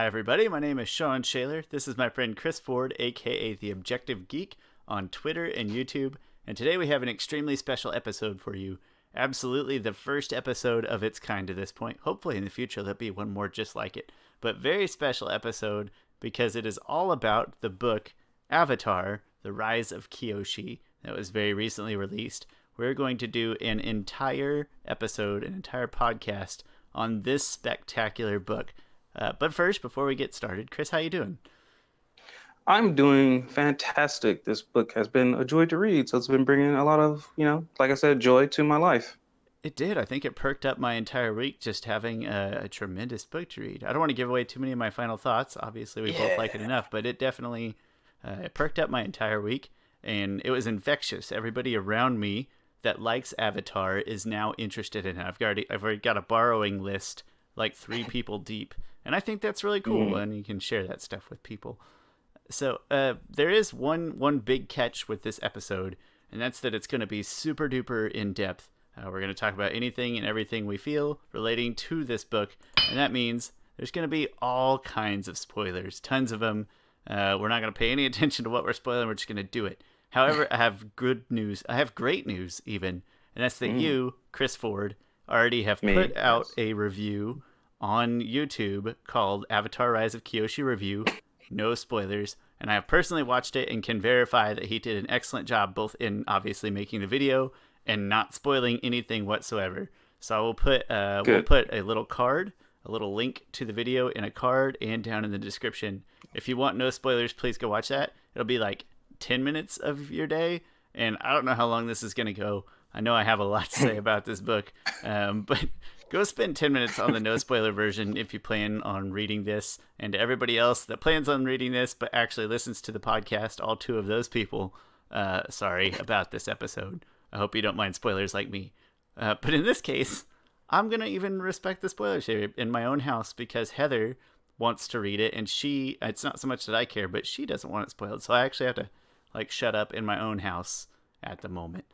Hi, everybody. My name is Shawn Shaler. This is my friend Chris Ford, aka The Objective Geek, on Twitter and YouTube. And today we have an extremely special episode for you. Absolutely the first episode of its kind to this point. Hopefully in the future there'll be one more just like it. But very special episode because it is all about the book Avatar, The Rise of Kyoshi, that was very recently released. We're going to do an entire episode, an entire podcast on this spectacular book. But first, before we get started, Chris, how you doing? I'm doing fantastic. This book has been a joy to read, so it's been bringing a lot of, like I said, joy to my life. It did. I think it perked up my entire week just having a tremendous book to read. I don't want to give away too many of my final thoughts. Obviously, we both like it enough, but it definitely it perked up my entire week, and it was infectious. Everybody around me that likes Avatar is now interested in it. I've already got a borrowing list, like 3 people deep, and I think that's really cool. And you can share that stuff with people. So there is one big catch with this episode, and that's that it's going to be super duper in depth. We're going to talk about anything and everything we feel relating to this book, and that means there's going to be all kinds of spoilers, tons of them. We're not going to pay any attention to what we're spoiling. We're just going to do it. However, I have good news. I have great news even, and that's that you, Chris Ford, already have put out a review on YouTube called Avatar Rise of Kyoshi Review. No spoilers. And I have personally watched it and can verify that he did an excellent job both in obviously making the video and not spoiling anything whatsoever. So I will put we'll put a little card, a little link to the video in a card and down in the description. If you want no spoilers, please go watch that. It'll be like 10 minutes of your day, and I don't know how long this is going to go. I know I have a lot to say about this book, but go spend 10 minutes on the no spoiler version if you plan on reading this. And to everybody else that plans on reading this but actually listens to the podcast, all 2 of those people, sorry about this episode. I hope you don't mind spoilers like me. But in this case, I'm going to even respect the spoilers here in my own house because Heather wants to read it, and it's not so much that I care, but she doesn't want it spoiled. So I actually have to shut up in my own house at the moment.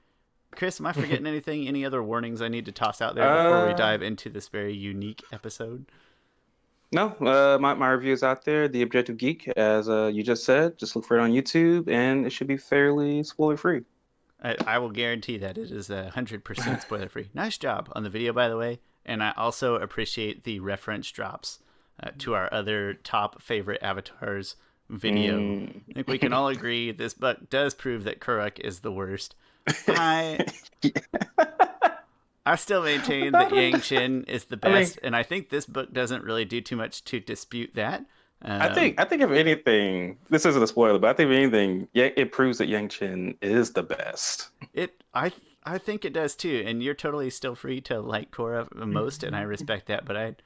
Chris, am I forgetting anything? Any other warnings I need to toss out there before we dive into this very unique episode? No, my review is out there. The Objective Geek, as you just said, just look for it on YouTube, and it should be fairly spoiler-free. I will guarantee that it is 100% spoiler-free. Nice job on the video, by the way. And I also appreciate the reference drops to our other top favorite avatars video. I think we can all agree this book does prove that Kuruk is the worst. I still maintain that Yang Chen is the best, and I think this book doesn't really do too much to dispute that. I think if anything, this isn't a spoiler, but I think if anything, it proves that Yang Chen is the best. I think it does too, and you're totally still free to like Korra most, and I respect that. But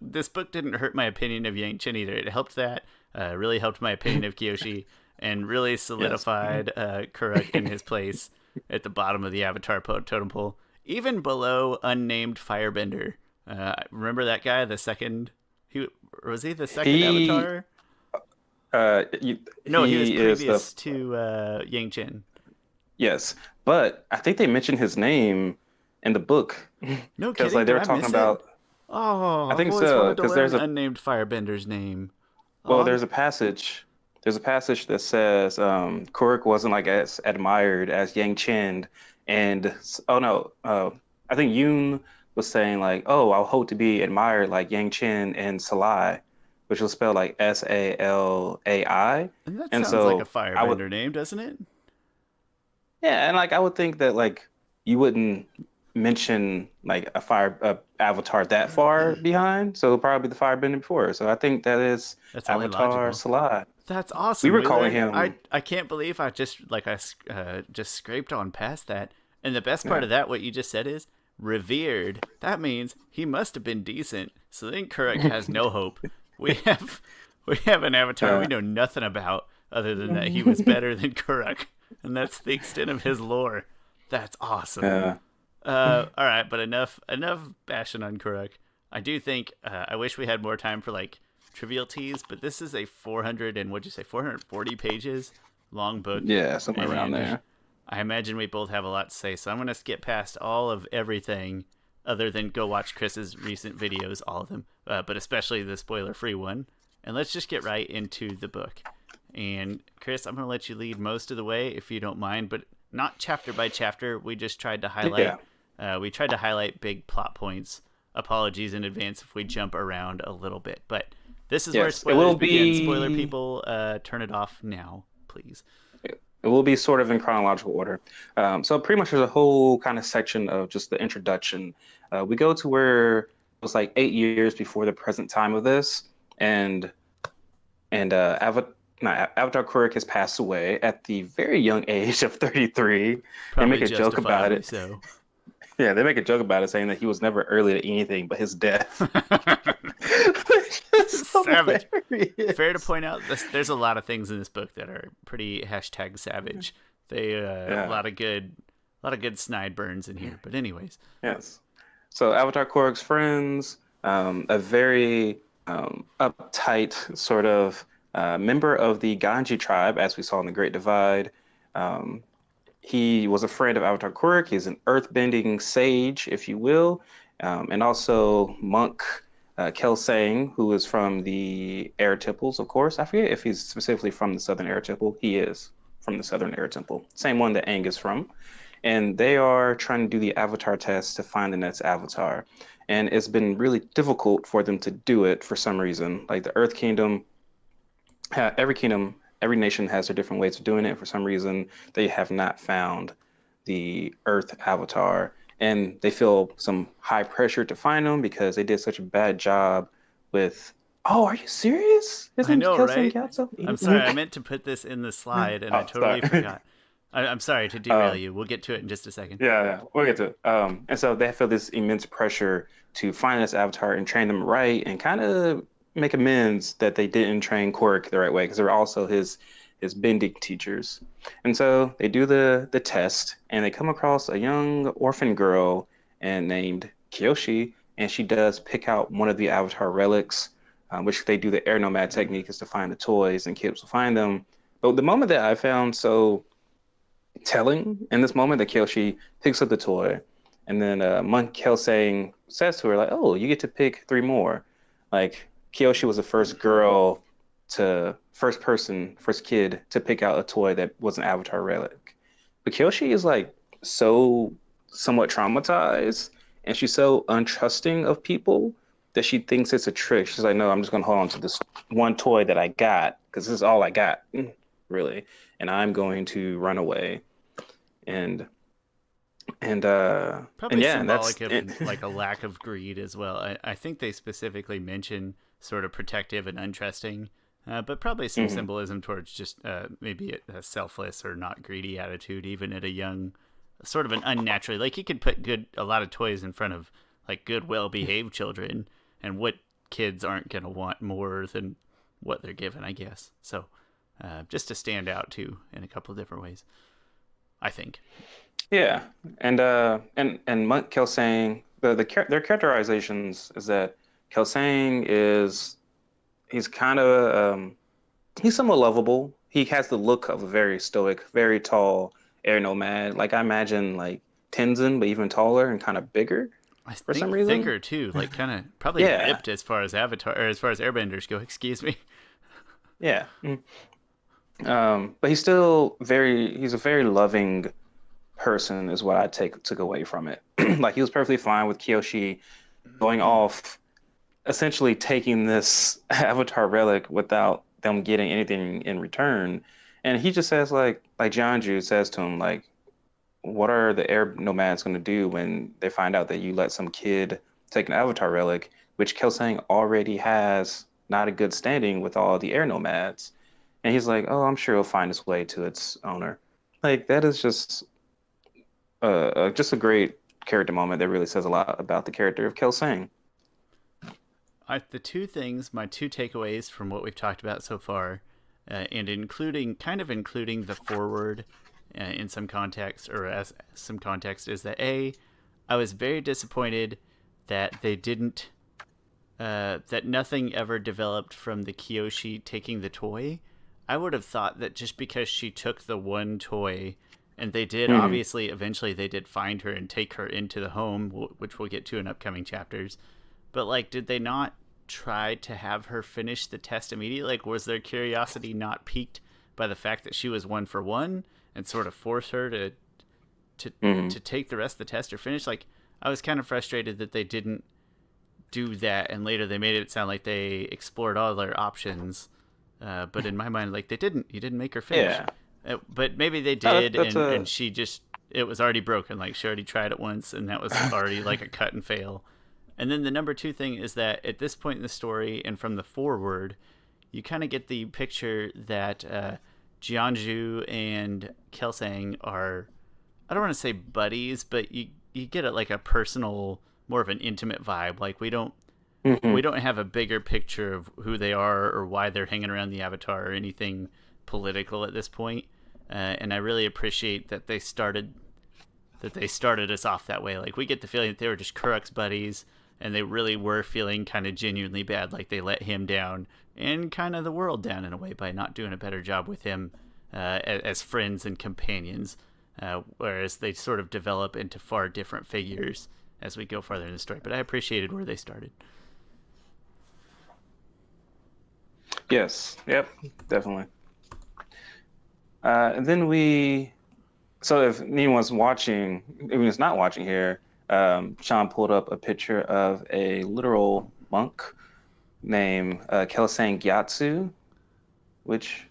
this book didn't hurt my opinion of Yang Chen either. It helped that, really helped my opinion of Kyoshi, and really solidified Kuruk in his place at the bottom of the Avatar totem pole, even below unnamed Firebender. Remember that guy, the second? Was he the second Avatar? No, he was previous to Yang Chen. Yes, but I think they mentioned his name in the book. No kidding. Because they were talking about. Oh, I think so. Because there's an unnamed Firebender's name. Well, there's a passage. There's a passage that says Kuruk wasn't as admired as Yang Chen, and I think Yoon was saying I hope to be admired like Yang Chen and Salai, which will spell like Salai. And that sounds like a Firebender name, doesn't it? Yeah, and I would think that you wouldn't mention a avatar that far behind, so it'll probably be the Firebender before. So I think that's Avatar Salai. That's awesome. We were calling him. I can't believe I just just scraped on past that. And the best part of that, what you just said, is revered. That means he must have been decent. So then Kuruk has no hope. We have an Avatar we know nothing about other than that he was better than Kuruk, and that's the extent of his lore. That's awesome. All right, but enough bashing on Kuruk. I do think I wish we had more time for trivialities, but this is a 440 pages long book. Yeah, somewhere around there. I imagine we both have a lot to say, so I'm going to skip past all of everything other than go watch Chris's recent videos, all of them, but especially the spoiler-free one. and let's just get right into the book. And Chris, I'm going to let you lead most of the way if you don't mind, but not chapter by chapter. We just tried to highlight big plot points. Apologies in advance if we jump around a little bit, but this is where spoilers begin. Spoiler people, turn it off now, please. It will be sort of in chronological order. So pretty much there's a whole kind of section of just the introduction. We go to where it was like 8 years before the present time of this, and Avatar Kuruk has passed away at the very young age of 33. Probably they make a joke about it. So. Yeah, they make a joke about it, saying that he was never early to anything but his death. So savage. Hilarious. Fair to point out, there's a lot of things in this book that are pretty #savage. A lot of good snide burns in here. But anyways, yes. So Avatar Kuruk's friends, a very uptight sort of member of the Ganji tribe, as we saw in the Great Divide. He was a friend of Avatar Kuruk. He's an earthbending sage, if you will, and also monk Kelsang, who is from the Air Temples, of course. I forget if he's specifically from the Southern Air Temple. He is from the Southern Air Temple, same one that Aang is from. And they are trying to do the Avatar test to find the next Avatar. And it's been really difficult for them to do it for some reason. Like the Earth Kingdom, every nation has their different ways of doing it. For some reason, they have not found the Earth Avatar. And they feel some high pressure to find them because they did such a bad job with... Oh, are you serious? I know, right? I'm sorry, I meant to put this in the slide, and I totally forgot. I'm sorry to derail you. We'll get to it in just a second. Yeah, we'll get to it. And so they feel this immense pressure to find this Avatar and train them right and kind of make amends that they didn't train Kuruk the right way, because they were also his bending teachers. And so they do the test, and they come across a young orphan girl named Kyoshi, and she does pick out one of the Avatar relics, which they do the air nomad technique, is to find the toys, and kids will find them. But the moment that I found so telling in this moment, that Kyoshi picks up the toy, and then Monk Kelsang says to her, like, oh, you get to pick 3 more. Like, Kyoshi was the first kid to pick out a toy that was an Avatar relic. But Kyoshi is like so somewhat traumatized, and she's so untrusting of people that she thinks it's a trick. She's like, no, I'm just going to hold on to this one toy that I got, because this is all I got, really, and I'm going to run away. And probably yeah, symbolic of like a lack of greed as well. I think they specifically mention sort of protective and untrusting, but probably some symbolism towards just maybe a selfless or not greedy attitude, even at a young, sort of an unnaturally, like you could put a lot of toys in front of like good, well-behaved children, and what kids aren't going to want more than what they're given, I guess. So just to stand out too in a couple of different ways, I think. Yeah, and Monk Kelsang, their characterizations is that Kelsang he's kind of he's somewhat lovable. He has the look of a very stoic, very tall air nomad. Like I imagine like Tenzin, but even taller and kind of bigger. For some reason, thicker too. Like kind of probably ripped as far as airbenders go. Excuse me. Yeah. But he's a very loving person, is what I took away from it. Like he was perfectly fine with Kyoshi going off, essentially taking this Avatar relic without them getting anything in return. And he just says like Jianju says to him, like, what are the air nomads going to do when they find out that you let some kid take an Avatar relic, which Kelsang already has not a good standing with all the air nomads? And he's like, oh, I'm sure it'll find its way to its owner. Like, that is just a great character moment that really says a lot about the character of Kelsang. My two takeaways from what we've talked about so far, and including the forward in some context, or as some context, is that I was very disappointed that they didn't, that nothing ever developed from the Kyoshi taking the toy. I would have thought that just because she took the one toy, and they did, obviously, eventually they did find her and take her into the home, which we'll get to in upcoming chapters. But, like, did they not tried to have her finish the test immediately? Like, was their curiosity not piqued by the fact that she was 1 for 1 and sort of force her to Mm-hmm. to take the rest of the test or finish? Like, I was kind of frustrated that they didn't do that, and later they made it sound like they explored all their options. But in my mind, like, they didn't. You didn't make her finish. Yeah. But maybe they No, did, that's and a she just, it was already broken. Like, she already tried it once, and that was already like a cut and fail. And then the number two thing is that at this point in the story and from the forward, you kind of get the picture that Jianju and Kelsang are, I don't want to say buddies, but you get it like a personal, more of an intimate vibe. Like, we hmm don't have a bigger picture of who they are or why they're hanging around the Avatar or anything political at this point. And I really appreciate that they started us off that way. Like, we get the feeling that they were just Kuruk's buddies, and they really were feeling kind of genuinely bad, like they let him down and kind of the world down in a way by not doing a better job with him as friends and companions. Whereas they sort of develop into far different figures as we go farther in the story. But I appreciated where they started. Yes. Yep. Definitely. And then so if anyone's watching, anyone's not watching here, Shawn pulled up a picture of a literal monk named Kelsang Gyatso, which,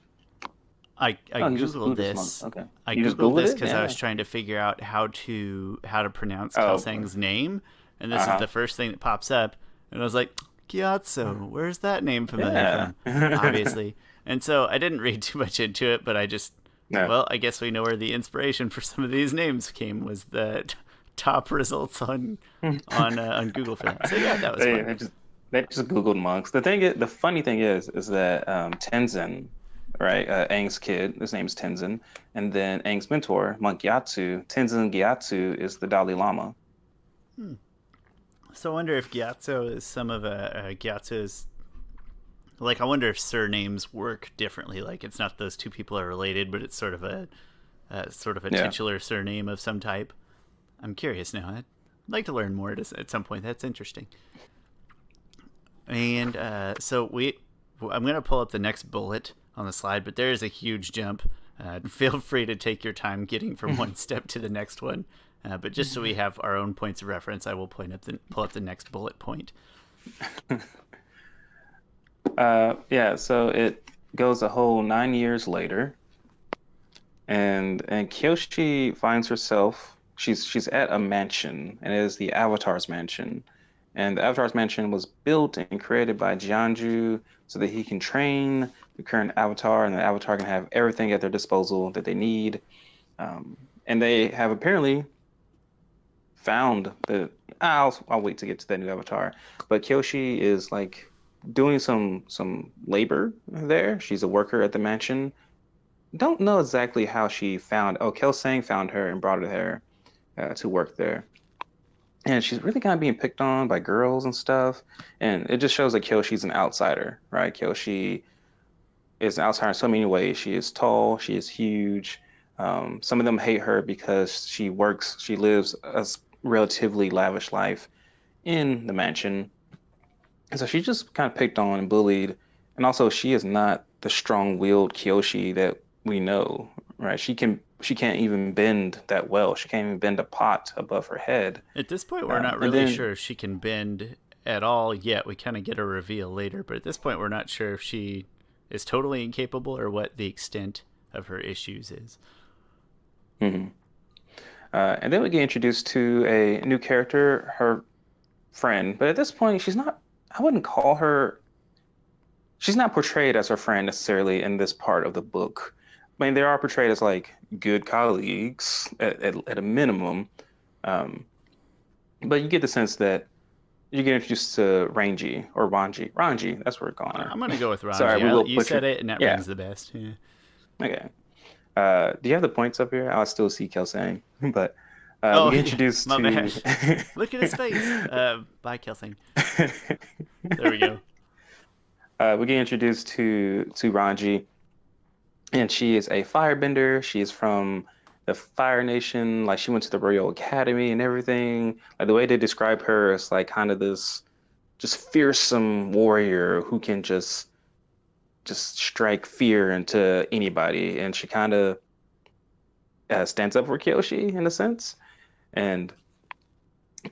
I oh, he's just a googled Buddhist monk. this. Okay. I You just googled Googled this it? because I Yeah. was trying to figure out how to pronounce Oh, Kelsang's name, and this is uh-huh. the first thing that pops up. And I was like, Gyatso, where's that name familiar Yeah. from? Obviously. And so I didn't read too much into it, but No. well, I guess we know where the inspiration for some of these names came was the top results on Google for that. So yeah, that was They, fun. they just they just Googled monks. The funny thing is that Tenzin, right? Aang's kid, his name's Tenzin, and then Aang's mentor, Monk Gyatso, Tenzin Gyatso is the Dalai Lama. So I wonder if Gyatso is some of Gyatso's. Like, I wonder if surnames work differently. Like, it's not those two people are related, but it's sort of a Yeah. titular surname of some type. I'm curious now. I'd like to learn more at some point. That's interesting. And I'm gonna pull up the next bullet on the slide, but there is a huge jump. Feel free to take your time getting from one step to the next one. But just so we have our own points of reference, I will pull up the next bullet point. Yeah, so it goes a whole 9 years later, and Kyoshi finds herself. She's at a mansion, and it is the Avatar's mansion. And the Avatar's mansion was built and created by Jianju so that he can train the current Avatar, and the Avatar can have everything at their disposal that they need. And they have apparently found the. I'll wait to get to that new Avatar, but Kyoshi is like doing some labor there. She's a worker at the mansion. Don't know exactly how she found. Oh, Kelsang found her and brought her there to work there. And she's really kind of being picked on by girls and stuff. And it just shows that Kyoshi's an outsider, right? Kyoshi is an outsider in so many ways. She is tall, she is huge. Some of them hate her because she lives a relatively lavish life in the mansion. And so she's just kind of picked on and bullied. And also, she is not the strong-willed Kyoshi that we know, right? She can't even bend that well. She can't even bend a pot above her head. At this point, we're not And really then sure if she can bend at all yet. We kind of get a reveal later, but at this point, we're not sure if she is totally incapable or what the extent of her issues is. mhm. And then we get introduced to a new character, her friend. But at this point, I wouldn't call her, she's not portrayed as her friend necessarily in this part of the book. I mean, they are portrayed as like good colleagues at a minimum. Um, but you get the sense that you get introduced to Ranji or Ranji. Ranji, that's what we're calling her. I'm gonna go with Sorry, we Ranji. will You said butcher. it, and that Yeah, rings the best. Yeah. okay. Do you have the points up here? I still see Kelsang, but we Oh, get yeah. introduced My to. bad. Look at his face. Bye, Kelsing. There we go. We get introduced to Ranji, and she is a firebender. She is from the Fire Nation. Like she went to the Royal Academy and everything. Like the way they describe her is like kind of this. just fearsome warrior who can just strike fear into anybody, and she kind of stands up for Kyoshi in a sense, and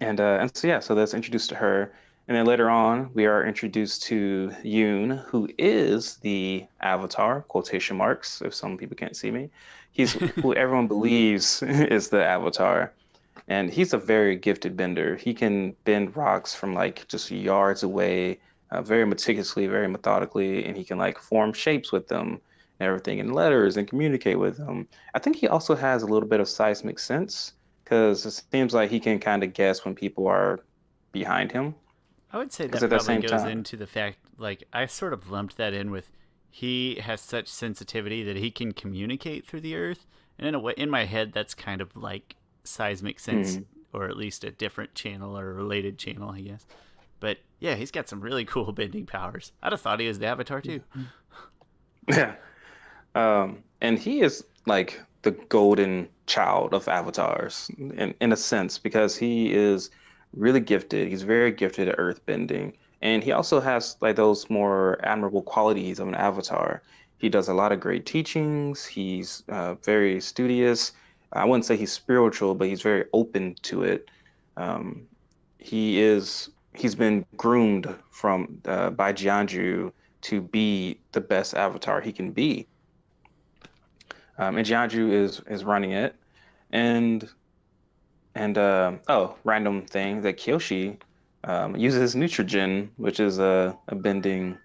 and so yeah, so that's introduced to her, and then later on we are introduced to Yoon, who is the Avatar quotation marks. If some people can't see me, he's who everyone believes is the Avatar, and he's a very gifted bender. He can bend rocks from like just yards away, very meticulously, very methodically, and he can like form shapes with them and everything in letters and communicate with them. I think he also has a little bit of seismic sense because it seems like he can kind of guess when people are behind him. I would say Because that at that probably same goes time, into the fact, like, I sort of lumped that in with he has such sensitivity that he can communicate through the earth. And in a way, in my head, that's kind of like seismic sense, hmm, or at least a different channel or a related channel, I guess. But yeah, he's got some really cool bending powers. I'd have thought he was the Avatar too. yeah. And he is like the golden child of avatars in a sense because he is really gifted. He's very gifted at earth bending. And he also has like those more admirable qualities of an avatar. He does a lot of great teachings. He's very studious. I wouldn't say he's spiritual, but he's very open to it. Um, he's been groomed from by Jianju to be the best avatar he can be, and Jianju is running it, and oh, random thing that Kyoshi uses Neutrogen, which is a bending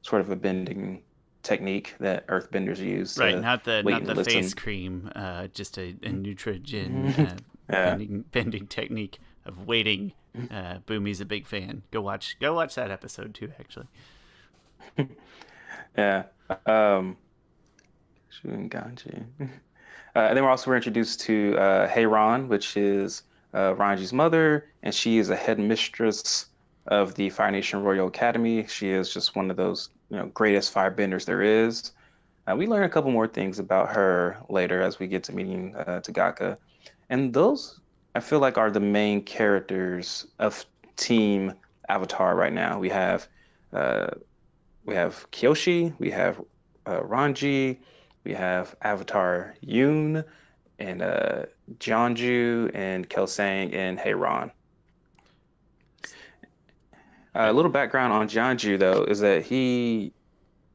sort of a bending technique that Earthbenders use Right, to wait not and the face listen. cream, just a Neutrogen Yeah. bending technique of waiting. Boomy's a big fan. Go watch that episode too. Actually, Yeah. Um, Shuin Ganji. And then we're introduced to Heiran, which is Ranji's mother, and she is a headmistress of the Fire Nation Royal Academy. She is just one of those, greatest firebenders there is. We learn a couple more things about her later as we get to meeting Tagaka, and those I feel like are the main characters of Team Avatar right now. Uh, we have Kyoshi, we have Ranji, we have Avatar Yoon, and Jeonju and Kelsang and Heiran. A little background on Jeonju though is that he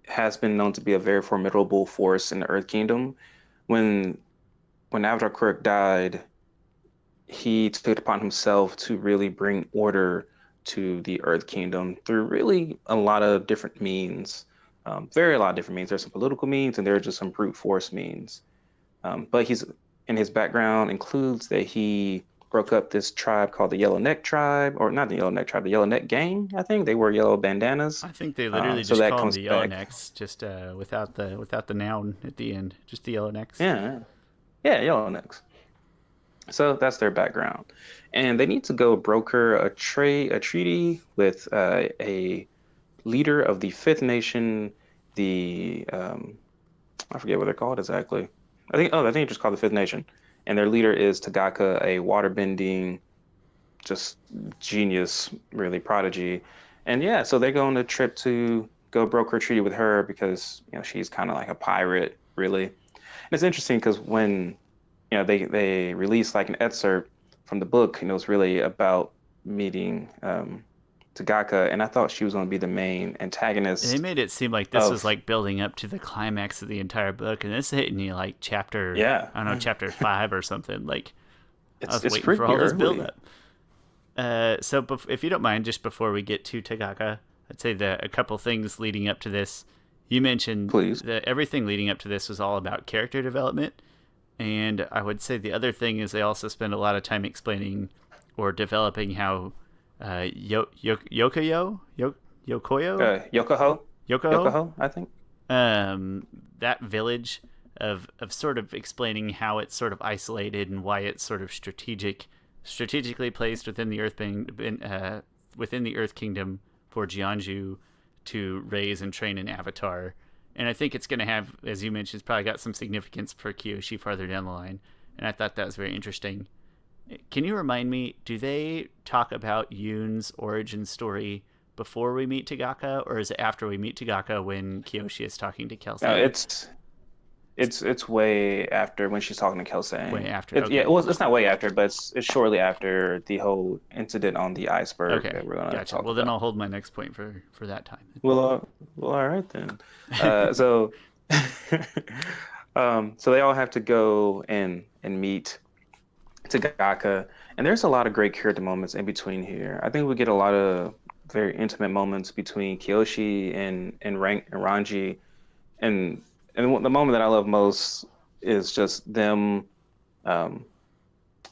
has been known to be a very formidable force in the Earth Kingdom. When Avatar Quirk died, he took it upon himself to really bring order to the Earth Kingdom through really a lot of different means. Very a lot of different means. There's some political means and there are just some brute force means. But he's in his background includes that he broke up this tribe called the Yellow Neck Tribe, or not the Yellow Neck Tribe, the Yellow Neck Gang. I think they wore yellow bandanas. I think they literally So just that call them comes the back. Yellownecks, just without the noun at the end, just the Yellownecks. Yeah, yeah, Yellow Necks. So that's their background, and they need to go broker a treaty with a leader of the Fifth Nation, the I forget what they're called exactly. I think it's just called the Fifth Nation, and their leader is Tagaka, a waterbending just genius, really prodigy. And yeah, so they go on a trip to go broker a treaty with her because she's kind of like a pirate, really. And it's interesting because when they released like an excerpt from the book, and it was really about meeting Tagaka, and I thought she was going to be the main They antagonist made it seem like this was of like building up to the climax of the entire book, and this hitting you like chapter, yeah. I don't know, chapter 5 or something. Like I was It's waiting for pretty all this build early. up. So if you don't mind, just before we get to Tagaka, I'd say that a couple things leading up to this. You mentioned Please. that everything leading up to this was all about character development, and I would say the other thing is they also spend a lot of time explaining or developing how Yokoyo, Yokoho, Yokoho, Yokoho, I think. that village of sort of explaining how it's sort of isolated and why it's sort of strategically placed within the within the Earth Kingdom for Jianju to raise and train an avatar. And I think it's going to have, as you mentioned, it's probably got some significance for Kyoshi farther down the line. And I thought that was very interesting. Can you remind me, do they talk about Yoon's origin story before we meet Tagaka, or is it after we meet Tagaka when Kyoshi is talking to No, Kelsang? it's way after when she's talking to Way Kelsang. after. It's yeah, Okay. well, it's not way after, but it's shortly after the whole incident on the iceberg Okay. that we're gonna Gotcha. talk Well, then about. I'll hold my next point for that time. Well, all right then. So, so they all have to go and meet Tagaka, and there's a lot of great character moments in between here. I think we get a lot of very intimate moments between Kyoshi and Ranji, and the moment that I love most is just them, um,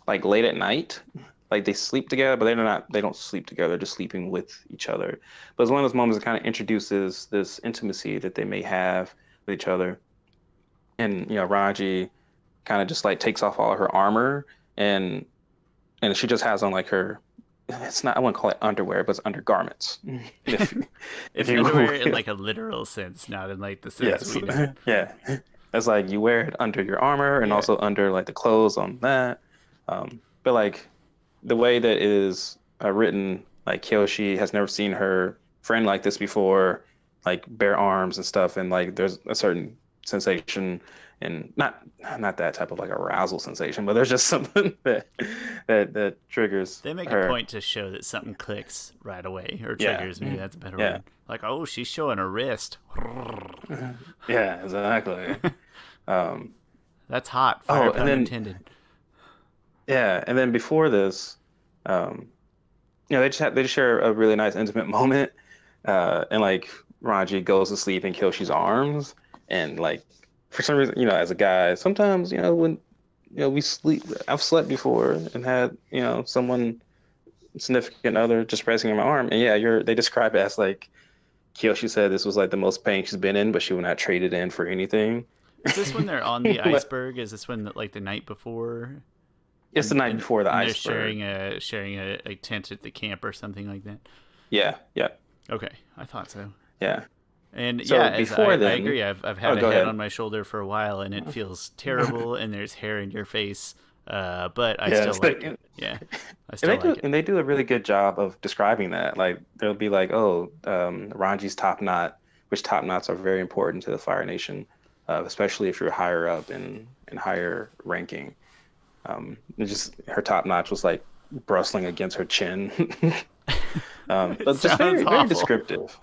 like late at night, like they sleep together, but they don't sleep together, they're just sleeping with each other. But it's one of those moments that kind of introduces this intimacy that they may have with each other. And Ranji kind of just like takes off all of her armor and she just has on like her, it's not, I wouldn't call it underwear, but it's undergarments. If It's you underwear in like a literal sense, not in like the sense yes. we know. Yeah. It's like you wear it under your armor and Yeah. also under like the clothes on that. But like the way that it is written, like Kyoshi has never seen her friend like this before, like bare arms and stuff, and like there's a certain sensation, and not that type of like arousal sensation, but there's just something that triggers They make a her. point to show that something clicks right away, or Yeah, triggers. Maybe that's a better yeah, word. Like, oh, she's showing her wrist. yeah, exactly. Um, That's hot. Fire oh, and pun then intended. yeah, and then before this, um, they just share a really nice intimate moment, and like Ranji goes to sleep in Kyoshi's arms, and like for some reason, as a guy, sometimes when we sleep, I've slept before and had someone significant other just pressing in my arm, and yeah, they describe it as like Kyoshi said this was like the most pain she's been in, but she would not trade it in for anything. Is this when they're on the But iceberg? Is this when like the night before, it's the night before the and they're iceberg. sharing a tent at the camp or something like that? Yeah, yeah, Okay, I thought so. yeah. And yeah, So as before I then, agree. I've oh, had a go head ahead. on my shoulder for a while, and it feels terrible. And there's hair in your face, but I Yeah, still it's like like, it. Yeah, I and still like it. they do a really good job of describing that. Like they'll be like, oh, Ranji's top knot, which top knots are very important to the Fire Nation, especially if you're higher up in higher ranking. It just her top notch was like bristling against her chin, It but just sounds very awful. descriptive.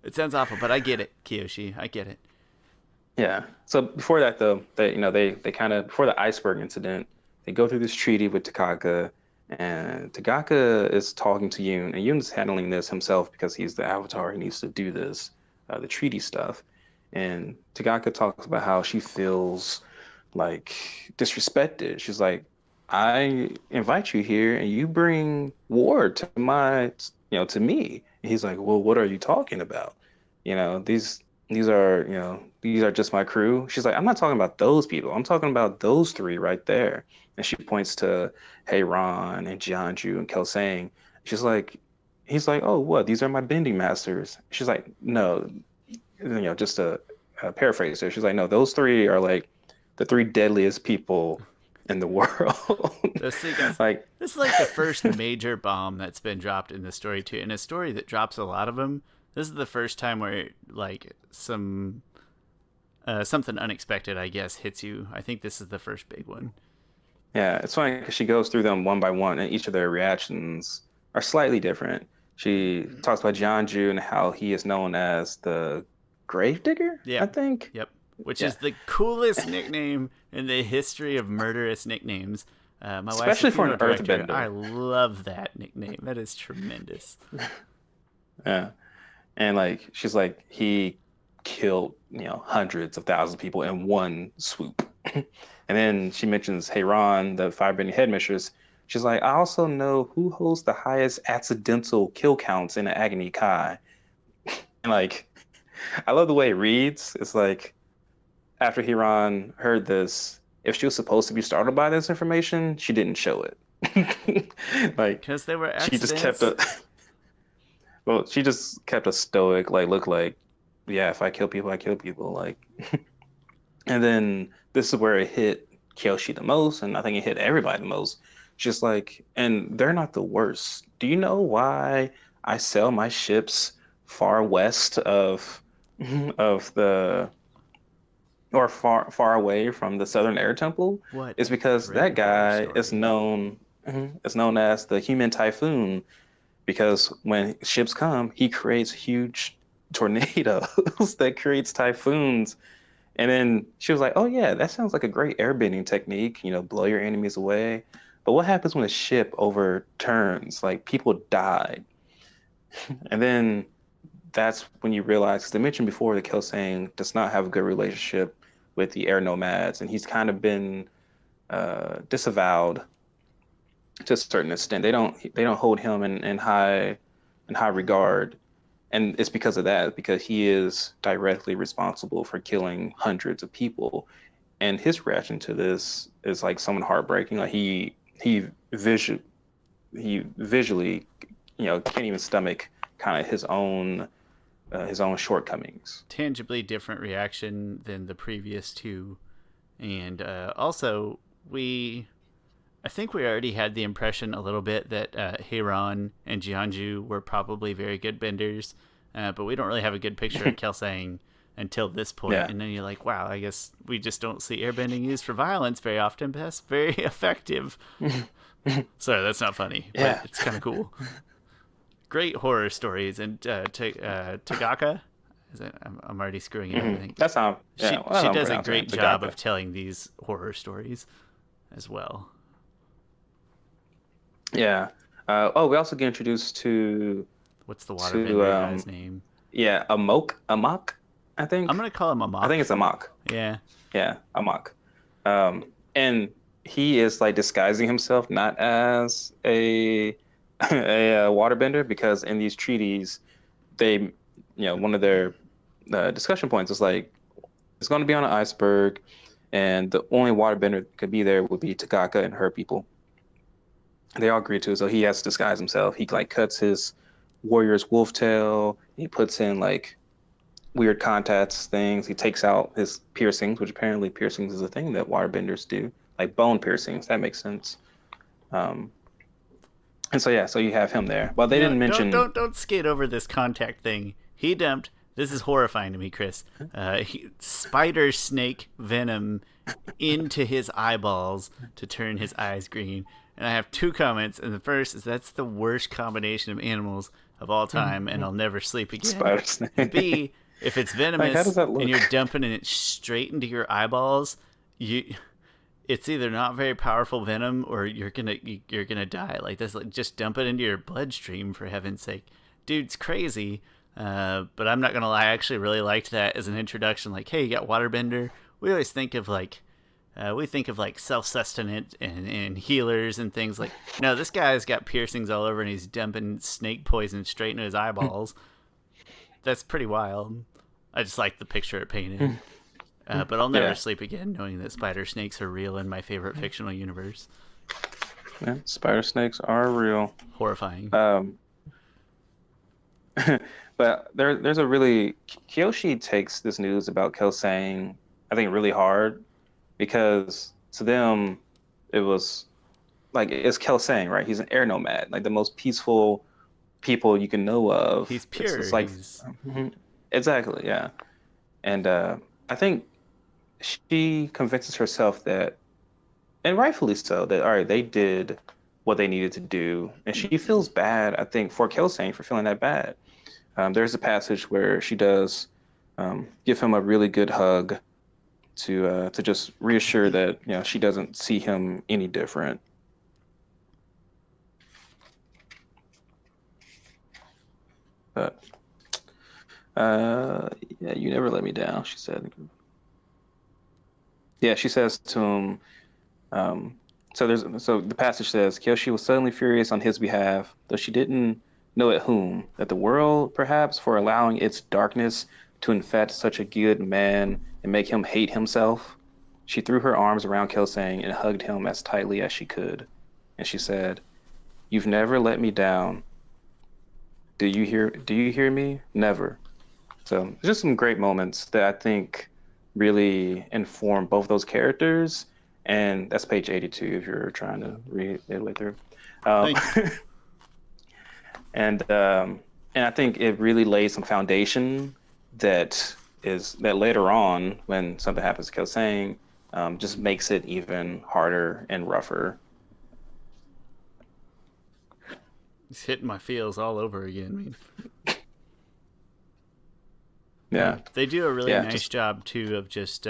It sounds awful, but I get it, Kiyoshi. I get it. Yeah. So before that, though, they kind of before the iceberg incident, they go through this treaty with Takaka, and Takaka is talking to Yoon, and Yoon's handling this himself because he's the Avatar. He needs to do this, the treaty stuff. And Takaka talks about how she feels like disrespected. She's like, I invite you here, and you bring war to to me. And he's like, well, what are you talking about? You know, these are just my crew. She's like, I'm not talking about those people. I'm talking about those three right there. And she points to Hey Ron and Jianju and Kelsang. She's like, he's like, oh, what? These are my bending masters. She's like, no, just a paraphrase there. She's like, no, those three are like the three deadliest people in the world. Those three guys. Like, This is like the first major bomb that's been dropped in the story too. In a story that drops a lot of them, this is the first time where like something unexpected, I guess, hits you. I think this is the first big one. yeah, it's funny because she goes through them one by one, and each of their reactions are slightly different. She talks about Jianju and how he is known as the Gravedigger, Yeah. I think. Yep. Which Yeah, is the coolest nickname in the history of murderous nicknames. My wife's a especially for an funeral director. I Earthbender. love that nickname. That is tremendous. Yeah, and like she's like he killed hundreds of thousands of people in one swoop. And then she mentions Heiran, the firebending headmistress. She's like, I also know who holds the highest accidental kill counts in the Agony Kai. And like, I love the way it reads. It's like after Hiran heard this, if she was supposed to be startled by this information, she didn't show it. Like Because they were she just kept accidents. a well, she just kept a stoic like look like, yeah, if I kill people, I kill people. Like and then this is where it hit Kyoshi the most, and I think it hit everybody the most. Just like, and they're not the worst. Do you know why I sail my ships far west of of the or far away from the Southern Air Temple What is a because great that horror guy is story. known is known as the human typhoon because when ships come, he creates huge tornadoes that creates typhoons. And then she was like, "Oh yeah, that sounds like a great airbending technique, blow your enemies away." But what happens when a ship overturns? Like people died. And then that's when you realize, because I mentioned before that Kelsang does not have a good relationship with the air nomads, and he's kind of been disavowed to a certain extent. They don't hold him in high regard, and it's because of that, because he is directly responsible for killing hundreds of people, and his reaction to this is like someone heartbreaking. Like he visual he visually, can't even stomach kind of his own shortcomings. Tangibly different reaction than the previous two. And also, we I think we already had the impression a little bit that Heiran and Jianju were probably very good benders, but we don't really have a good picture of Kelsang until this point. Yeah. And then you're like, wow, I guess we just don't see airbending used for violence very often, but that's very effective. Sorry, that's not funny, but Yeah. it's kind of cool. Great horror stories. And Tagaka, I'm already screwing it up, I think. That's how, yeah, She, well, that's she how I'm does a pronouncing great it. job Tagaka. of telling these horror stories as well. Yeah. We also get introduced to What's the to waterbender guy's name? yeah, Amok, I I'm think. gonna call him a I think mock. it's Amok. Yeah, Yeah, Amok. And he is like disguising himself not as a a waterbender, because in these treaties they, one of their discussion points is like it's going to be on an iceberg, and the only waterbender that could be there would be Takaka and her people. They all agree to it, so he has to disguise himself. He like cuts his warrior's wolf tail. He puts in like weird contacts things. He takes out his piercings, which apparently piercings is a thing that waterbenders do, like bone piercings. That makes sense. Um, and so yeah, so you have him there. Well, they you know, didn't don't mention. don't don't skate over this contact thing. He dumped. This is horrifying to me, Chris. Spider snake venom into his eyeballs to turn his eyes green. And I have two comments. And the first is that's the worst combination of animals of all time, and I'll never sleep again. Spider And snake. B, if it's Like, how does venomous that and you're look? dumping it straight into your eyeballs, you it's either not very powerful venom or you're gonna die. Like this, like, just dump it into your bloodstream for heaven's sake. Dude's crazy. But I'm not gonna lie, I actually really liked that as an introduction. Like, hey, you got waterbender. We always think of like self-sustenance and healers and things like. No, this guy's got piercings all over and he's dumping snake poison straight into his eyeballs. That's pretty wild. I just like the picture it painted. But I'll never Yeah, sleep again knowing that spider snakes are real in my favorite fictional universe. yeah. Spider snakes are real. Horrifying. Um, but there's a really Kyoshi takes this news about Kelsang, I think, really hard, because to them it was like it's Kelsang, right? He's an air nomad, like the most peaceful people you can know of. He's It's pure. just like He's exactly, yeah. And I think she convinces herself that, and rightfully so, that all right, they did what they needed to do, and she feels bad, I think, for Kelsang for feeling that bad. There's a passage where she does give him a really good hug to just reassure that she doesn't see him any different. But yeah, you never let me down, she said. Yeah, she says to him. So the passage says, Kyoshi was suddenly furious on his behalf, though she didn't know at whom, at the world, perhaps, for allowing its darkness to infect such a good man and make him hate himself. She threw her arms around Kelsang and hugged him as tightly as she could. And she said, "You've never let me down. Do you hear me? Never." So just some great moments that I think really inform both those characters. And that's page 82 if you're trying to read it way through. Um, thank you. And I think it really lays some foundation that later on, when something happens to Kelsang, just makes it even harder and rougher. It's hitting my feels all over again. I mean, Yeah, they do a really yeah, nice just job too of just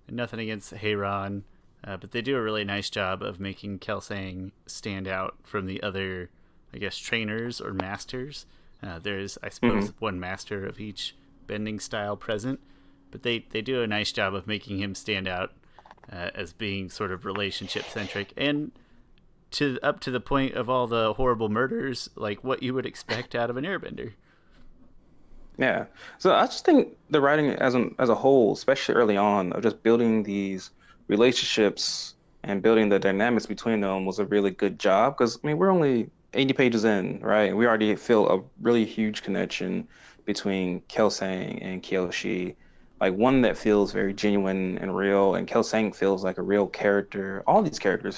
nothing against Heiron, but they do a really nice job of making Kelsang stand out from the other, I guess, trainers or masters. There's, I hmm suppose, one master of each bending style present, but they do a nice job of making him stand out as being sort of relationship centric and to up to the point of all the horrible murders, like what you would expect out of an airbender. yeah. So I just think the writing as a whole, especially early on, of just building these relationships and building the dynamics between them was a really good job. Because I mean, we're only 80 pages in, right? And we already feel a really huge connection between Kelsang and Kyoshi. Like one that feels very genuine and real, and Kelsang feels like a real character. All these characters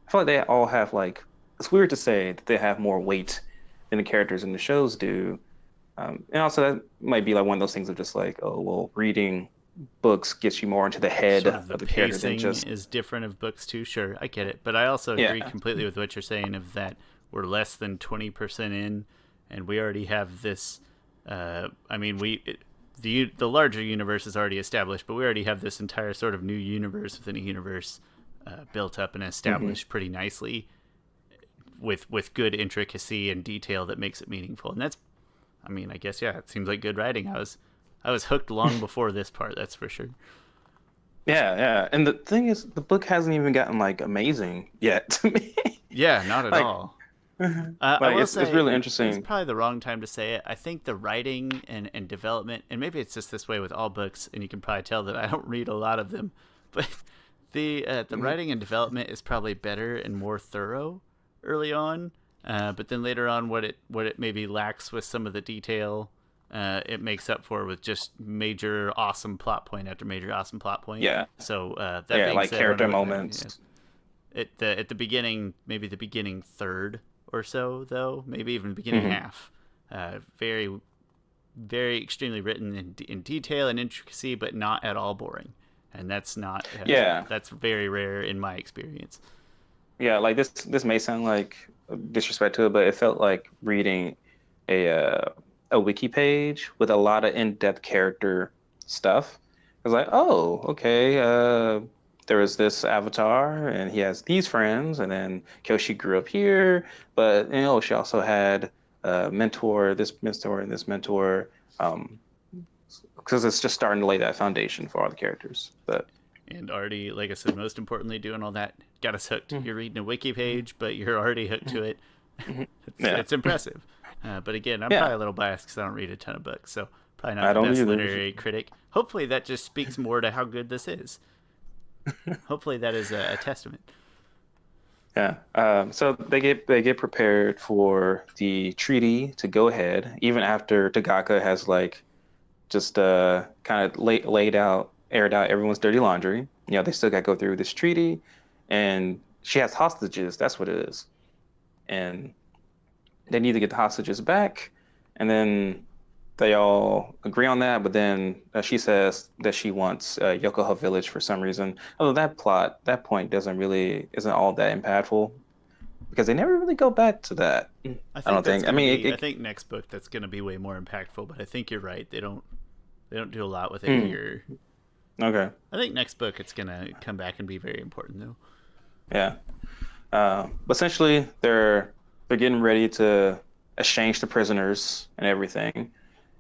I feel like they all have like, it's weird to say that they have more weight than the characters in the shows do. And also that might be like one of those things of just like, oh, well, reading books gets you more into the head Sort of the of the character than pacing just, is different of books too. Sure, I get it, but I also agree yeah. completely with what you're saying of that we're less than 20% in, and we already have this. I mean, the larger universe is already established, but we already have this entire sort of new universe within a universe built up and hmm established pretty nicely with good intricacy and detail that makes it meaningful. And that's, I mean, I guess yeah, it seems like good writing. I was hooked long before this part. That's for sure. Yeah, yeah. And the thing is, the book hasn't even gotten like amazing yet to me. Yeah, not at Like, all. I like will it's say really it's interesting. probably the wrong time to say it. I think the writing and development, and maybe it's just this way with all books, and you can probably tell that I don't read a lot of them, but the Mhm. writing and development is probably better and more thorough early on. But then later on, what it maybe lacks with some of the detail, it makes up for with just major awesome plot point after major awesome plot point. Yeah, So that yeah, being like said, when character I moments. at the beginning, maybe the beginning third or so, though maybe even the beginning hmm half, very very extremely written in detail and intricacy, but not at all boring. And that's not Yeah, that's very rare in my experience. yeah. Like this may sound like disrespect to it, but it felt like reading a uh, a wiki page with a lot of in-depth character stuff. I was like, oh, okay. There was this avatar, and he has these friends, and then Kyoshi grew up here, but she also had a mentor, this mentor, and this mentor, because it's just starting to lay that foundation for all the characters. But And already, like I said, most importantly, doing all that got us hooked. You're reading a wiki page, but you're already hooked to it. it's yeah, it's impressive. But again, I'm yeah, probably a little biased because I don't read a ton of books, so probably not I the don't best either. literary critic. Hopefully, that just speaks more to how good this is. Hopefully, that is a testament. Yeah. So they get prepared for the treaty to go ahead, even after Tagaka has like just kind of aired out everyone's dirty laundry. They still got to go through this treaty, and she has hostages. That's what it is, and they need to get the hostages back, and then they all agree on that. But then she says that she wants Yokohama Village for some reason. Although that point isn't all that impactful because they never really go back to that. I I think don't that's think. I gonna mean, be. I think next book that's gonna be way more impactful. But I think you're right. They don't do a lot with it hmm, here. okay, I think next book it's gonna come back and be very important though. yeah. But essentially, they're getting ready to exchange the prisoners and everything,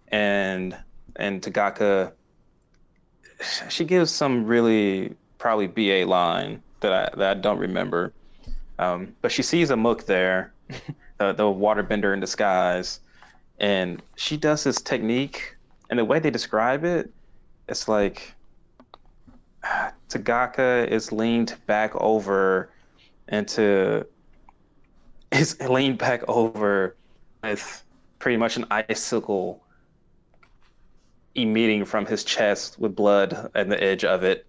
and Tagaka, she gives some really probably BA line that I don't remember. But she sees a Mook there, the waterbender in disguise, and she does this technique, and the way they describe it, it's like Tagaka is leaned back over into is leaned back over with pretty much an icicle emitting from his chest with blood at the edge of it.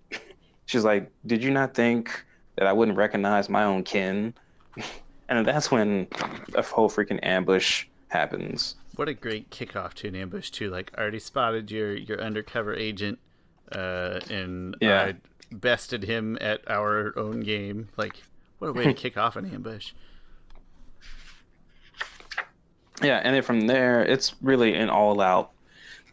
She's like, "Did you not think that I wouldn't recognize my own kin?" And that's when a whole freaking ambush happens. What a great kickoff to an ambush too! Like, I already spotted your undercover agent, and Yeah. I bested him at our own game. Like, what a way to kick off an ambush! Yeah, and then from there, it's really an all-out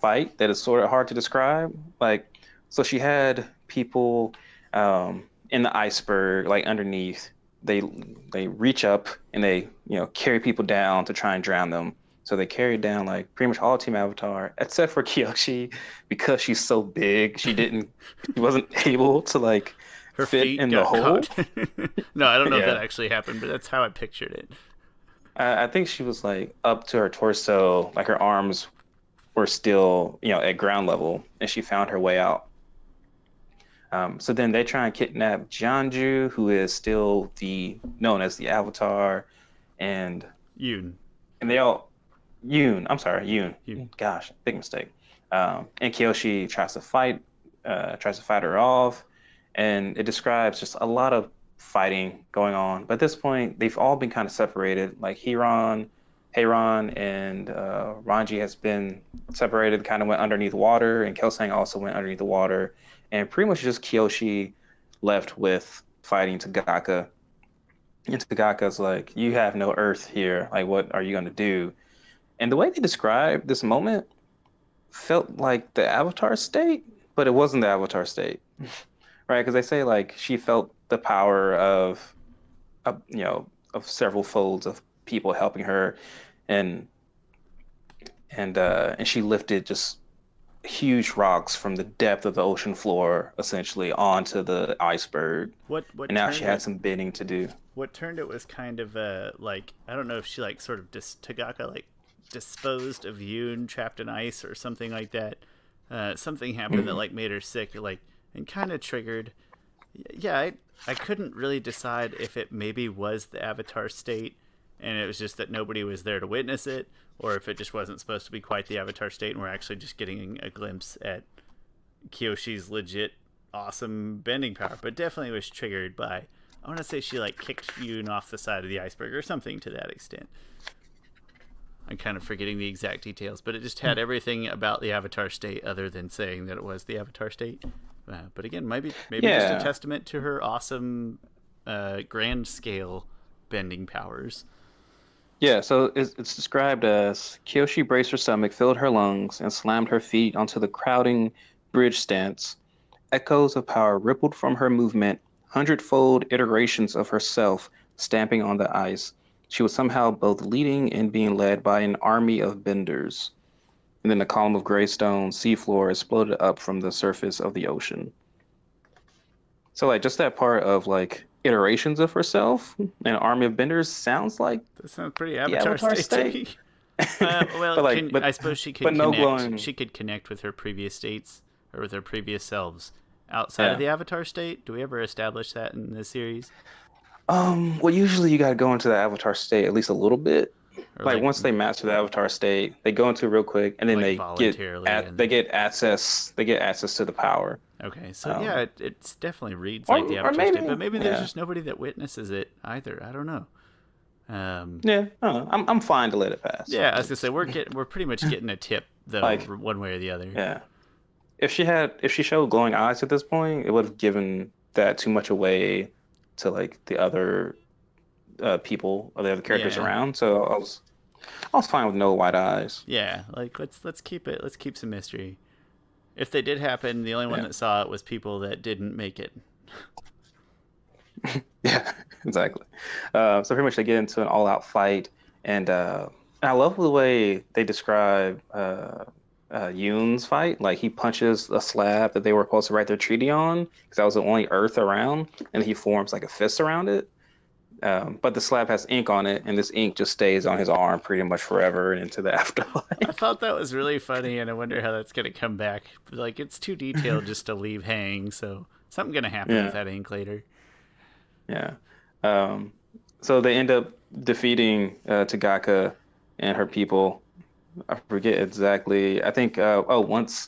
fight that is sort of hard to describe. Like, so she had people in the iceberg, like underneath. They they reach up and they, carry people down to try and drown them. So they carried down like pretty much all Team Avatar, except for Kyoshi, because she's so big, she wasn't able to like Her fit feet in the got hole. caught. No, I don't know if that Yeah, actually happened, but that's how I pictured it. I think she was like up to her torso, like her arms were still, at ground level, and she found her way out. So then they try and kidnap Jianju, who is still the known as the Avatar, and Yoon. and they all Yoon. I'm sorry, Yoon. Yoon. Gosh, big mistake. And Kyoshi tries to fight her off, and it describes just a lot of fighting going on. But at this point, they've all been kind of separated. Like Heiran and Ranji has been separated, kind of went underneath water, and Kelsang also went underneath the water, and pretty much just Kyoshi left with fighting Tagaka. And Tagaka's like, "You have no Earth here. Like, what are you gonna do?" And the way they describe this moment felt like the Avatar state, but it wasn't the Avatar state, right? Because they say like she felt the power of several folds of people helping her, and and she lifted just huge rocks from the depth of the ocean floor essentially onto the iceberg, What and now she turned had it? some bending to do. What turned it was kind of like, I don't know if she like sort of Tagaka like disposed of Yoon trapped in ice or something like that. Something happened that Mhm. like made her sick, like, and kind of triggered. Yeah, I couldn't really decide if it maybe was the Avatar state, and it was just that nobody was there to witness it, or if it just wasn't supposed to be quite the Avatar state, and we're actually just getting a glimpse at Kyoshi's legit awesome bending power. But definitely was triggered by, I want to say she like kicked Yoon off the side of the iceberg or something to that extent. I'm kind of forgetting the exact details, but it just had everything about the Avatar state other than saying that it was the Avatar state. But again, maybe just a Yeah, testament to her awesome grand scale bending powers. yeah. So it's described as Kyoshi braced her stomach, filled her lungs, and slammed her feet onto the crowding bridge stance. Echoes of power rippled from her movement, hundredfold iterations of herself stamping on the ice. She was somehow both leading and being led by an army of benders. And then a column of gray stone seafloor exploded up from the surface of the ocean. So like just that part of like iterations of herself, an army of benders sounds like That sounds pretty the Avatar Avatar state to state. me. Well, But like I suppose she but could no connect. glowing. She could connect with her previous states or with her previous selves outside of Yeah. the Avatar state. Do we ever establish that in this series? Well, usually you got to go into the Avatar state at least a little bit. Or Like once they master the Avatar state, they go into it real quick, and then like they get voluntarily they and get access. They get access to the power. okay, so yeah, Um, it's definitely reads like the or Avatar state, maybe but maybe there's yeah, just nobody that witnesses it either. I don't know. Um, yeah. I don't know. I'm fine to let it pass. yeah, I was gonna say we're pretty much getting a tip though, Like one way or the other. yeah, if she showed glowing eyes at this point, it would have given that too much away to like the other people or the other characters Yeah, around. So I was fine with no white eyes. yeah. Like let's keep some mystery. If they did happen, the only one Yeah. that saw it was people that didn't make it. Yeah, exactly. So pretty much they get into an all-out fight, and I love the way they describe Yoon's fight. Like he punches a slab that they were supposed to write their treaty on, because that was the only earth around, and he forms like a fist around it. But the slab has ink on it, and this ink just stays on his arm pretty much forever and into the I afterlife. thought that was really funny, and I wonder how that's gonna come back. Like it's too detailed just to leave hang, so something gonna happen with Yeah, that ink later. yeah. Um, so they end up defeating Tagaka and her people. I forget exactly. I think once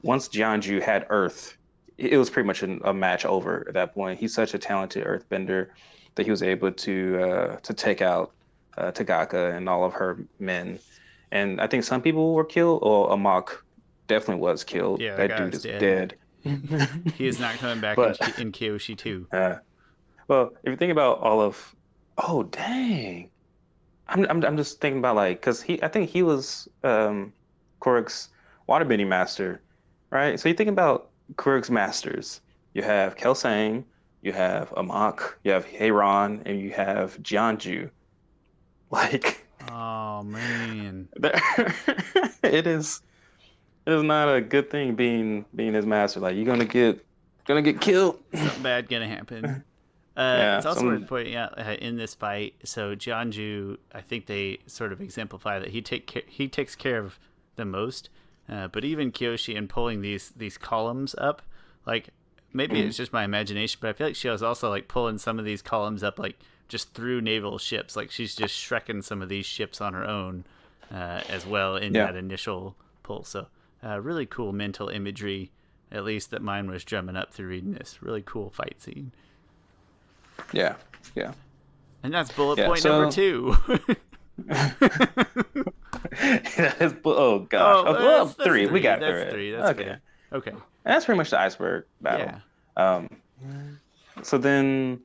Jianju had Earth it was pretty much a match over at that point. He's such a talented earthbender that he was able to take out Tagaka and all of her men. And I think some people were killed, or Amok definitely was killed. Yeah, that That guy dude was is dead. dead. He is not coming back But in Kyoshi 2. uh, well, if you think about all of, oh dang, I'm just thinking about like, cause I think he was Korg's waterbending master, right? So you think about Korg's masters. You have Kelsang, you have Amok, you have Heiron, and you have Jianju. Like, Oh man, it is it is not a good thing being his master. Like you're gonna get killed. something bad gonna happen. It's Yeah, also worth pointing out in this fight. So Jianju, I think they sort of exemplify that he takes care of the most. But even Kyoshi, in pulling these columns up, like maybe it's just my imagination, but I feel like she was also like pulling some of these columns up, like just through naval ships. Like she's just shrekking some of these ships on her own as well in yeah, that initial pull. So really cool mental imagery, at least that mine was drumming up through reading this. Really cool fight scene. yeah, yeah, And that's bullet yeah. point number So 2. oh gosh. Oh, Oh, well, that's three. We three. got through That's it. three. That's Okay. fair. Okay. And that's pretty much the iceberg battle. Yeah. Um, so then,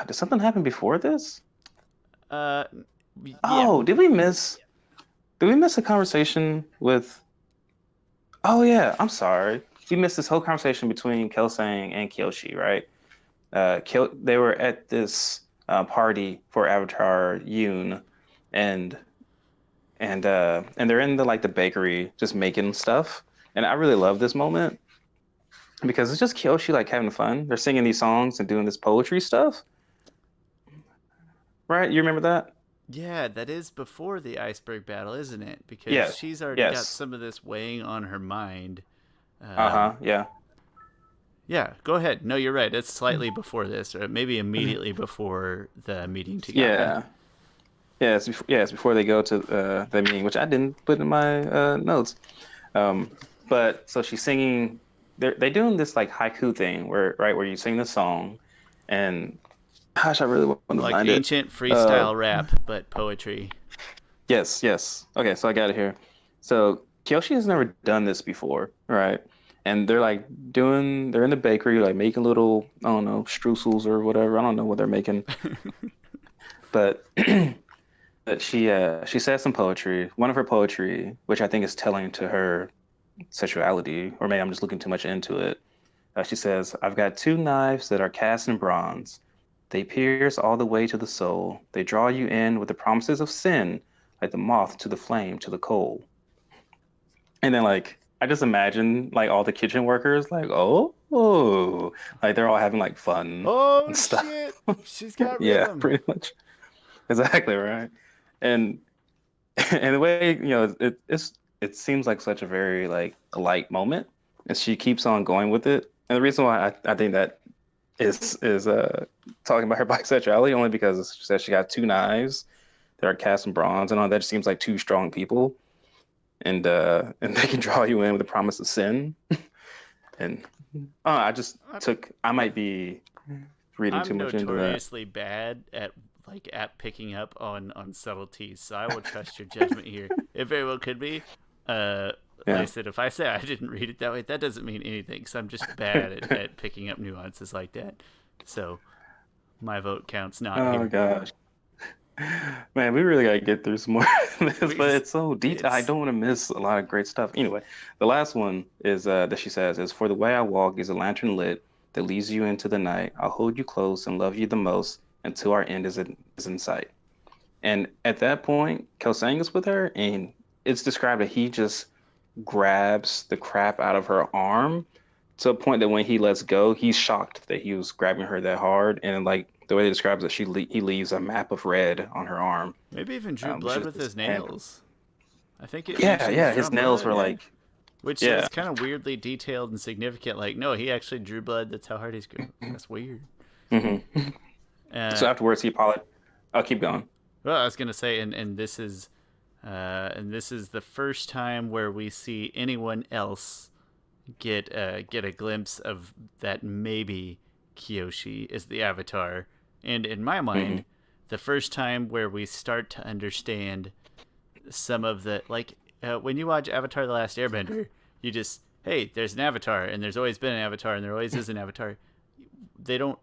did something happen before this? Uh, yeah. Oh, did we miss? Did we miss a conversation with? Oh yeah, I'm sorry. We missed this whole conversation between Kelsang and Kyoshi, right? They were at this party for Avatar Yoon, and and they're in the like the bakery just making stuff. And I really love this moment because it's just Kyoshi like having fun. They're singing these songs and doing this poetry stuff, right? You remember that? Yeah, that is before the iceberg battle, isn't it? Because Yes. she's already got Yes. some of this weighing on her mind. Uh-huh. Yeah. Yeah, go ahead. No, you're right. It's slightly before this, or maybe immediately before the meeting together. Yeah. It's before they go to the meeting, which I didn't put in my notes. Um, but so she's singing. They're doing this like haiku thing where you sing the song, and gosh, I really want to Like find it. ancient freestyle rap, but poetry. Yes, yes. Okay, so I got it here. So Kyoshi has never done this before, right? And they're in the bakery, like making little, I don't know, streusels or whatever. I don't know what they're making, but but she says some poetry. One of her poetry, which I think is telling to her sexuality, or maybe I'm just looking too much into it. She says, "I've got two knives that are cast in bronze. They pierce all the way to the soul. They draw you in with the promises of sin, like the moth to the flame, to the coal." And then like I just imagine like all the kitchen workers like, oh, like they're all having like fun Oh and stuff. shit! She's got Yeah, rhythm. pretty much. Exactly, right. And and the way, it seems like such a very like light moment, and she keeps on going with it. And the reason why I think that is talking about her bisexuality only because she says she got two knives that are cast in bronze and all that. Just seems like two strong people, and they can draw you in with the promise of sin. And I might be reading too I'm much into that. notoriously bad at picking up on subtleties, so I will trust your judgment here. It very well could be. Like I Yeah. said, if I say I didn't read it that way, that doesn't mean anything, because I'm just bad at picking up nuances like that. So my vote counts not Oh here. gosh. Man, we really gotta get through some more of this, but it's so detailed. I It's don't want to miss a lot of great stuff. Anyway, the last one is that she says is, "For the way I walk is a lantern lit that leads you into the night. I'll hold you close and love you the most until our end is in sight." And at that point, Kelsang is with her, and it's described that he just grabs the crap out of her arm to a point that when he lets go, he's shocked that he was grabbing her that hard. And like the way he describes it, he leaves a map of red on her arm, maybe even drew which blood is with this his hand. nails. I think it Yeah, mentions yeah, his drawn nails blood, were yeah. like, Which yeah. is kind of weirdly detailed and significant. Like, no, he actually drew blood. That's how hard he's going. That's weird. Hmm. So Uh, afterwards, he apologized. I'll keep going. well, I was gonna say, and this is the first time where we see anyone else get a glimpse of that maybe Kyoshi is the Avatar. And in my Hmm. mind, the first time where we start to understand some of the when you watch Avatar: The Last Airbender, you just hey, there's an Avatar, and there's always been an Avatar, and there always is an Avatar. They don't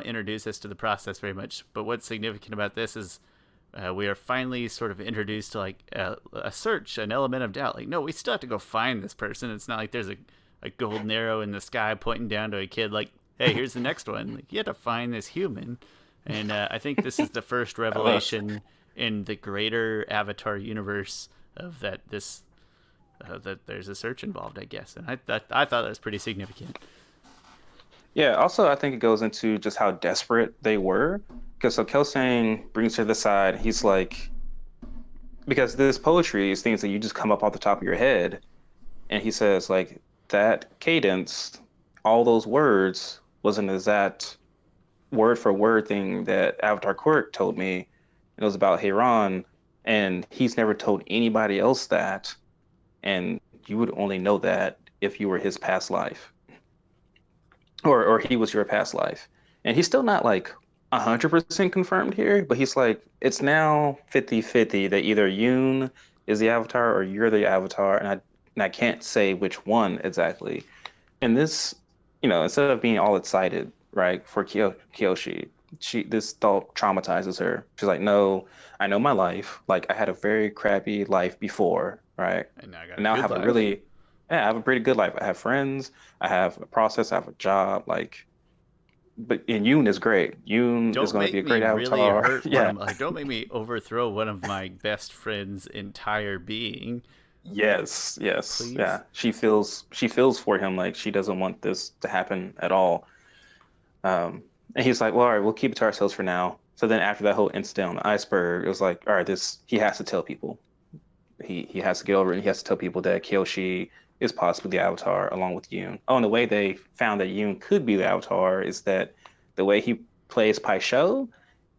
introduce us to the process very much. But what's significant about this is we are finally sort of introduced to like a search, an element of doubt. Like, no, we still have to go find this person. It's not like there's a golden arrow in the sky pointing down to a kid. Like, hey, here's the next one. Like, you have to find this human, and I think this is the first I love. revelation in the greater Avatar universe of that there's a search involved. I guess, and I thought that was pretty significant. Yeah. Also, I think it goes into just how desperate they were. Because so Kelsang brings her to the side. He's like, because this poetry is things that you just come up off the top of your head, and he says like that cadence, all those words was an exact word for word thing that Avatar Quirk told me. It was about Heiran, and he's never told anybody else that. And you would only know that if you were his past life, or he was your past life. And he's still not like 100% confirmed here, but he's like, it's now 50-50 that either Yoon is the Avatar or you're the Avatar, and I can't say which one exactly. And this, instead of being all excited, right, for Kyoshi, this thought traumatizes her. She's like, no, I know my life. Like I had a very crappy life before, right? And now I got And a now I good have life. yeah, I have a pretty good life. I have friends, I have a process, I have a job, like, but and Yoon is great. Yoon is Don't going to be make a me great really avatar. hurt one Yeah. of my, like don't make me overthrow one of my best friend's entire being, Yes, yes. please. Yeah. She feels for him like she doesn't want this to happen at all. And he's like, well, all right, we'll keep it to ourselves for now. So then after that whole incident on the iceberg, it was like, all right, this he has to tell people. He has to get over it. He has to tell people that Kyoshi is possibly the Avatar along with Yoon. Oh, and the way they found that Yoon could be the Avatar is that the way he plays Pai Sho,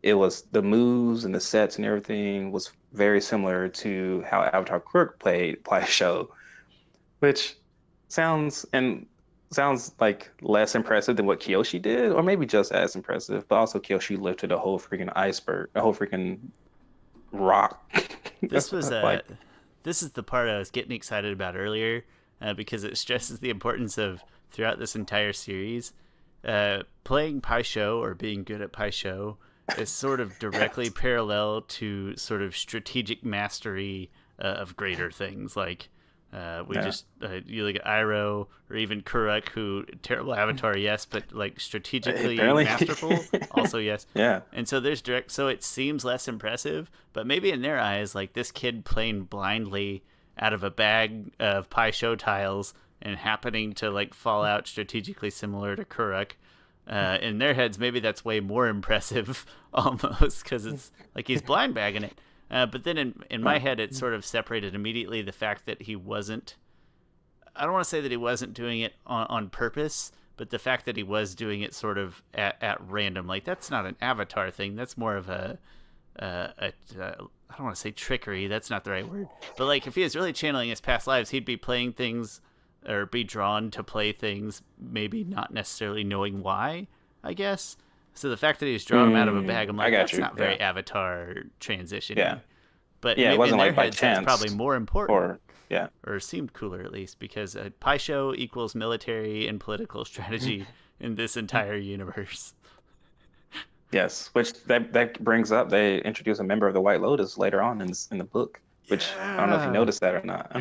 it was the moves and the sets and everything was very similar to how Avatar Quirk played Pai Sho, which sounds and sounds like less impressive than what Kyoshi did, or maybe just as impressive. But also Kyoshi lifted a whole freaking iceberg, a whole freaking rock. This was Like, this is the part I was getting excited about earlier because it stresses the importance of throughout this entire series playing Pai Sho or being good at Pai Sho is sort of directly yes, parallel to sort of strategic mastery of greater things like we yeah. just you look at Iroh or even Kuruk, who terrible avatar, yes, but like strategically Apparently, masterful, also yes. yeah, And so there's direct, so it seems less impressive, but maybe in their eyes, like this kid playing blindly out of a bag of Pai Sho tiles and happening to like fall out strategically similar to Kuruk. In their heads, maybe that's way more impressive, almost because it's like he's blind bagging it. But then in my uh, head, it sort of separated immediately the fact that he wasn't. I don't want to say that he wasn't doing it on purpose, but the fact that he was doing it sort of at random, like that's not an avatar thing. That's more of I don't want to say trickery. That's not the right word. But like if he was really channeling his past lives, he'd be playing things or be drawn to play things, maybe not necessarily knowing why. I guess. So the fact that he's drawing them out of a bag, I'm I like, got that's you. not Yeah, very Avatar yeah, transitiony. But yeah. It in wasn't their like by heads, that's probably chance, more important or yeah, or seemed cooler at least, because Pai Sho equals military and political strategy in this entire universe. yes. Which that brings up they introduce a member of the White Lotus later on in the book, which I don't know if you Yeah, noticed that or not.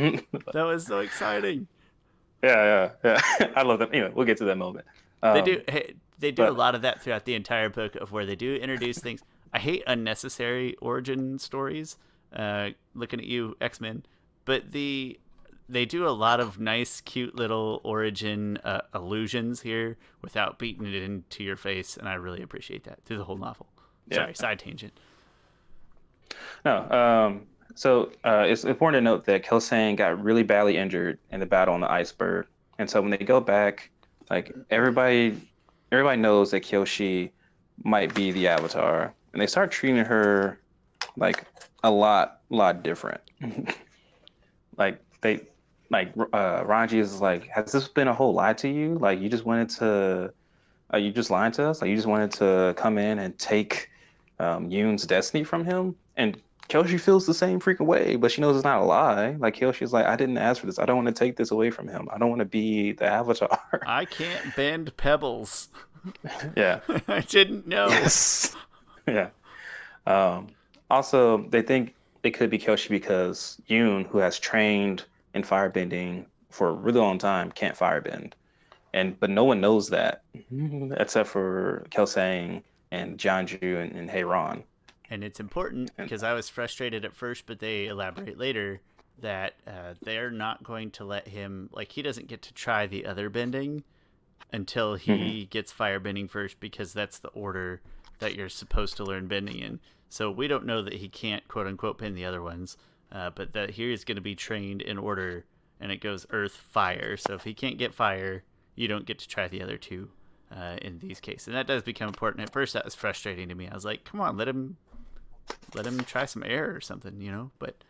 But that was so exciting. yeah, yeah, yeah. I love them. Anyway, we'll get to that moment. They do Um, they do a but lot of that throughout the entire book of where they do introduce things. I hate unnecessary origin stories. Looking at you, X Men, but they do a lot of nice, cute little origin allusions here without beating it into your face, and I really appreciate that through the whole novel. yeah, Sorry, side tangent. no. So it's important to note that Kelsang got really badly injured in the battle on the iceberg, and so when they go back, like everybody knows that Kyoshi might be the Avatar, and they start treating her like a lot different. Like Ranji is like, has this been a whole lie to you? Like you just lying to us? Like you just wanted to come in and take Yoon's destiny from him? And Kyoshi feels the same freaking way, but she knows it's not a lie. Like Kyoshi's like, I didn't ask for this. I don't want to take this away from him. I don't want to be the Avatar. I can't bend pebbles. Yeah. I didn't know. Yes. Yeah. Um, Also, they think it could be Kyoshi because Yoon, who has trained in firebending for a really long time, can't firebend. But no one knows that except for Kelsang and Janju and Heiran. And it's important And because I was frustrated at first, but they elaborate later that they're not going to let him, like, he doesn't get to try the other bending until mhm. he gets firebending first, because that's the order that you're supposed to learn bending in. So we don't know that he can't, quote unquote, bend the other ones, but that he is going to be trained in order, and it goes earth, fire. So if he can't get fire, you don't get to try the other two in these cases. And that does become important. At first, that was frustrating to me. I was like, come on, let him try some air or something, you know? But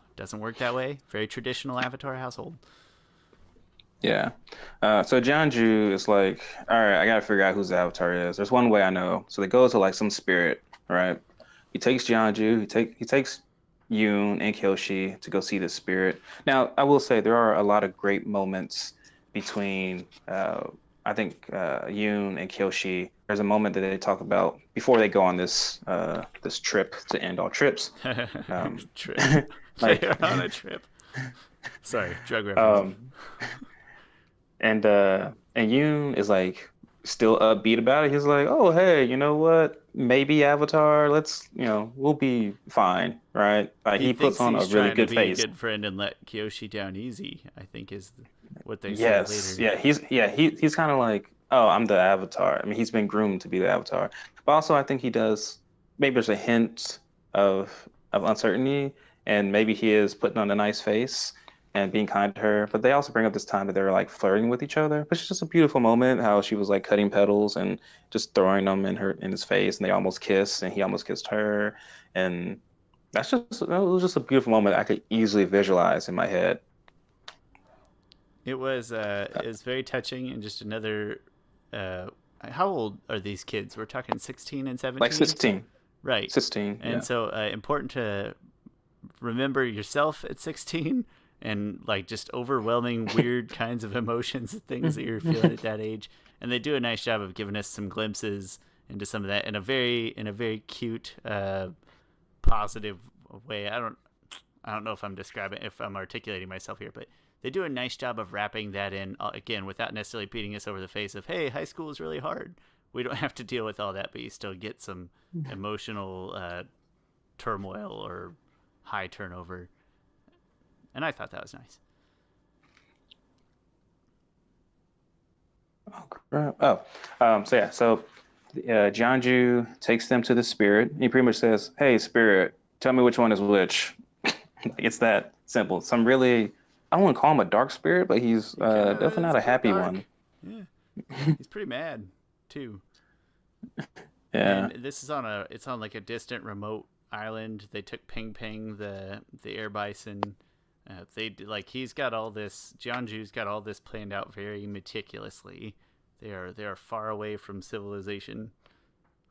it doesn't work that way. Very traditional Avatar household. Yeah. So Janju is like, all right, I gotta figure out whose Avatar is. There's one way I know. So they go to like some spirit, right? He takes Janju, he takes Yoon and Kyoshi to go see the spirit. Now, I will say there are a lot of great moments between I think Yoon and Kyoshi. There's a moment that they talk about before they go on this trip to end all trips. Trip. They Like are on a trip. Sorry, drug reference. um and Yoon is like still upbeat about it. He's like, "Oh, hey, you know what? Maybe Avatar. We'll be fine, right?" Like He he puts thinks on a he's really trying to good be a face. good friend and let Kyoshi down easy, I think is what they say Yes, later. yeah, he's kind of like, "Oh, I'm the Avatar." I mean, he's been groomed to be the Avatar, but also I think he does. Maybe there's a hint of uncertainty, and maybe he is putting on a nice face and being kind to her. But they also bring up this time that they're like flirting with each other, which is just a beautiful moment. How she was like cutting petals and just throwing them in his face, and they almost kiss, and he almost kissed her, and it was just a beautiful moment I could easily visualize in my head. It was very touching, and just another uh how old are these kids? We're talking 16 and Like 17? 16, Right. 16, And yeah. so important to remember yourself at 16, and like just overwhelming weird kinds of emotions and things that you're feeling at that age. And they do a nice job of giving us some glimpses into some of that in a very cute positive way. I don't know if I'm articulating myself here, but they do a nice job of wrapping that in again without necessarily beating us over the face of, hey, high school is really hard. We don't have to deal with all that, but you still get some emotional turmoil or high turnover, and I thought that was nice. Oh, crap. So yeah, Jianju takes them to the spirit. He pretty much says, "Hey, spirit, tell me which one is which." It's that simple. I don't want to call him a dark spirit, but he's He kind of definitely is not a pretty happy one. dark. Yeah, he's pretty mad too. Yeah. And this is it's on like a distant, remote island. They took Ping Ping, the air bison. He's got all this. Jianju's got all this planned out very meticulously. They are far away from civilization,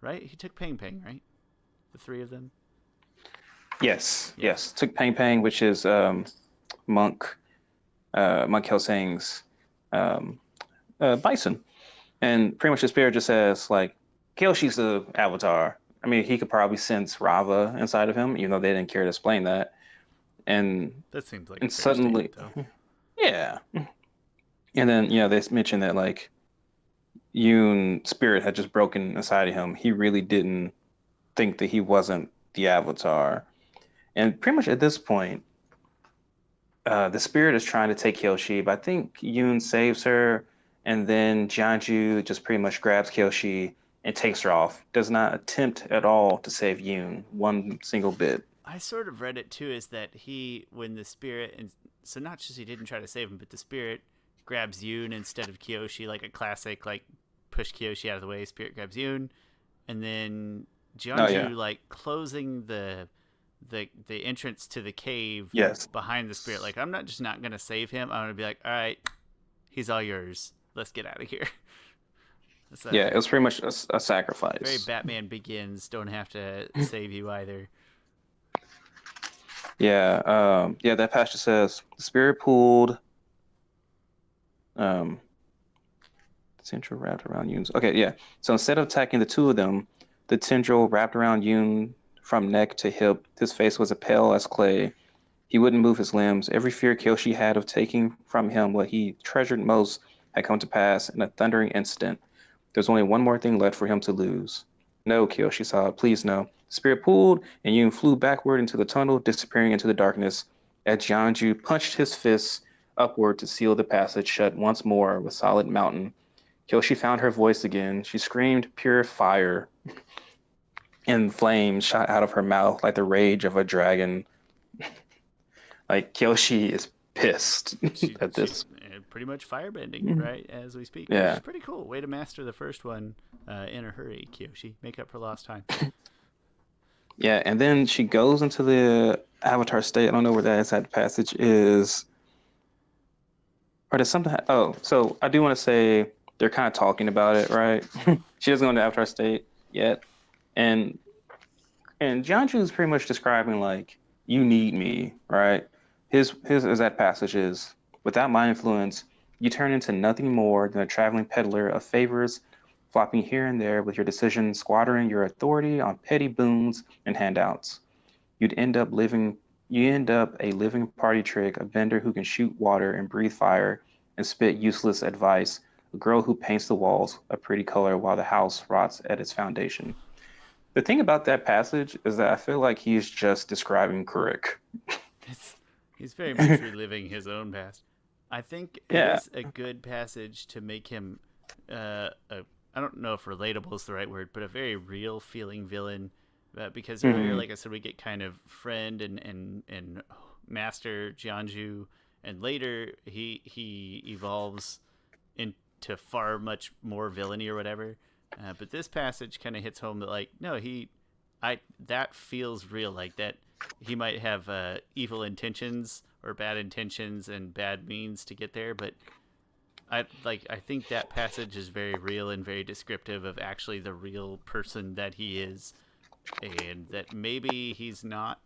right? He took Ping Ping, right? The three of them. Yes. Yeah. Yes. Took Pang Pang, which is Monk Monk Helsing's um, bison, and pretty much the spirit just says like, Kyoshi's the avatar. I mean, he could probably sense Rava inside of him, even though they didn't care to explain that. And That seems like a and fair suddenly, statement, though. yeah. And then they mentioned that like Yoon spirit had just broken inside of him. He really didn't think that he wasn't the avatar. And pretty much at this point, the spirit is trying to take Kyoshi, but I think Yoon saves her, and then Jianju just pretty much grabs Kyoshi and takes her off. Does not attempt at all to save Yoon one single bit. I sort of read it too as that when the spirit, and so not just he didn't try to save him, but the spirit grabs Yoon instead of Kyoshi, like a classic, like push Kyoshi out of the way, spirit grabs Yoon, and then Oh yeah. Jianju like closing the entrance to the cave Yes. behind the spirit. Like, I'm not just not gonna save him. I'm gonna be like, all right, he's all yours. Let's get out of here. It's Yeah, a it was pretty much a very sacrifice. Batman Begins. Don't have to save you either. Yeah, yeah, that passage says the spirit pulled um the tendril wrapped around Yoon's. Okay, yeah. So instead of attacking the two of them, the tendril wrapped around Yoon from neck to hip. His face was as pale as clay. He wouldn't move his limbs. Every fear Kyoshi had of taking from him what he treasured most had come to pass in a thundering instant. There's only one more thing left for him to lose. No, Kyoshi sobbed. Please, no. The spirit pulled, and Yoon flew backward into the tunnel, disappearing into the darkness. As Jianju punched his fists upward to seal the passage shut once more with solid mountain, Kyoshi found her voice again. She screamed pure fire, and flames shot out of her mouth like the rage of a dragon. Like Kyoshi is pissed at She's this. pretty much firebending right as we speak, which is Yeah. pretty cool. Way to master the first one in a hurry, Kyoshi. Make up for lost time. Yeah, and then she goes into the Avatar state. I don't know where that exact passage is. Or does something oh, so I do want to say they're kind of talking about it, right? She doesn't go into Avatar state yet. And Jianzhu is pretty much describing like, you need me, right? His exact passage is, without my influence, you turn into nothing more than a traveling peddler of favors, flopping here and there with your decisions, squandering your authority on petty boons and handouts. You'd end up living you end up a living party trick, a vendor who can shoot water and breathe fire and spit useless advice, a girl who paints the walls a pretty color while the house rots at its foundation. The thing about that passage is that I feel like he's just describing Kurik. It's, he's very much reliving his own past. I think it Yeah. is a good passage to make him a I don't know if relatable is the right word, but a very real feeling villain. Because earlier, Hmm. like I said, we get kind of friend and master Jianju, and later he evolves into far much more villainy or whatever. But this passage kind of hits home that like no I that feels real, like that he might have evil intentions or bad intentions and bad means to get there, but I think that passage is very real and very descriptive of actually the real person that he is, and that maybe he's not.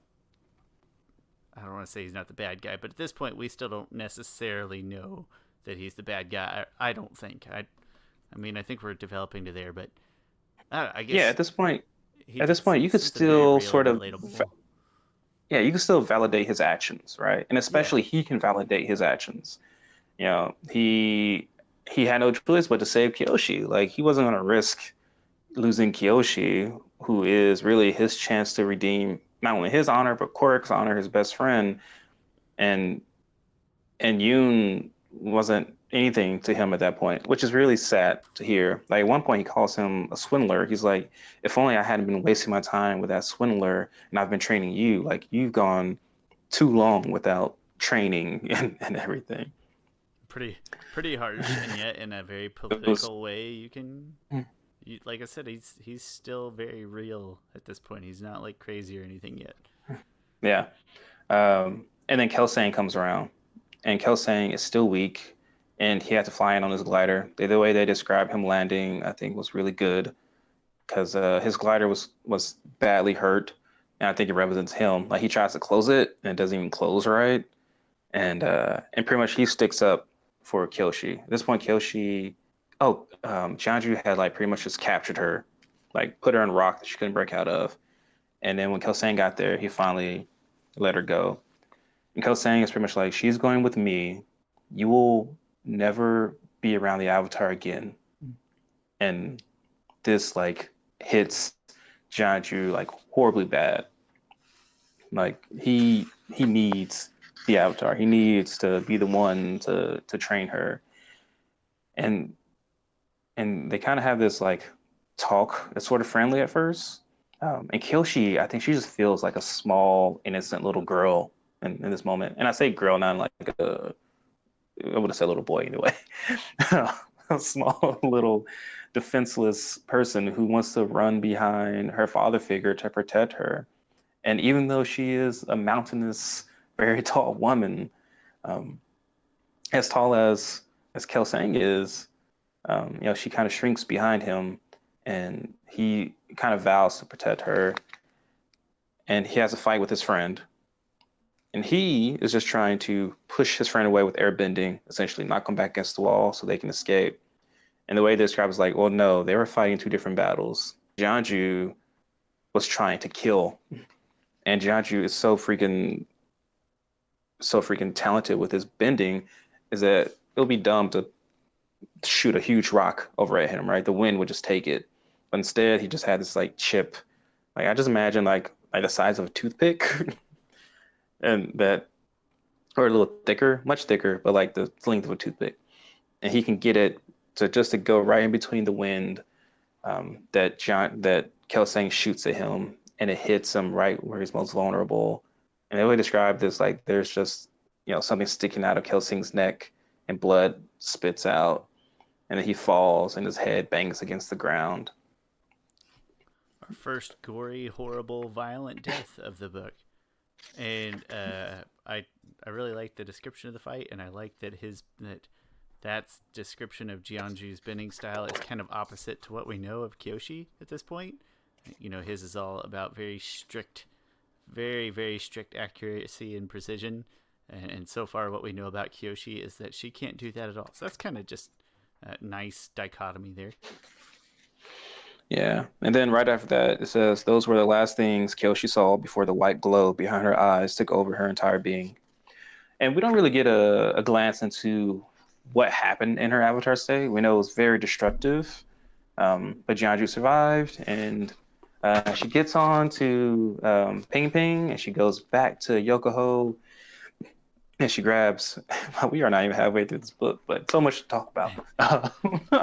I don't want to say he's not the bad guy, but at this point we still don't necessarily know that he's the bad guy. I don't think. I mean, I think we're developing to there, but I Yeah, guess he at this just point, you could seems very still real sort and of, relatable. yeah, you can still validate his actions, right? And Yeah, especially he can validate his actions. You know, he had no choice but to save Kyoshi. Like he wasn't going to risk losing Kyoshi, who is really his chance to redeem not only his honor but Korik's honor, his best friend. And Yoon wasn't anything to him at that point, which is really sad to hear. Like at one point, he calls him a swindler. He's like, if only I hadn't been wasting my time with that swindler, and I've been training you. Like you've gone too long without training and everything. pretty harsh, and yet in a very It was, political way. Like I said, he's still very real at this point. He's not like crazy or anything yet. yeah. And then Kelsang comes around, and Kelsang is still weak, and he had to fly in on his glider. The way they describe him landing, I think, was really good because his glider was badly hurt, and I think it represents him. Like he tries to close it, and it doesn't even close right, and pretty much he sticks up for Kyoshi. At this point, Kyoshi, Jianju had like pretty much just captured her, like put her in a rock that she couldn't break out of, and then when Kelsang got there, he finally let her go. And Kelsang is pretty much like, she's going with me. You will never be around the Avatar again. And this like hits Jianju like horribly bad. Like he needs the Avatar. He needs to be the one to train her. And they kind of have this like talk that's sort of friendly at first. And Kyoshi, I think she just feels like a small, innocent little girl in this moment. And I say girl, not like a, I would have said little boy anyway. A small little defenseless person who wants to run behind her father figure to protect her. And even though she is a mountainous, very tall woman, um, as tall as Kelsang is, she kind of shrinks behind him, and he kind of vows to protect her. And he has a fight with his friend, and he is just trying to push his friend away with airbending, essentially knock him back against the wall so they can escape. And the way they describe it is like, well, no, they were fighting two different battles. Jianju was trying to kill, and Jianju is so freaking talented with his bending, is that it'll be dumb to shoot a huge rock over at him, right? The wind would just take it. But instead, he just had this like chip. Like I just imagine like the size of a toothpick, and that, or a little thicker, much thicker, but like the length of a toothpick, and he can get it to go right in between the wind, that Kelsang shoots at him, and it hits him right where he's most vulnerable. And they would describe this like there's just something sticking out of Kelsing's neck, and blood spits out, and then he falls, and his head bangs against the ground. Our first gory, horrible, violent death of the book. And I really like the description of the fight, and I like that that's description of Jianju's bending style is kind of opposite to what we know of Kyoshi at this point. His is all about very strict, very, very strict accuracy and precision. And so far what we know about Kyoshi is that she can't do that at all. So that's kind of just a nice dichotomy there. Yeah, and then right after that, it says, those were the last things Kyoshi saw before the white glow behind her eyes took over her entire being. And we don't really get a glance into what happened in her avatar state. We know it was very destructive, but Jianju survived, and she gets on to Ping Ping, and she goes back to Yokoho, and she grabs. We are not even halfway through this book, but so much to talk about.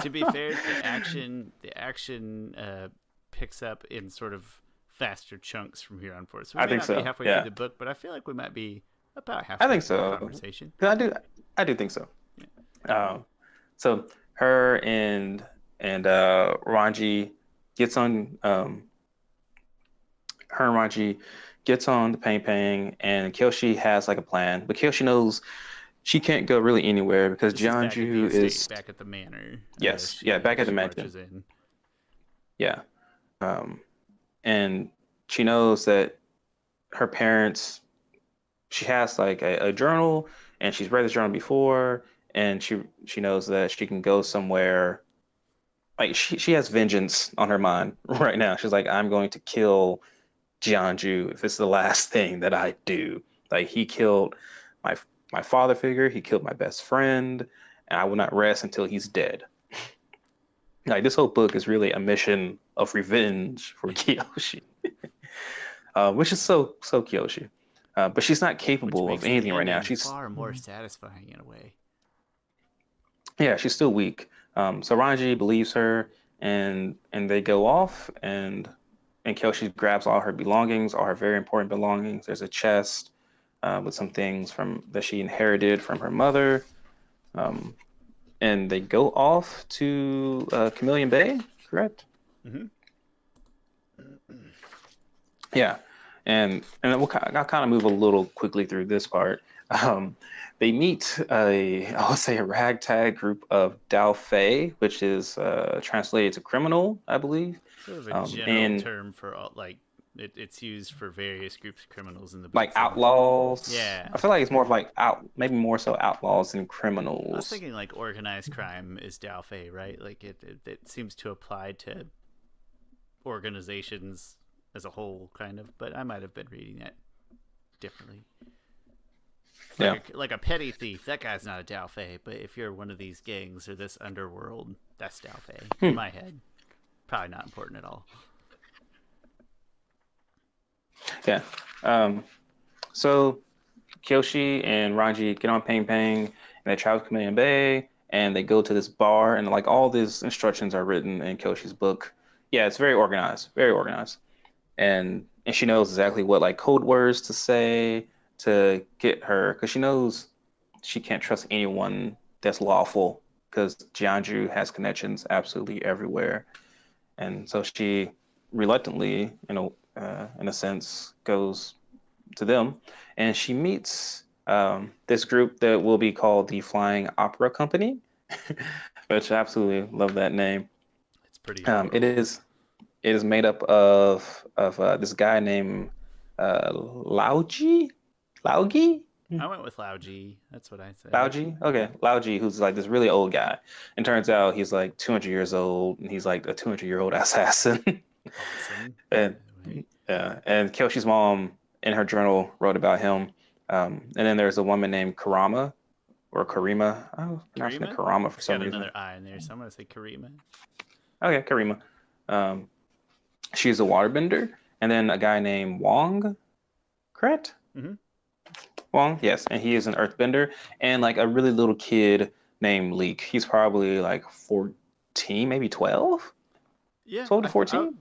To be fair, the action picks up in sort of faster chunks from here on forward. So we may not be halfway through the book, but I feel like we might be about halfway through the conversation. I do think so. Yeah. So her and Ranji gets on. Her and Ranji gets on the Pang Pang, and Kyoshi has like a plan, but Kyoshi knows she can't go really anywhere because Jianju is back at the manor. Yes, back at the manor. Yeah, and she knows that her parents. She has like a journal, and she's read this journal before, and she knows that she can go somewhere. Like she has vengeance on her mind right now. She's like, I'm going to kill Jianju if it's the last thing that I do. Like he killed my father figure, he killed my best friend, and I will not rest until he's dead. Like this whole book is really a mission of revenge for Kyoshi, which is so Kyoshi. But she's not capable of anything right now. She's far more satisfying in a way. Yeah, she's still weak. So Ranji believes her, and they go off, and Kyoshi grabs all her belongings, all her very important belongings. There's a chest with some things that she inherited from her mother, and they go off to Chameleon Bay. Correct? Mm-hmm. Yeah, and I'll kind of move a little quickly through this part. They meet I would say a ragtag group of Dao Fei, which is translated to criminal, I believe. Sort of a general term for it's used for various groups of criminals in the book. Like outlaws. Yeah. I feel like it's more of like maybe more so outlaws than criminals. I was thinking like organized crime is Dao Fei, right? Like it seems to apply to organizations as a whole, kind of, but I might have been reading that differently. Like a petty thief, that guy's not a Dao Fei, but if you're one of these gangs or this underworld, that's Dao Fei. In my head, probably not important at all. Yeah. So Kyoshi and Ranji get on Pang Pang, and they travel to Chameleon Bay, and they go to this bar, and like all these instructions are written in Kyoshi's book. Yeah, it's very organized, and she knows exactly what like code words to say to get her, because she knows she can't trust anyone that's lawful, because Jianju has connections absolutely everywhere, and so she reluctantly, in a sense, goes to them, and she meets this group that will be called the Flying Opera Company, which I absolutely love that name. It's pretty It adorable. is made up of this guy named Lauji, Laugi, I went with Lao G. That's what I said. Lauji. Okay, Lauji, who's like this really old guy, and turns out he's like 200 years old, and he's like a 200-year-old assassin. Awesome, by And the way. yeah, and Kyoshi's mom in her journal wrote about him. And then there's a woman named Karama or Karima. I was pronouncing it Karima? Karama for It's some got reason. another I in there, so I'm gonna say Karima. Okay, Karima. Um, she's a waterbender. And then a guy named Wong, correct? Mm-hmm. Wong, yes, and he is an earthbender. And like a really little kid named Leek. He's probably like 14, maybe 12? Yeah, 12 to 14?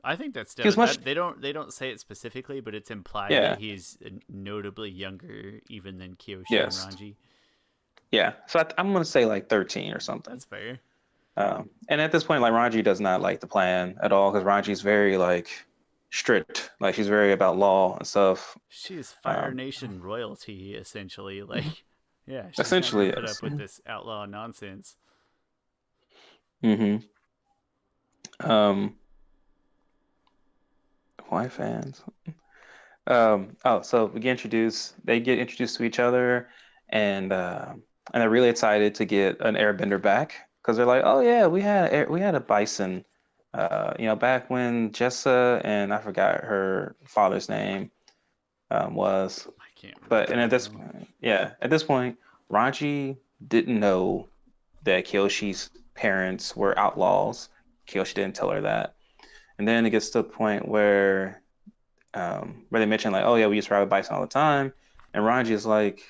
I think that's He was definitely much, that they don't say it specifically, but it's implied that yeah, he's notably younger even than Kyoshi and yes. Ranji. Yeah. So I'm gonna say like 13 or something. That's fair. And at this point, like Ranji does not like the plan at all because Ranji's very like strict. Like she's very about law and stuff. She is Fire Um, Nation royalty, essentially. Like, yeah, she's not gonna essentially, put yes. up with this outlaw nonsense. Hmm. Um, why fans? Oh, so we get introduced. They get introduced to each other, and they're really excited to get an Airbender back because they're like, oh yeah, we had a bison, back when Jessa and I forgot her father's name was. I can't But and remember at this now. yeah, at this point, Ranji didn't know that Kyoshi's parents were outlaws. Kyoshi didn't tell her that. And then it gets to the point where they mention like, oh yeah, we used to ride with bison all the time. And Ranji is like,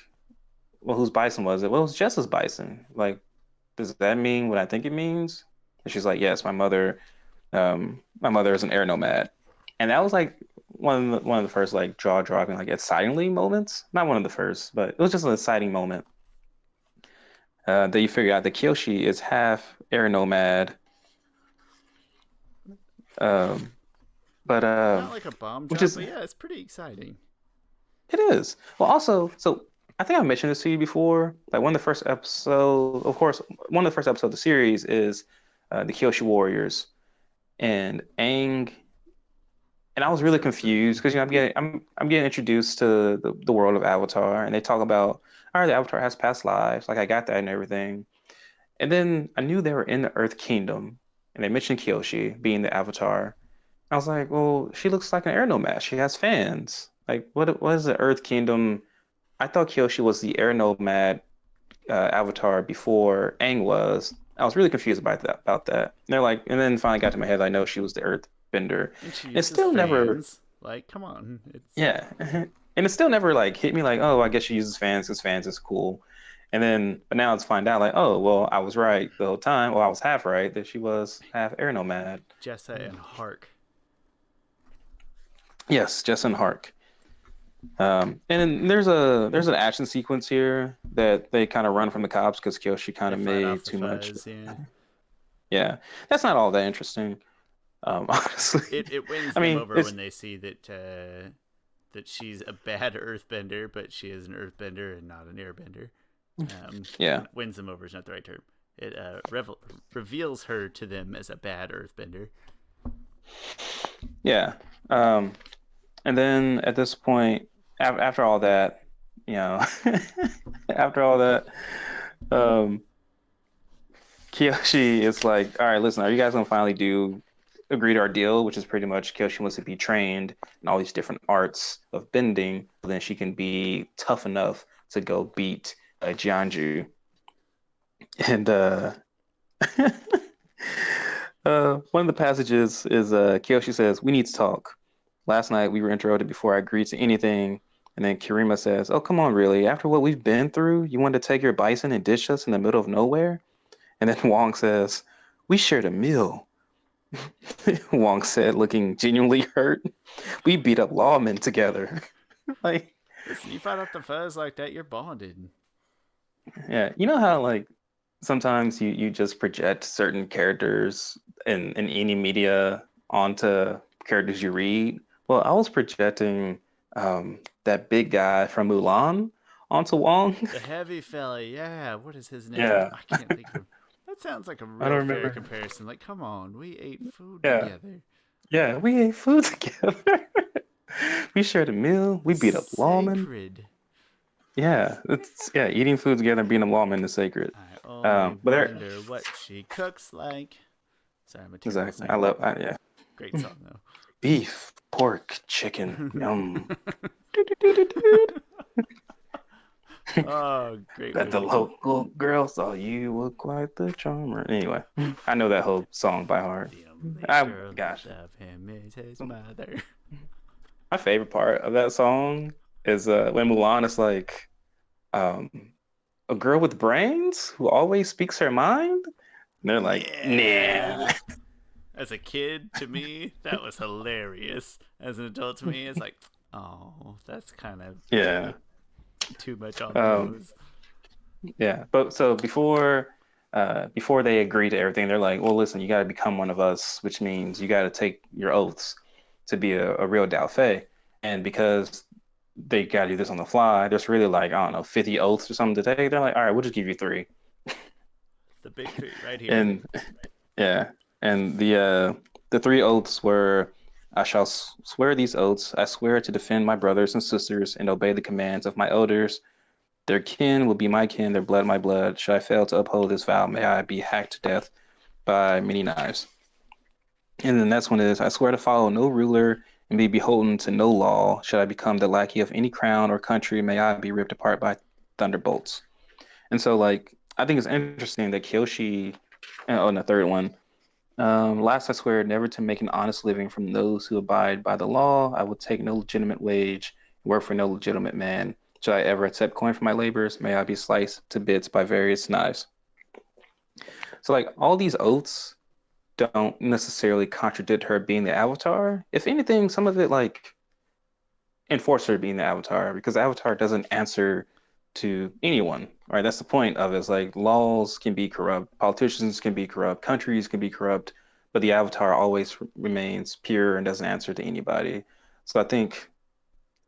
well, whose bison was it? Well, it was Jess's bison. Like, does that mean what I think it means? And she's like, yes, my mother is an air nomad. And that was like one of the first like jaw dropping, like excitingly moments. Not one of the first, but it was just an exciting moment. That you figure out that Kyoshi is half air nomad. Um, but Not like a bomb which drop, is but yeah, it's pretty exciting. it is. Well, also, so I think I mentioned this to you before. Like one of the first episode, of course, one of the first episodes of the series is the Kyoshi Warriors and Aang. And I was really Episode confused three. because I'm getting introduced to the world of Avatar, and they talk about, all right, the Avatar has past lives. Like I got that and everything. And then I knew they were in the Earth Kingdom, and they mentioned Kyoshi being the Avatar. I was like, well, she looks like an air nomad. She has fans. Like, what is the Earth Kingdom? I thought Kyoshi was the air nomad Avatar before Aang was. I was really confused about that. And they're like, and then finally got to my head. I know she was the Earth Bender. And she It uses still never, fans. Like, come on. It's yeah, and it still never like hit me like, oh, I guess she uses fans because fans is cool. And then, but now let's find out like, oh, well, I was right the whole time. Well, I was half right that she was half air nomad. Jessa and Hark. Yes, Jessen Hark. And then there's an action sequence here that they kind of run from the cops because Kyoshi kind They of fight off made the too much. fuzz, yeah. Yeah, that's not all that interesting, honestly. It wins I them mean, over it's when they see that she's a bad earthbender, but she is an earthbender and not an airbender. yeah, Wins them over is not the right term. It reveals her to them as a bad earthbender. yeah. Um, and then at this point, after all that, you know, after all that, um, Kiyoshi is like, all right, listen, are you guys gonna finally do agree to our deal, which is pretty much Kiyoshi wants to be trained in all these different arts of bending, so then she can be tough enough to go beat Jianju. And one of the passages is Kiyoshi says, "We need to talk. Last night we were interrupted before I agreed to anything." And then Kirima says, "Oh, come on, really? After what we've been through, you wanted to take your bison and ditch us in the middle of nowhere?" And then Wong says, "We shared a meal." Wong said, looking genuinely hurt. "We beat up lawmen together." Like, Listen, you fight off the fuzz like that, you're bonded. yeah, you know how like sometimes you just project certain characters in any media onto characters you read. Well, I was projecting that big guy from Mulan onto Wong. The heavy fella, yeah. What is his name? Yeah, I can't think of him. That sounds like a I real don't fair remember. comparison. Like, come on, we ate food Yeah, together. yeah, we ate food together. We shared a meal. We beat up lawmen. Sacred. Yeah, it's yeah, eating food together and being a lawman is sacred. I only But there, wonder what she cooks like. Sorry, I'm a terrible exactly. singer. Yeah, Great song though. beef, pork, chicken. Yum. Oh, great Bet the movie. local girl saw you were quite the charmer. Anyway, I know that whole song by heart. The only I girl gosh, left of him is his mother. my favorite part of that song is when Mulan is like, um, a girl with brains who always speaks her mind. And they're like, Yeah. nah. As a kid, to me, that was hilarious. As an adult, to me, it's like, oh, that's kind of Yeah. too much on the Um, nose. yeah. But so before they agree to everything, they're like, well, listen, you got to become one of us, which means you got to take your oaths to be a real Dao Fei. And because they got to do this on the fly, there's really like, I don't know, 50 oaths or something to take. They're like, all right, we'll just give you three. The big three right here. And yeah, and the three oaths were, I shall swear these oaths. I swear to defend my brothers and sisters and obey the commands of my elders. Their kin will be my kin, their blood my blood. Should I fail to uphold this vow, may I be hacked to death by many knives. And the next one is, I swear to follow no ruler and be beholden to no law. Should I become the lackey of any crown or country, may I be ripped apart by thunderbolts. And so, like, I think it's interesting that Kyoshi, oh, and the third one, last I swear never to make an honest living from those who abide by the law. I will take no legitimate wage, work for no legitimate man. Should I ever accept coin for my labors, may I be sliced to bits by various knives. So, like, all these oaths don't necessarily contradict her being the Avatar. If anything, some of it, like, enforce her being the Avatar because the Avatar doesn't answer to anyone, right? That's the point of it. It's like laws can be corrupt, politicians can be corrupt, countries can be corrupt, but the Avatar always remains pure and doesn't answer to anybody. So I think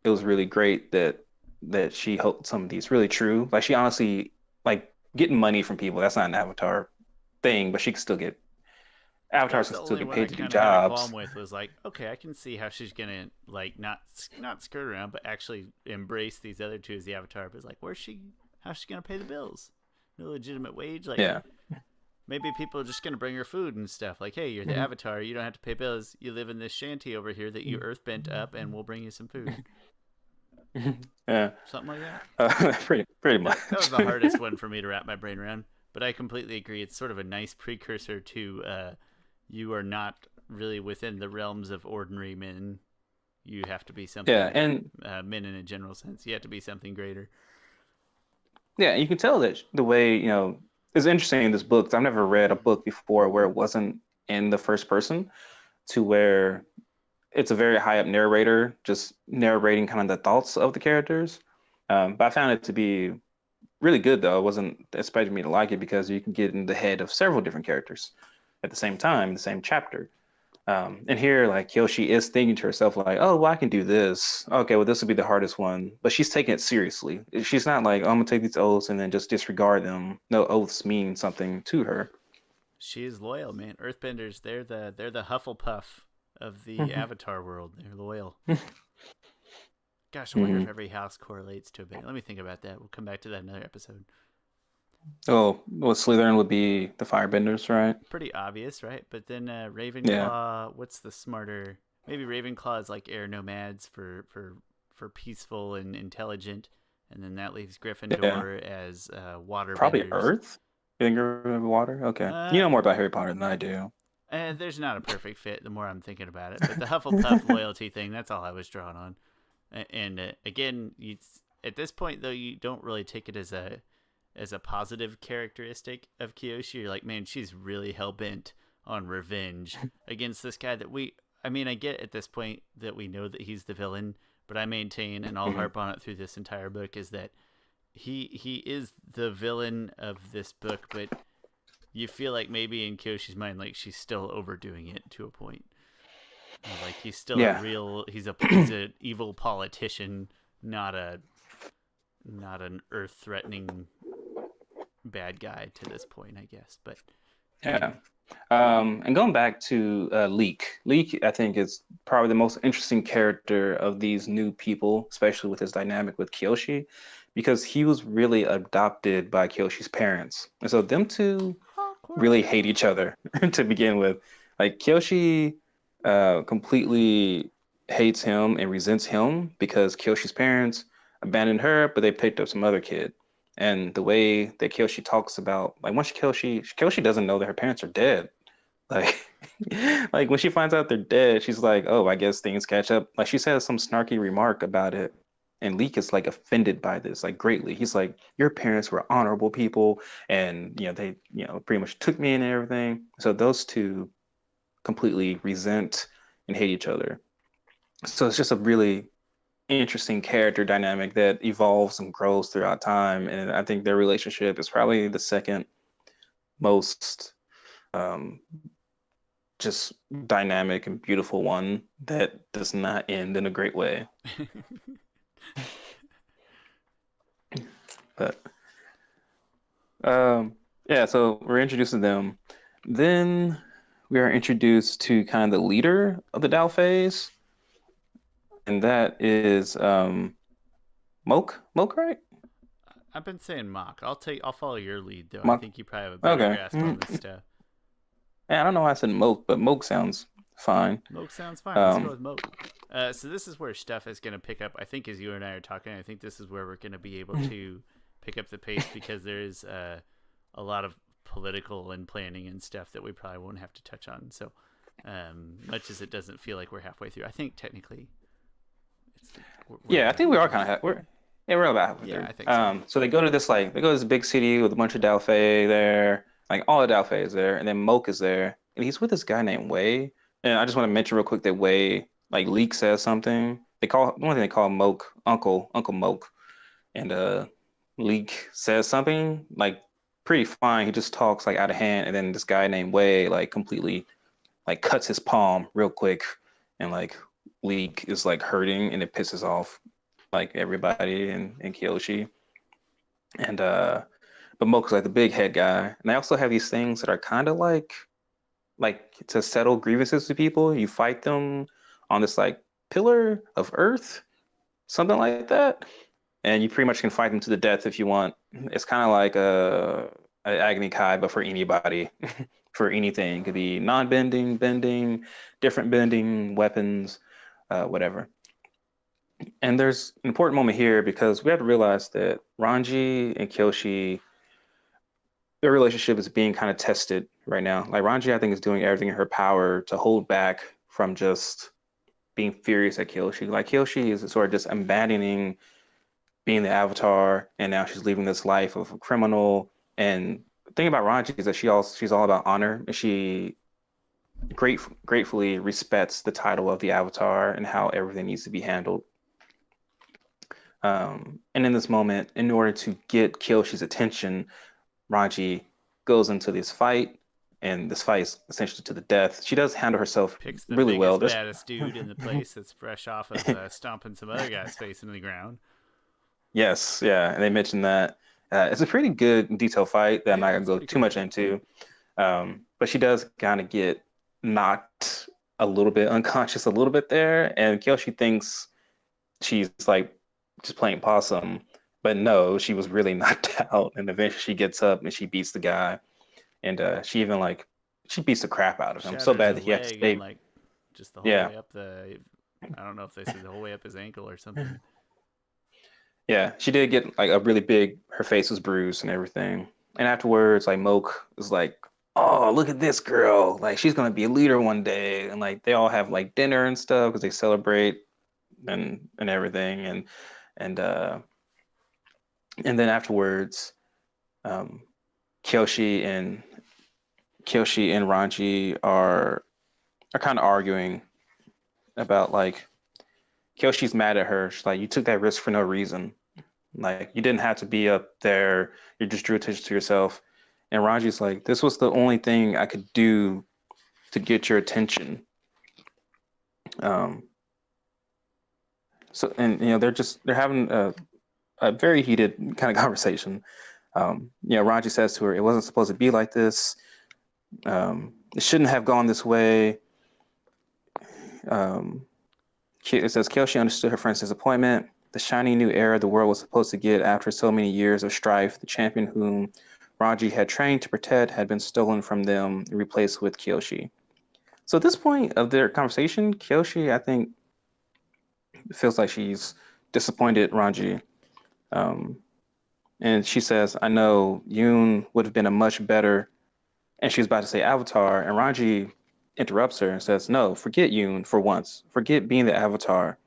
it was really great that she held some of these really true. Like she honestly like getting money from people. That's not an Avatar thing, but she can still get That Avatars was can the still only get one I paid to do kind of had a qualm jobs. with. Was like, okay, I can see how she's gonna like not skirt around, but actually embrace these other two as the Avatar. But it's like, where's she? How's she gonna pay the bills? No legitimate wage. Like Yeah. maybe people are just gonna bring her food and stuff. Like, hey, you're the Avatar. You don't have to pay bills. You live in this shanty over here that you earthbent up, and we'll bring you some food. Yeah. Something like that. Pretty much. That was the hardest one for me to wrap my brain around. But I completely agree. It's sort of a nice precursor to you are not really within the realms of ordinary men. You have to be Yeah, something, and men in a general sense. You have to be something greater. yeah, you can tell that the way, it's interesting in this book 'cause I've never read a book before where it wasn't in the first person to where it's a very high up narrator just narrating kind of the thoughts of the characters. But I found it to be really good though. It wasn't expecting me to like it because you can get in the head of several different characters at the same time, in the same chapter. And here, like Kyoshi is thinking to herself, like, "Oh, well, I can do this. Okay, well, this will be the hardest one." But she's taking it seriously. She's not like, oh, "I'm gonna take these oaths and then just disregard them." No, oaths mean something to her. She is loyal, man. Earthbenders, they're the Hufflepuff of the Hmm. Avatar world. They're loyal. Gosh, I wonder Hmm. if every house correlates to a bit. Let me think about that. We'll come back to that in another episode. Oh, well, Slytherin would be the Firebenders, right? Pretty obvious, right? But then Yeah, Ravenclaw, what's the smarter? Maybe Ravenclaw is like air nomads for peaceful and intelligent, and then that leaves yeah. Gryffindor as Probably waterbenders. Earth. You think of water? Okay. You Uh, know more about Harry Potter than I do. there's not a perfect fit. The more I'm thinking about it, but the Hufflepuff loyalty thing—that's all I was drawn on. And again, at this point though, you don't really take it as a positive characteristic of Kyoshi. You're like, man, she's really hell bent on revenge against this guy that we. I mean, I get at this point that we know that he's the villain, but I maintain, and I'll Mhm. harp on it through this entire book, is that he is the villain of this book, but you feel like maybe in Kyoshi's mind, like she's still overdoing it to a point. Like he's still a Yeah. real. He's an evil politician, not an earth-threatening bad guy to this point, I guess. But Yeah. And going back to Leek, I think is probably the most interesting character of these new people, especially with his dynamic with Kyoshi, because he was really adopted by Kyoshi's parents. And so them two really awkward. hate each other to begin with. Like Kyoshi completely hates him and resents him because Kyoshi's parents abandoned her, but they picked up some other kid. And the way that Kyoshi talks about, like once Kyoshi doesn't know that her parents are dead. Like, like when she finds out they're dead, she's like, "Oh, I guess things catch up." Like she says some snarky remark about it, and Leek is like offended by this, like greatly. He's like, "Your parents were honorable people, and they, pretty much took me in and everything." So those two completely resent and hate each other. So it's just a really interesting character dynamic that evolves and grows throughout time, and I think their relationship is probably the second most um, just dynamic and beautiful one that does not end in a great way. But um, yeah, so we're introduced to them. Then we are introduced to kind of the leader of the Tao phase, and that is Moke. Moke, right? I've been saying mock. I'll follow your lead though. I Mock. think you probably have a better Okay. grasp on this stuff. Yeah, I don't know why I said Moke, but Moke sounds fine. Moke sounds fine. Let's go Um, with Moke. So this is where stuff is going to pick up. I think as you and I are talking, I think this is where we're going to be able to pick up the pace because there is a lot of political and planning and stuff that we probably won't have to touch on. So much as it doesn't feel like we're halfway through, I think technically we're yeah, I about think we are halfway kind through. of we're about halfway Yeah, through. I think so. So they go to this big city with a bunch of Dalfei there, like all the Dalfei is there, and then Moke is there, and he's with this guy named Wei. And I just want to mention real quick that Wei, like Leek says something. One thing they call Moke Uncle Moke, and Leek says something like pretty fine. He just talks like out of hand, and then this guy named Wei like completely like cuts his palm real quick, and like Leek is like hurting, and it pisses off like everybody in Kyoshi. And but Moku's like the big head guy. And they also have these things that are kind of like to settle grievances with people. You fight them on this like pillar of earth, something like that. And you pretty much can fight them to the death if you want. It's kind of like a Agni Kai, but for anybody, for anything. It could be non-bending, bending, different bending, weapons, whatever. And there's an important moment here because we have to realize that Ranji and Kyoshi, their relationship is being kind of tested right now. Like Ranji, I think, is doing everything in her power to hold back from just being furious at Kyoshi. Like Kyoshi is sort of just abandoning being the Avatar, and now she's living this life of a criminal. And the thing about Ranji is that she's all about honor, and she gratefully respects the title of the Avatar and how everything needs to be handled. And in this moment, in order to get Kyoshi's attention, Ranji goes into this fight, and this fight is essentially to the death. She does handle herself Picks the really well. biggest, There's baddest dude in the place that's fresh off of stomping some other guy's face into the ground. yes, yeah, and they mentioned that it's a pretty good detailed fight that I'm not Yeah, gonna it's go pretty too cool. much into. But she does kind of get knocked a little bit unconscious a little bit there, and Kyoshi thinks she's like just playing possum, but no, she was really knocked out. And eventually she gets up and she beats the guy, and she even like she beats the crap out of him so Shatters bad his that he had to leg and stay. like just the whole Yeah, way up the. I don't know if they said the whole way up his ankle or something. yeah, she did get like a really big. Her face was bruised and everything. And afterwards, like Moke was like, "Oh, look at this girl! Like she's gonna be a leader one day." And like they all have like dinner and stuff because they celebrate and everything. And and then afterwards, um, Kyoshi and Kyoshi and Ranji are kind of arguing about like Kyoshi's mad at her. She's like, "You took that risk for no reason. Like you didn't have to be up there. You just drew attention to yourself." And Ranji's like, "This was the only thing I could do to get your attention." Um, so and they're having a very heated kind of conversation. Ranji says to her, "It wasn't supposed to be like this. It shouldn't have gone this way." Um, it says Kyoshi understood her friend's disappointment. The shiny new era the world was supposed to get after so many years of strife, the champion whom Ranji had trained to protect had been stolen from them and replaced with Kyoshi. So at this point of their conversation, Kyoshi, I think, feels like she's disappointed Ranji. Um, and she says, I know Yoon would have been a much better, and she's about to say Avatar, and Ranji interrupts her and says, no, forget Yoon for once. Forget being the Avatar.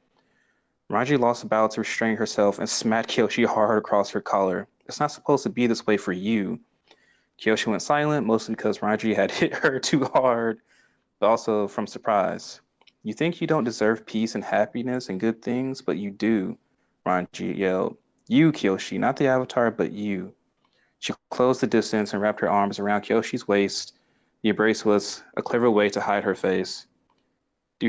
Ranji lost a battle to restrain herself and smacked Kyoshi hard across her collar. It's not supposed to be this way for you. Kyoshi went silent, mostly because Ranji had hit her too hard, but also from surprise. You think you don't deserve peace and happiness and good things, but you do, Ranji yelled. You, Kyoshi, not the Avatar, but you. She closed the distance and wrapped her arms around Kyoshi's waist. The embrace was a clever way to hide her face. Do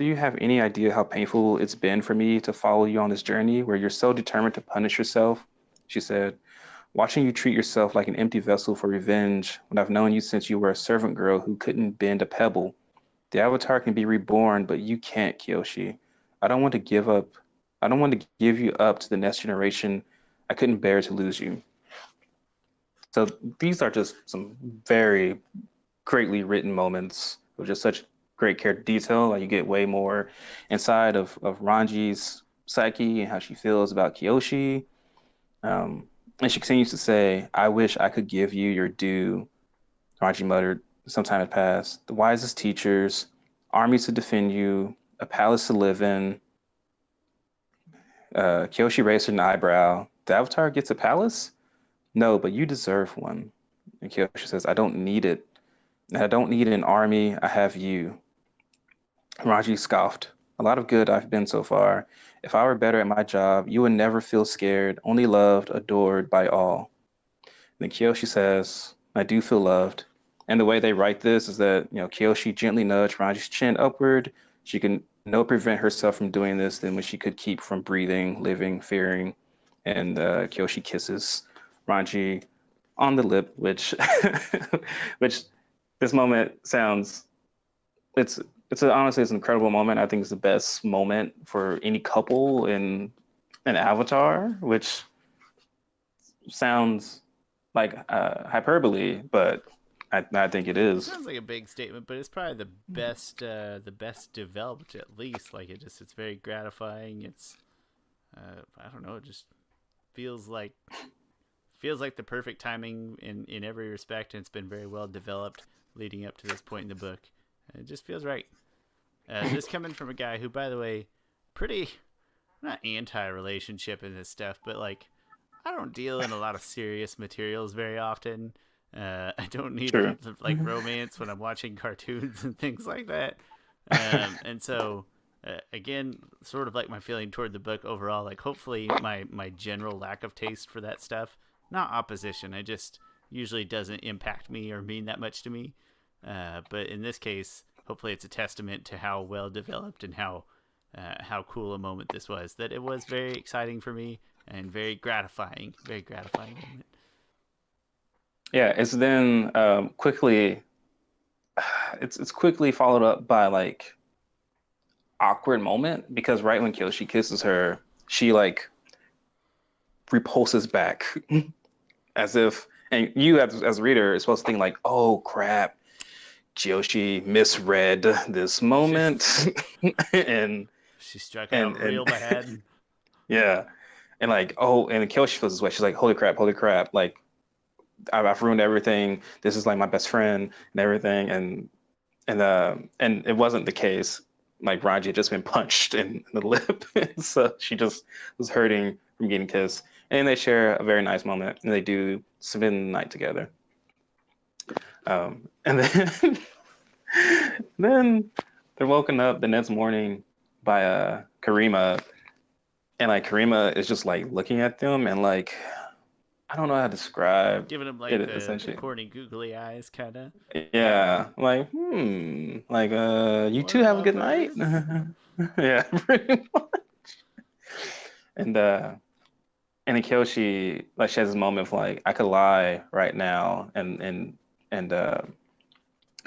you have any idea how painful it's been for me to follow you on this journey where you're so determined to punish yourself? She said, watching you treat yourself like an empty vessel for revenge when I've known you since you were a servant girl who couldn't bend a pebble. The Avatar can be reborn, but you can't, Kyoshi. I don't want to give up. I don't want to give you up to the next generation. I couldn't bear to lose you. So these are just some very greatly written moments of just such great character detail. Like you get way more inside of Ranji's psyche and how she feels about Kyoshi. Um, and she continues to say, I wish I could give you your due, Ranji muttered. Some time had passed. The wisest teachers, armies to defend you, a palace to live in. Kyoshi raised an eyebrow. The Avatar gets a palace? No, but you deserve one. And Kyoshi says, I don't need it. I don't need an army. I have you. Raji scoffed. A lot of good I've been so far. If I were better at my job, you would never feel scared, only loved, adored by all. Then Kyoshi says, I do feel loved. And the way they write this is that, Kyoshi gently nudged Raji's chin upward. She can no prevent herself from doing this than when she could keep from breathing, living, fearing. And Kyoshi kisses Ranji on the lip, which which this moment sounds it's honestly it's an incredible moment. I think it's the best moment for any couple in an Avatar, which sounds like hyperbole, but I think it It is. sounds like a big statement, but it's probably the best developed at least. Like it's very gratifying. It's I don't know, it just feels like feels like the perfect timing in every respect, and it's been very well developed leading up to this point in the book. It just feels right. This coming from a guy who, by the way, pretty not anti-relationship in this stuff, but like I don't deal in a lot of serious materials very often. I don't need True. like romance when I'm watching cartoons and things like that. And so again, sort of like my feeling toward the book overall, like hopefully my general lack of taste for that stuff, not opposition. I just usually doesn't impact me or mean that much to me. But in this case, hopefully it's a testament to how well developed and how cool a moment this was. That it was very exciting for me and very gratifying moment. Yeah, it's then quickly it's quickly followed up by like awkward moment because right when Kyoshi kisses her, she like repulses back as if and you as a reader is supposed to think like, oh crap, Kyoshi misread this She moment and she struck and out and real bad. yeah. And like, oh, and Kyoshi feels this way. She's like, holy crap, like I've ruined everything. This is like my best friend and everything. And it wasn't the case. Like Raji had just been punched in the lip, so she just was hurting from getting kissed. And they share a very nice moment, and they do spend the night together. And then then they're woken up the next morning by Karima, and like Karima is just like looking at them and like I don't know how to describe Giving him like it the essentially. corny googly eyes, kind of. Yeah, like like you One two of have a my good night. birds. Yeah, pretty much. And and then Kyoshi like she has this moment of like I could lie right now and and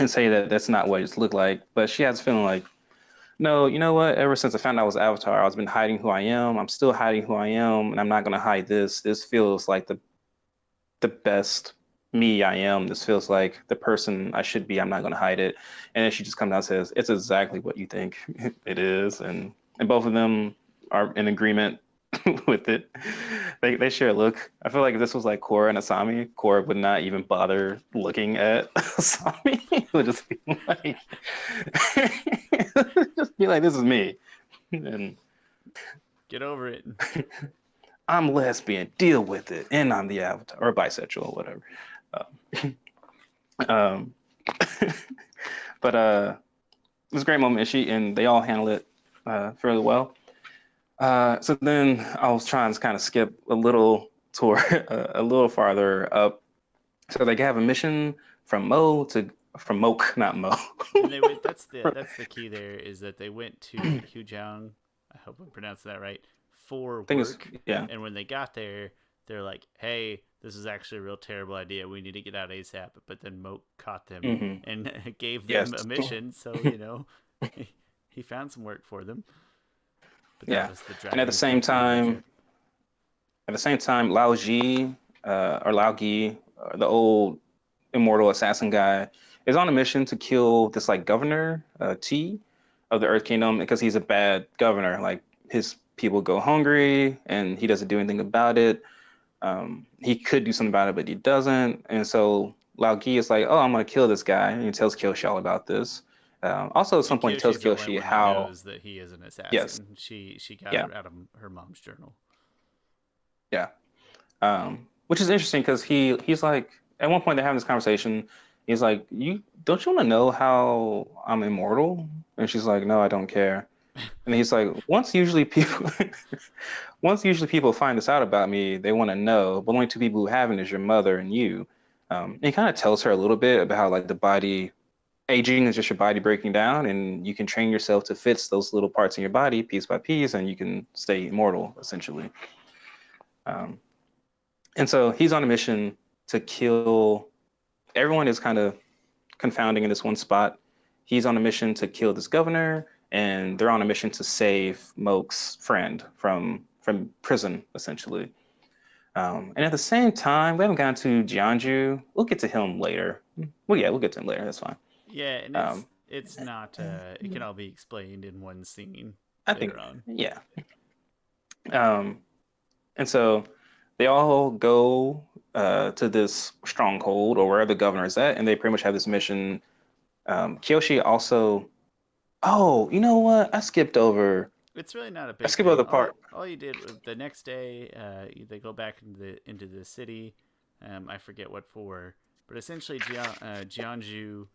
say that that's not what it's looked like, but she has a feeling like no, you know what? Ever since I found out I was Avatar, I've been hiding who I am. I'm still hiding who I am, and I'm not gonna hide this. This feels like the best me I am. This feels like the person I should be. I'm not gonna hide it. And then she just comes out and says, "It's exactly what you think it is," and both of them are in agreement with it. They share a look. I feel like if this was like Korra and Asami, Korra would not even bother looking at Asami. It would just be like, just be like, "This is me," and Get over it. I'm lesbian. Deal with it, and I'm the Avatar or bisexual, or whatever. Um, but it was a great moment. And they all handle it fairly well. So then I was trying to kind of skip a little toward a little farther up. So they have a mission from Mo to from Moke, not Mo. And they went. That's the key. There is that they went to Hujiang. I hope I'm pronouncing that right. For Thing is, work, yeah. and when they got there, they're like, "Hey, this is actually a real terrible idea. We need to get out ASAP." But then Moke caught them Hmm. and gave Yes. them a mission. So he found some work for them. But that Yeah. was the And driving force behind it. at the same time, Lao Ji or Lao Gi, the old immortal assassin guy, is on a mission to kill this like governor T of the Earth Kingdom because he's a bad governor. Like his people go hungry and he doesn't do anything about it. He could do something about it, but he doesn't. And so Lao Gi is like, "Oh, I'm gonna kill this guy," and he tells Kyoshi all about this. Also, at some And point, he tells Kyoshi's the only Kyoshi one that how, knows that he is an yes, assassin. She got yeah, it out of her mom's journal. yeah. Which is interesting because he's like at one point they're having this conversation. He's like, "You don't you want to know how I'm immortal?" And she's like, "No, I don't care." And he's like, once usually people find this out about me, they want to know, but only two people who haven't is your mother and you." And he kind of tells her a little bit about how like the body aging is just your body breaking down, and you can train yourself to fix those little parts in your body piece by piece, and you can stay immortal essentially. Um, and so he's on a mission to kill. Everyone is kind of confounding in this one spot. He's on a mission to kill this governor, and they're on a mission to save Moke's friend from prison, essentially. And at the same time, we haven't gotten to Jianju. We'll get to him later. Well, yeah, we'll get to him later. That's fine. Yeah, and Um, it's not it can all be explained in one scene I later think, on. yeah. Um, and so they all go to this stronghold or wherever the governor is at, and they pretty much have this mission. Kyoshi also. Oh, you know what? It's really not a I big skipped over thing. the part. All you did the next day, they go back into the city. I forget what for, but essentially, Jianju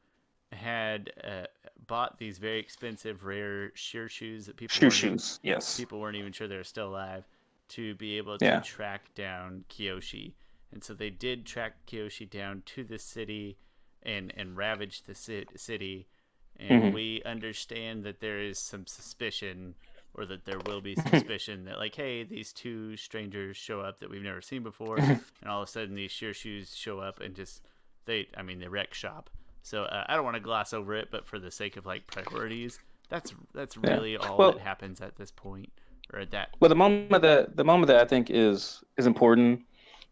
had bought these very expensive, rare sheer shoes that Shoe shoes. Yes. people weren't even sure they were still alive to be able to Yeah. track down Kyoshi. And so they did track Kyoshi down to the city and ravage the city. And Hmm. we understand that there is some suspicion, or that there will be suspicion that, like, hey, these two strangers show up that we've never seen before, and all of a sudden these sheer shoes show up and just they wreck shop. So I don't want to gloss over it, but for the sake of like priorities, that's Yeah. really all that Well, happens at this point, or at that. well, the moment that I think is important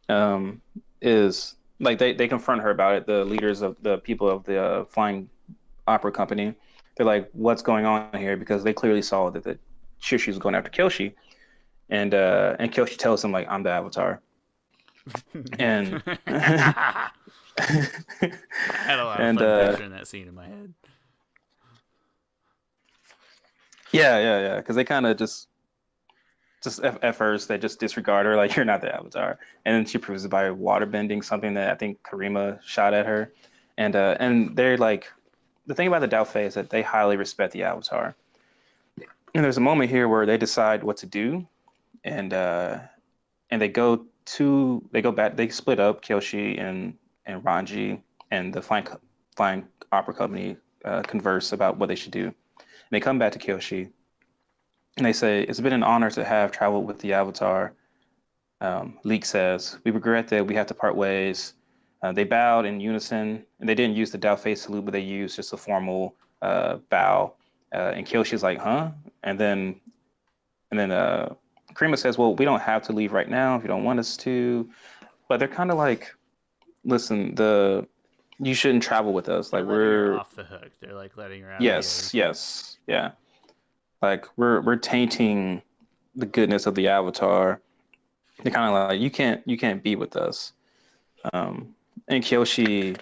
um, is like they confront her about it. The leaders of the people of the flying opera company. They're like, "What's going on here?" Because they clearly saw that the Shishi was going after Kyoshi, and Kyoshi tells him like, "I'm the Avatar," and I had a lot of and fun picturing that scene in my head. yeah, because they kind of just at first they just disregard her like you're not the Avatar, and then she proves it by water bending something that I think Karima shot at her, and they're like, the thing about the Daofei is that they highly respect the Avatar, and there's a moment here where they decide what to do, and and they go. they go back, they split up, Kyoshi and Ranji, and the flying opera company converse about what they should do. And they come back to Kyoshi and they say, "It's been an honor to have traveled with the Avatar." Leek says, "We regret that we have to part ways." They bowed in unison, and they didn't use the Dao face salute, but they used just a formal bow. And Kyoshi's like, "Huh?" And then Krima says, "Well, we don't have to leave right now if you don't want us to." But they're kind of like, "Listen, you shouldn't travel with us. They're Like letting her we're off the hook. They're like letting her out of the yes, egg. yes, yeah. Like we're tainting the goodness of the Avatar." They're kind of like, you can't be with us." And Kyoshi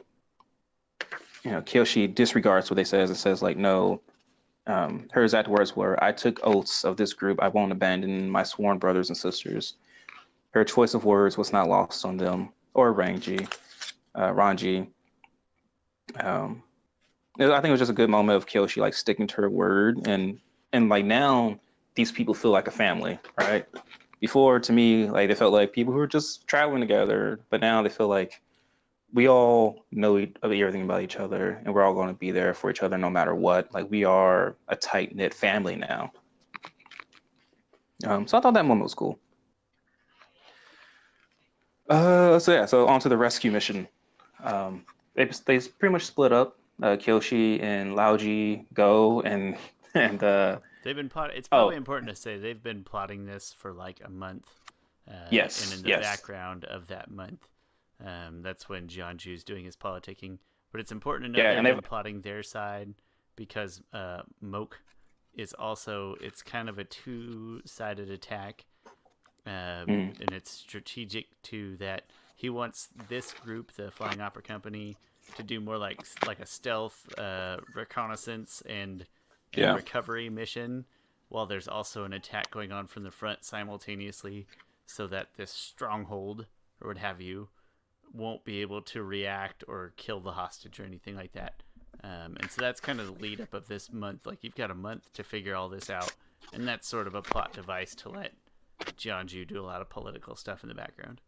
disregards what they says. It says like, "No." Her exact words were, "I took oaths of this group. I won't abandon my sworn brothers and sisters." Her choice of words was not lost on them or Ranji. Um, I think it was just a good moment of Kyoshi like sticking to her word, and like now these people feel like a family, right? Before, to me, like they felt like people who were just traveling together, but now they feel like we all know everything about each other, and we're all going to be there for each other no matter what. Like we are a tight knit family now. So I thought that moment was cool. So on to the rescue mission. They pretty much split up. Kyoshi and Laoji go and They've been plotting. It's probably oh important to say they've been plotting this for like a month, and in the yes background of that month, that's when Jianju's doing his politicking. But it's important to know yeah, they've and they been plotting their side because Moke is also. It's kind of a two-sided attack, and it's strategic too that he wants this group, the Flying Opera Company, to do more like a stealth reconnaissance and yeah. recovery mission, while there's also an attack going on from the front simultaneously, so that this stronghold or what have you won't be able to react or kill the hostage or anything like that. And so that's kind of the lead up of this month. Like you've got a month to figure all this out, and that's sort of a plot device to let Jianju do a lot of political stuff in the background.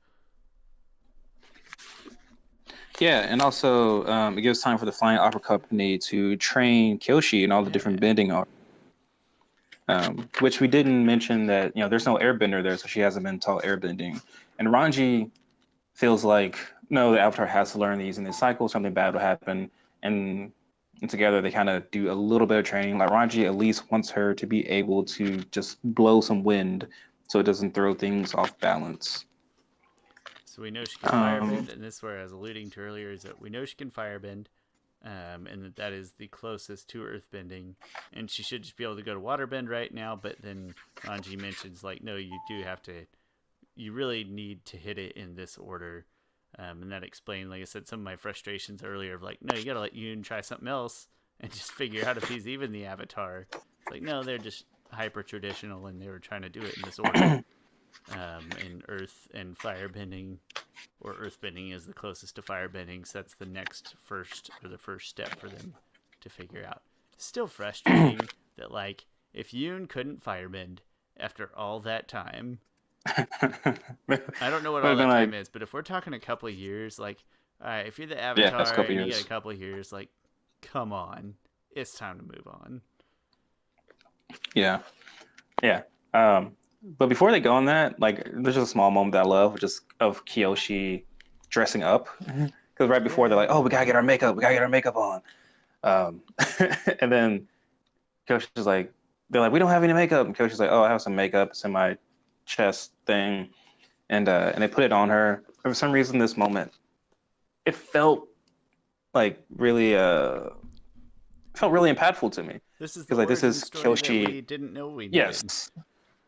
Yeah, and also it gives time for the Flying Opera Company to train Kyoshi in all the different Yeah. bending art. Which we didn't mention that there's no airbender there, so she hasn't been taught airbending. And Ranji feels like no, the Avatar has to learn these in this cycle. Something bad will happen, and, and together they kind of do a little bit of training. Like Ranji at least wants her to be able to just blow some wind, so it doesn't throw things off balance. So we know she can Um, firebend, and this is where I was alluding to earlier is that we know she can firebend, and that is the closest to earthbending, and she should just be able to go to waterbend right now. But then Ranji mentions like, no, you do have to, you really need to hit it in this order, and that explained, like I said, some of my frustrations earlier of like, no, you got to let Yoon try something else and just figure out if he's even the Avatar. It's like, no, they're just hyper traditional, and they were trying to do it in this order. In earth and firebending, or earthbending is the closest to firebending, so that's the first step for them to figure out. Still frustrating that like if Yoon couldn't firebend after all that time, I don't know what all I've been that like, time is, but if we're talking a couple of years, like, all right, if you're the yeah, that's a Avatar couple and you get a years. couple of years, like, come on, it's time to move on. Yeah, yeah. But before they go on that, like, there's just a small moment that I love, which is of Kyoshi dressing up. Because right before they're like, "Oh, we gotta get our makeup on," um, and then Kyoshi's like, they're like, "We don't have any makeup," and Kyoshi's like, "Oh, I have some makeup. It's in my chest thing," and they put it on her. For some reason, this moment, it like really felt really impactful to me This is the because like this origin is story that Kyoshi. we didn't know we needed. Yes,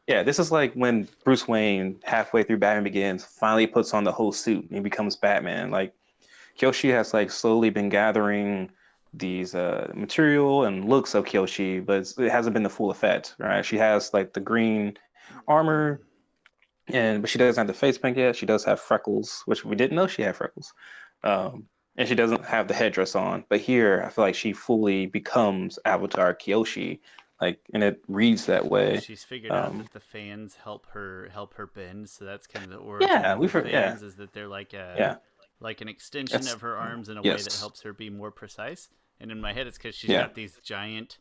yeah, this is like when Bruce Wayne, halfway through Batman Begins, finally puts on the whole suit and becomes Batman. Like Kyoshi has like slowly been gathering these material and looks of Kyoshi, but it hasn't been the full effect, right? She has like the green armor, but she doesn't have the face paint yet. She does have freckles, which we didn't know she had freckles. And she doesn't have the headdress on. But here, I feel like she fully becomes Avatar Kyoshi, like, and it reads that way. She's figured out Um, that the fans help her bend, so that's kind of the origin yeah, of the yeah, fans, is that they're yeah. like an extension That's of her arms in a way that yes, helps her be more precise. And in my head, it's because she's yeah. got these giant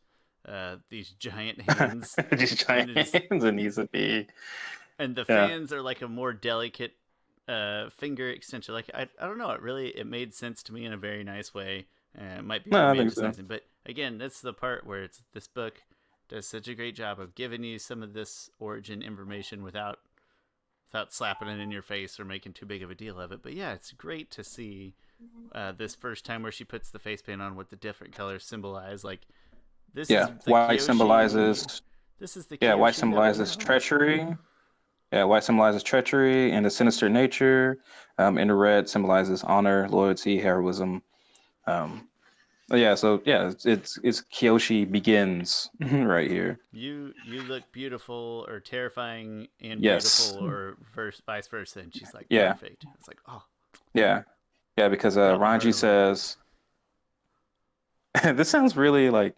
hands, These giant and it's hands, it needs to be. and the Yeah, fans are like a more delicate finger extension. Like I don't know, it made sense to me in a very nice way. It might be no, I think so. romanticizing, but again, that's the part where it's this book does such a great job of giving you some of this origin information without slapping it in your face or making too big of a deal of it. But yeah, it's great to see this first time where she puts the face paint on, what the different colors symbolize. Like this is Yeah, the Kyoshi. This is the white Kyoshi that we symbolizes know. treachery. Yeah, white symbolizes treachery and a sinister nature. And the red symbolizes honor, loyalty, heroism. Um, yeah, so yeah, it's Kyoshi begins right here. You look beautiful or terrifying and beautiful, Yes. or vice versa. And she's like, Yeah, perfect. It's like, oh, yeah, yeah, because brought my heart Ranji over. says this sounds really like,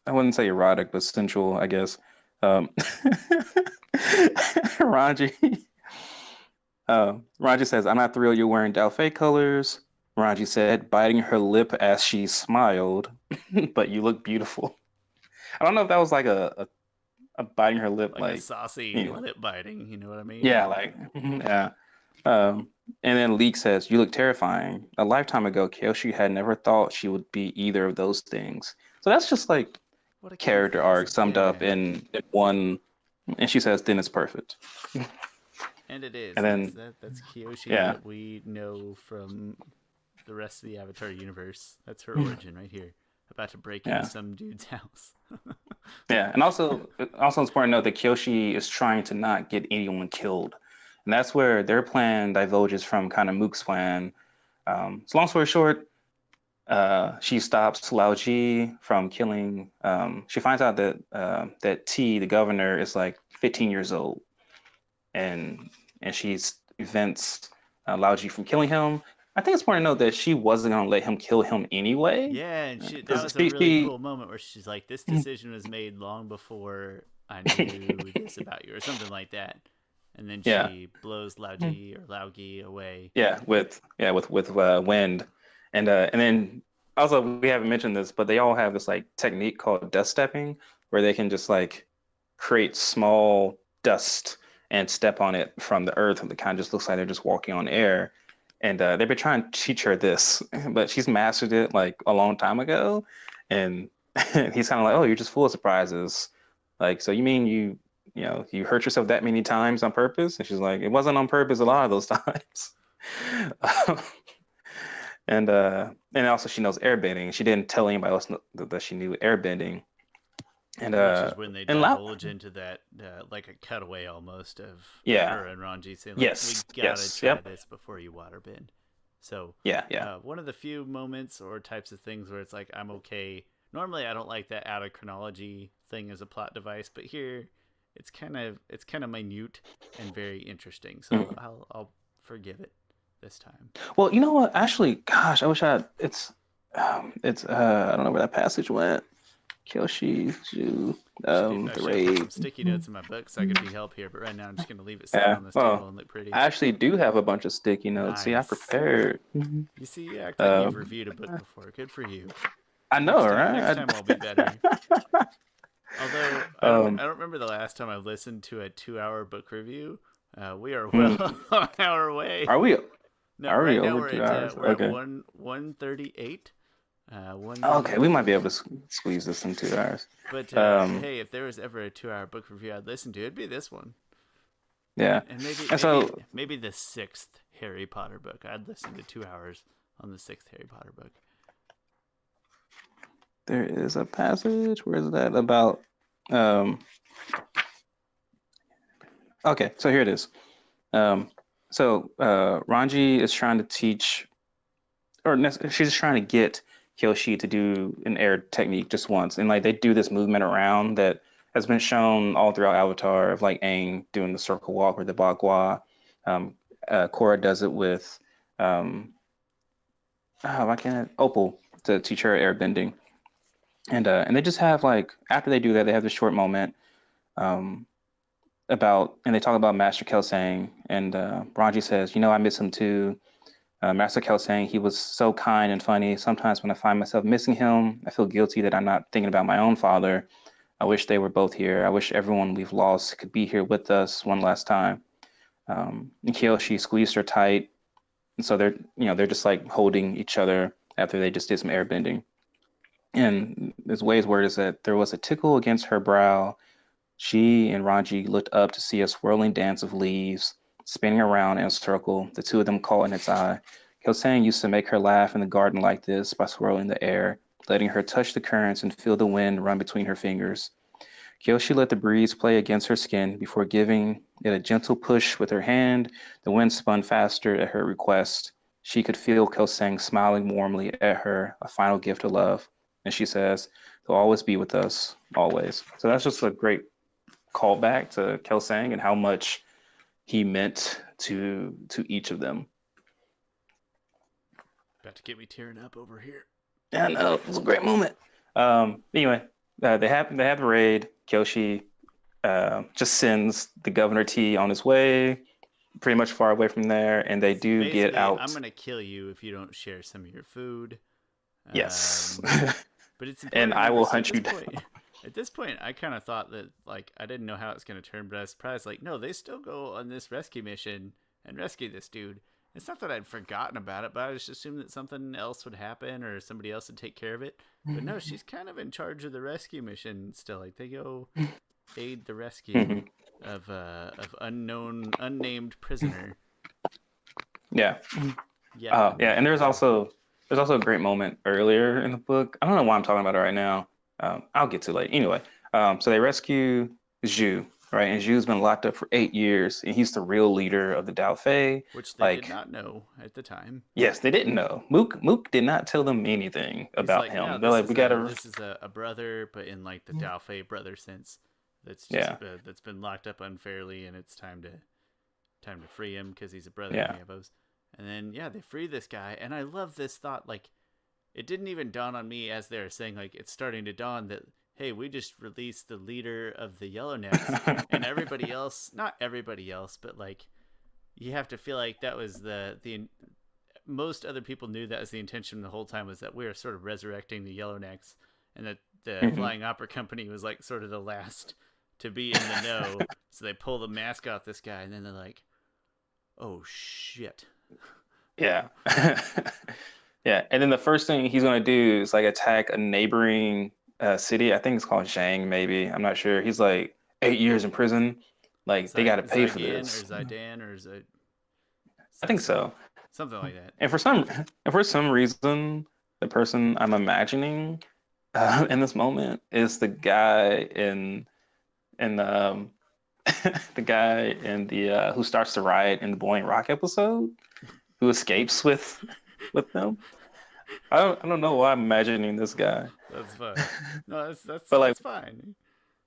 I wouldn't say erotic, but sensual, I guess. Um, Ranji, Ranji says, "I'm not thrilled you're wearing Dalfei colors." Ranji said, biting her lip as she smiled, "But you look beautiful." I don't know if that was like a biting her lip, Like a like saucy anyway. lip biting, you know what I mean? Yeah, like yeah. And then Leek says, "You look terrifying. A lifetime ago, Kyoshi had never thought she would be either of those things." So that's just like What a cute character arc present. summed up Yeah. in one. And she says, "Then it's perfect." And it is. And That's then that's Kyoshi yeah, that we know from the rest of the Avatar universe. That's her origin right here. About to break into yeah, some dude's house. yeah. And also it's important to note that Kyoshi is trying to not get anyone killed, and that's where their plan diverges from kind of Mook's plan. So long story short, she stops Lao Ji from killing. She finds out that that T, the governor, is like 15 years old, and she prevents Lao Ji from killing him. I think it's important to note that she wasn't going to let him kill him anyway, Yeah, and that because was a really cool moment where she's like, "This decision was made long before I knew this about you," or something like that. And then yeah, she blows Lauji or Laugi away. with wind, and then also we haven't mentioned this, but they all have this like technique called dust stepping, where they can just like create small dust and step on it from the earth, and it kind of just looks like they're just walking on air. And they've been trying to teach her this, but she's mastered it like a long time ago. And he's kind of like, "Oh, you're just full of surprises." Like, so you mean you hurt yourself that many times on purpose? And she's like, "It wasn't on purpose a lot of those times." And also she knows airbending. She didn't tell anybody else that she knew airbending. And Which is when they and Lau, divulge into that, like a cutaway almost of yeah, her and Ranji saying, like, we yes, gotta yes, try yep, this before you waterbend. So, yeah, yeah. one of the few moments or types of things where it's like, I'm okay. Normally, I don't like that out of chronology thing as a plot device, but here, it's kind of minute and very interesting. So Mhm. I'll forgive it this time. Well, you know what? Actually, gosh, I wish I. It's I don't know where that passage went. Kyoshi, Ju, I the should have put some raid. sticky notes in my book so I could be help here, but right now I'm just gonna leave it sitting Yeah. on this table Well, and look pretty. I actually do have a bunch of sticky notes. See, I Nice. prepared. You see, you act like you've Um, reviewed a book before. Good for you. I know, Next right? time I'll be better. Although I don't remember the last time I've listened to a 2 hour book review. We are Hmm. well on our way. Are we? No, Are we right now over 2 hours? we're at Okay. 1:38. Okay, One. we might be able to squeeze this in 2 hours. But Um, hey, if there was ever a 2 hour book review I'd listen to, it'd be this one. yeah. And maybe And maybe so maybe the sixth Harry Potter book. I'd listen to 2 hours on the sixth Harry Potter book. there is a passage. Where is that about? Um, okay, so here it is. Ranji is trying to teach, she's just trying to get Kyoshi to do an air technique just once, and like they do this movement around that has been shown all throughout Avatar of like Aang doing the circle walk or the Bagua. Um, Korra does it with why can't Opal to teach her airbending. And they just have like after they do that, they have this short moment um, and they talk about Master Kelsang, and Ranji says, "You know, I miss him too." Master Kelsang, he was so kind and funny. Sometimes when I find myself missing him, I feel guilty that I'm not thinking about my own father. I wish they were both here. I wish everyone we've lost could be here with us one last time. And Kyoshi squeezed her tight, and so they're just like holding each other after they just did some airbending. And his way's word is that there was a tickle against her brow. She and Ranji looked up to see a swirling dance of leaves spinning around in a circle, the two of them caught in its eye. Kelsang used to make her laugh in the garden like this by swirling the air, letting her touch the currents and feel the wind run between her fingers. Kyoshi let the breeze play against her skin before giving it a gentle push with her hand. The wind spun faster at her request. She could feel Kelsang smiling warmly at her, a final gift of love. And she says, "They'll always be with us, always." So that's just a great callback to Kelsang and how much he meant to each of them. About to get me tearing up over here. Yeah, no, it was a great moment. Anyway, they have the raid. Kyoshi just sends the Governor T on his way, pretty much far away from there, and they do get Basically, out. I'm gonna kill you if you don't share some of your food. Yes, But it's and important to I remember. will So hunt you down. at this point, I kind of thought that like I didn't know how it's gonna turn, but I was surprised. Like, no, they still go on this rescue mission and rescue this dude. It's not that I'd forgotten about it, but I just assumed that something else would happen or somebody else would take care of it. But no, she's kind of in charge of the rescue mission still. Like they go aid the rescue of unnamed prisoner. Yeah, Yet yeah, and unnamed prisoner. there's also a great moment earlier in the book. I don't know why I'm talking about it right now. I'll get to it later. Anyway, so they rescue Zhu, right? And Zhu's been locked up for 8 years, and he's the real leader of the Dao Fei. Which they did Like, not know at the time. yes, they didn't know. Mook did not tell them anything He's about like, no, him. They're like, we gotta, this is a brother, but in like the Dao Fei brother sense. That's just yeah, that's been locked up unfairly, and it's time to free him because he's a brother of yeah. Mavos. And then yeah, they free this guy, and I love this thought. Like, it didn't even dawn on me as they're saying like it's starting to dawn that hey, we just released the leader of the Yellownecks, and everybody else, not everybody else, but like you have to feel like that was the most other people knew that was the intention the whole time was that we were sort of resurrecting the Yellownecks, and that the Mhm. Flying Opera Company was like sort of the last to be in the know. So they pull the mask off this guy, and then they're like, "Oh shit!" Yeah. Yeah. And then the first thing he's gonna do is like attack a neighboring city. I think it's called Zhang, maybe. I'm not sure. He's like 8 years in prison. Like they gotta pay for Zygan or this. Zydan or Zy- I think so. something like that. And for some reason, the person I'm imagining in this moment is the guy in the guy in the who starts to riot in the Boiling Rock episode, who escapes with them. I don't know why I'm imagining this guy, That's fine. No, but like that's fine.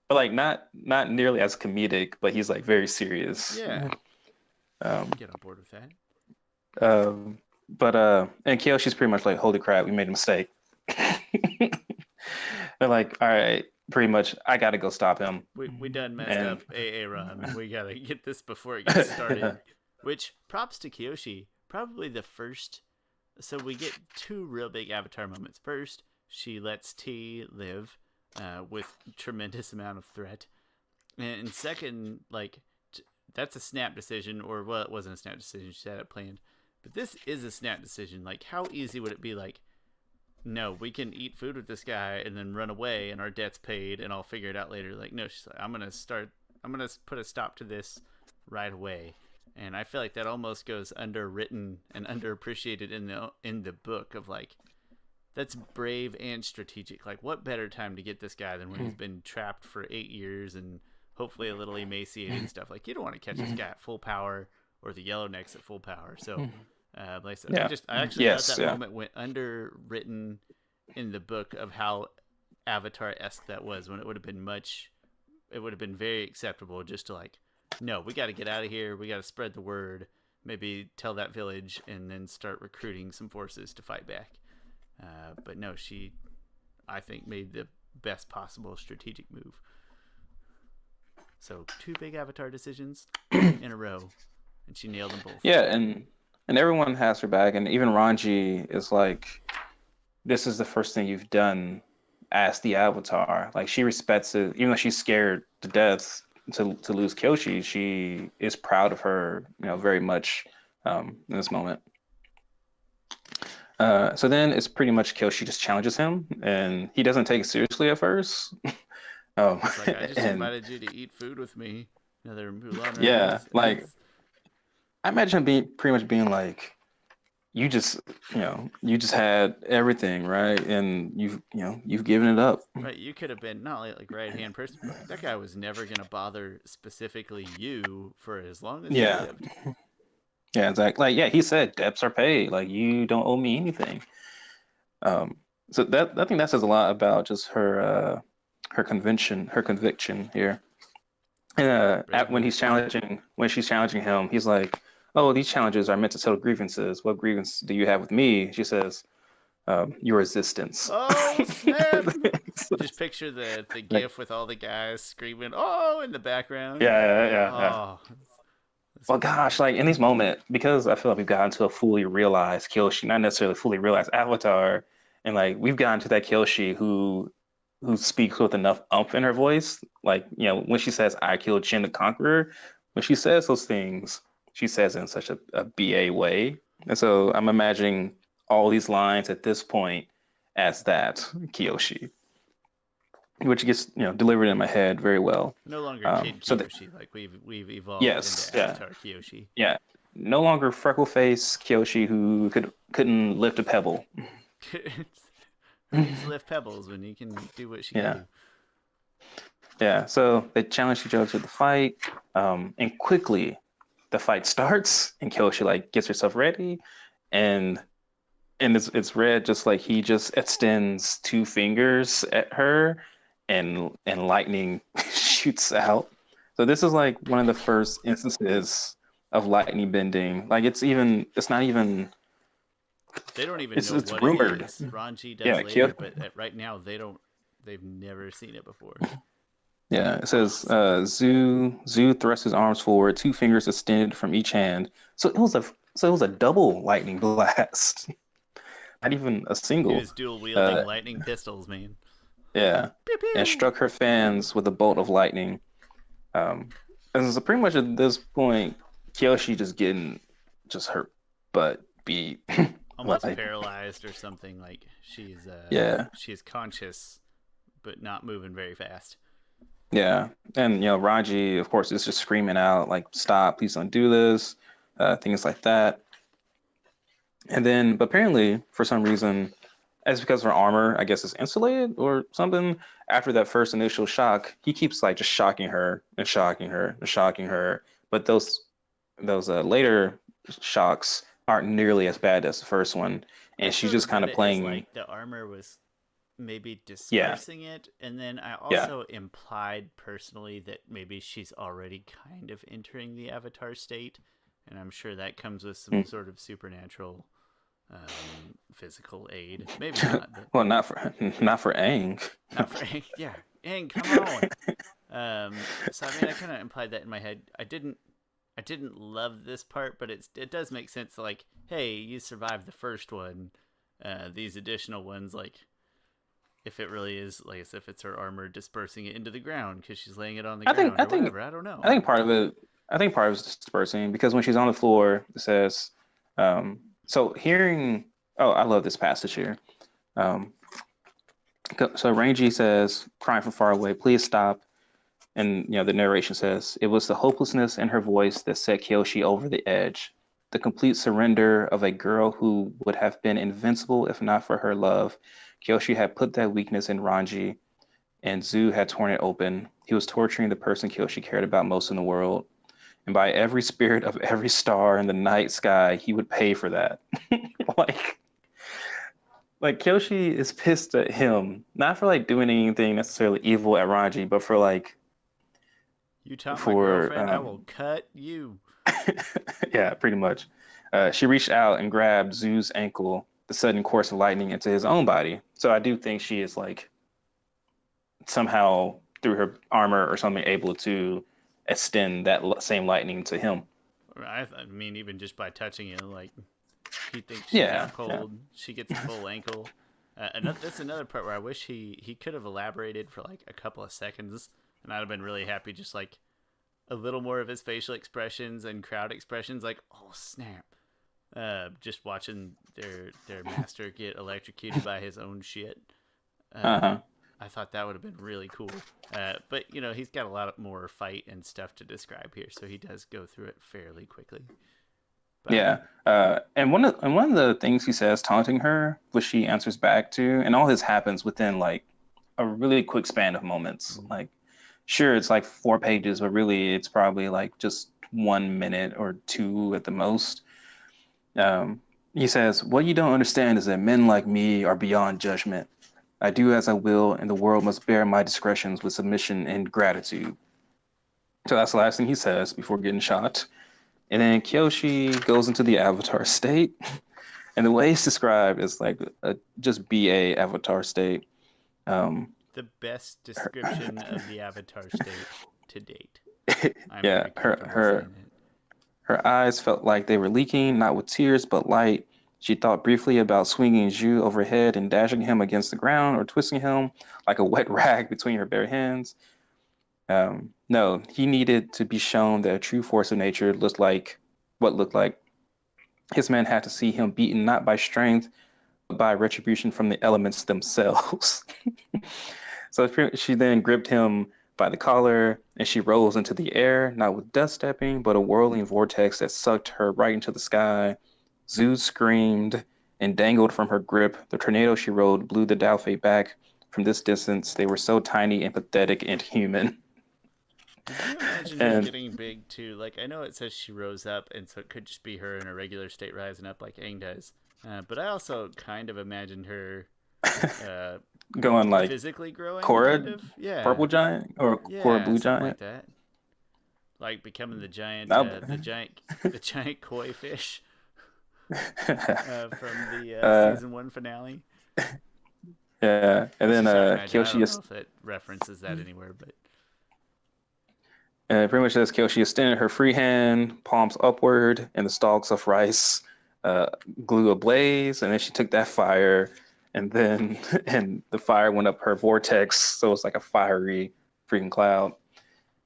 not nearly as comedic, but he's like very serious. Yeah, I Um, can get on board with that. but and Kyoshi's pretty much like, holy crap, we made a mistake. They're like, all right, pretty much, I gotta go stop him. We done messed And up AA run. We gotta get this before it gets started. Which props to Kyoshi. Probably the first. So we get two real big Avatar moments. First, she lets T live with tremendous amount of threat, and second, like that's a snap decision, or well, it wasn't a snap decision. She had it planned, but this is a snap decision. Like, how easy would it be? Like, no, we can eat food with this guy and then run away and our debt's paid and I'll figure it out later. Like, no, she's like, I'm going to put a stop to this right away. And I feel like that almost goes underwritten and underappreciated in the book of like, that's brave and strategic. Like, what better time to get this guy than when he's been trapped for 8 years and hopefully a little emaciated and stuff. Like, you don't want to catch this guy at full power or the Yellownecks at full power. So like I said, yeah, I actually thought yes, that yeah, moment went underwritten in the book of how Avatar-esque that was, when it would have been very acceptable just to like, no, we got to get out of here. We got to spread the word. Maybe tell that village and then start recruiting some forces to fight back. But no, she I think, made the best possible strategic move. So 2 big Avatar decisions in a row, and she nailed them both. Yeah, and everyone has her back, and even Ranji is like, this is the first thing you've done as the Avatar. Like she respects it, even though she's scared to death to lose Kyoshi. She is proud of her, very much in this moment. So then it's pretty much Kyoshi just challenges him, and he doesn't take it seriously at first. He's like, I just And invited you to eat food with me. Another Mulan yeah, reference. like I imagine him being pretty much being like, you just you just had everything, right? And you've given it up. Right, you could have been not only like right hand person, but like, that guy was never gonna bother specifically you for as long as he Yeah, lived. yeah, exactly. Like, yeah, he said debts are paid. Like, you don't owe me anything. Um, so that I think that says a lot about just her conviction here. And Brave when move. when she's challenging him, he's like, "Oh, these challenges are meant to settle grievances. What grievance do you have with me?" She says, "Your resistance." Oh snap! Just picture the Like, gif with all the guys screaming "Oh" in the background. yeah. Oh, that's Well, gosh, perfect. like in these moments, because I feel like we've gotten to a fully realized Kyoshi, not necessarily fully realized Avatar, and like we've gotten to that Kyoshi who speaks with enough umph in her voice. Like, when she says, "I killed Chin the Conqueror," when she says those things, she says it in such a BA way. And so I'm imagining all these lines at this point as that Kyoshi, which gets, delivered in my head very well. No longer Kid So that, Kyoshi, like we've evolved yes, into yeah. Avatar Kyoshi. Yeah, no longer freckle face Kyoshi who couldn't lift a pebble. Who needs to lift pebbles when you can do what she can Yeah, do? yeah. So they challenge each other to the fight, and quickly the fight starts, and Kyoshi like gets herself ready, and it's red just like he just extends 2 fingers at her, and lightning shoots out. So this is like one of the first instances of lightning bending. Like it's not even They don't even it's know it's what it rumored. is. Ranji does Yeah, later, but right now they don't. They've never seen it before. Yeah, it says Zoo thrust his arms forward, 2 fingers extended from each hand. So it was a double lightning blast, not even a He single. was dual wielding Uh, lightning pistols, man. yeah, Pew and pew. struck her fans with a bolt of lightning. Um, and so pretty much at this point, Kyoshi just getting just her butt beat. Almost Like, paralyzed or something. Like yeah, she's conscious but not moving very fast. yeah, and Raji, of course, is just screaming out like, "Stop! Please don't do this!" Things like that. And then, but apparently, for some reason, as because her armor, I guess, is insulated or something. After that first initial shock, he keeps like just shocking her and shocking her and shocking her. But those later shocks aren't nearly as bad as the first one, I and she's sort just of kind read of it as playing. like the armor was maybe Yeah, dispersing it, and then I yeah, also implied personally that maybe she's already kind of entering the Avatar state, and I'm sure that comes with some mm. sort of supernatural physical aid. Maybe not, but Well, not for Aang. not for yeah. And come on. So I mean, I kind of implied that in my head. I didn't love this part, but it does make sense. Like, hey, you survived the first one. These additional ones, like, if it really is, like, as if it's her armor dispersing it into the ground because she's laying it on the I think ground I or think whatever. I don't I know. think part of it is dispersing because when she's on the floor, it says, so hearing. Oh, I love this passage here. Um, so Rangy says, crying from far away, "Please stop." And the narration says, "It was the hopelessness in her voice that set Kyoshi over the edge. The complete surrender of a girl who would have been invincible if not for her love. Kyoshi had put that weakness in Ranji, and Zu had torn it open. He was torturing the person Kyoshi cared about most in the world. And by every spirit of every star in the night sky, he would pay for that." like, like Kyoshi is pissed at him, not for like doing anything necessarily evil at Ranji, but for like You taught my for girlfriend, I will cut you. yeah, pretty much. She reached out and grabbed Zu's ankle, the sudden course of lightning into his own body. So I do think she is like somehow through her armor or something able to extend that same lightning to him. I mean, even just by touching it, like he thinks she's Yeah, out yeah. cold. She gets a full ankle. That's another part where I wish he could have elaborated for like a couple of seconds, and I'd have been really happy. Just like a little more of his facial expressions and crowd expressions, like oh snap. Just watching their master get electrocuted by his own shit. Uh-huh. I thought that would have been really cool. But he's got a lot more fight and stuff to describe here, so he does go through it fairly quickly. But Yeah. And one of the things he says taunting her, which she answers back to, and all this happens within like a really quick span of moments. Like sure it's like 4 pages, but really it's probably like just 1 minute or two at the most. He says, "What you don't understand is that men like me are beyond judgment. I do as I will, and the world must bear my discretions with submission and gratitude." So that's the last thing he says before getting shot. And then Kyoshi goes into the Avatar state. And the way it's described is like a just BA Avatar state. the best description of the Avatar state to date. I'm Yeah, very comfortable saying it. her eyes felt like they were leaking, not with tears, but light. She thought briefly about swinging Zhu overhead and dashing him against the ground or twisting him like a wet rag between her bare hands. No, he needed to be shown that a true force of nature looked like what looked like. His men had to see him beaten not by strength, but by retribution from the elements themselves. So she then gripped him by the collar and she rose into the air, not with dust stepping, but a whirling vortex that sucked her right into the sky. Zeus screamed and dangled from her grip. The tornado she rode blew the Dalfei back. From this distance, they were so tiny and pathetic and human. Did you imagine her And getting big too? Like, I know it says she rose up, and so it could just be her in a regular state rising up like Aang does. But I also kind of imagined her uh, going like physically growing, kind Korra, of. Yeah, Purple Giant, or Korra yeah, Blue something Giant. like that. Like becoming the giant, That- the giant koi fish from the uh, season one finale. yeah, and That's then just how I imagine. I Kyoshi don't is know if it references that anywhere, but pretty much says Kyoshi extended her free hand, palms upward, and the stalks of rice uh, glue ablaze. And then she took that fire, and then and the fire went up her vortex, so it's like a fiery freaking cloud.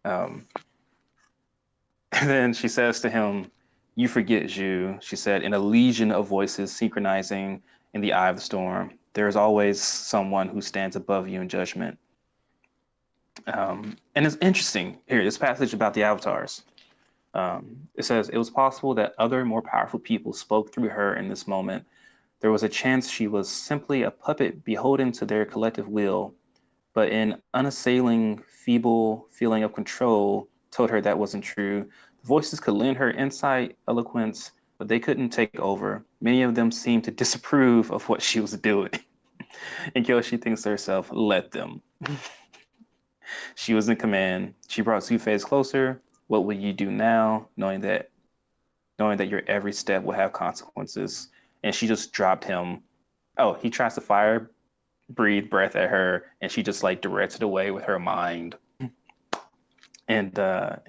Um, and then she says to him, "You forget, Zhu," she said, in a legion of voices synchronizing in the eye of the storm. "There is always someone who stands above you in judgment." And it's interesting here, this passage about the avatars. It says, "It was possible that other more powerful people spoke through her in this moment. There was a chance she was simply a puppet beholden to their collective will, but an unassailing, feeble feeling of control told her that wasn't true. The voices could lend her insight, eloquence, but they couldn't take over. Many of them seemed to disapprove of what she was doing." And Kyoshi thinks to herself, let them. She was in command. She brought Zufei's closer. What will you do now, knowing that your every step will have consequences? And she just dropped him. Oh, he tries to fire, breathe breath at her, and she just like directs it away with her mind. And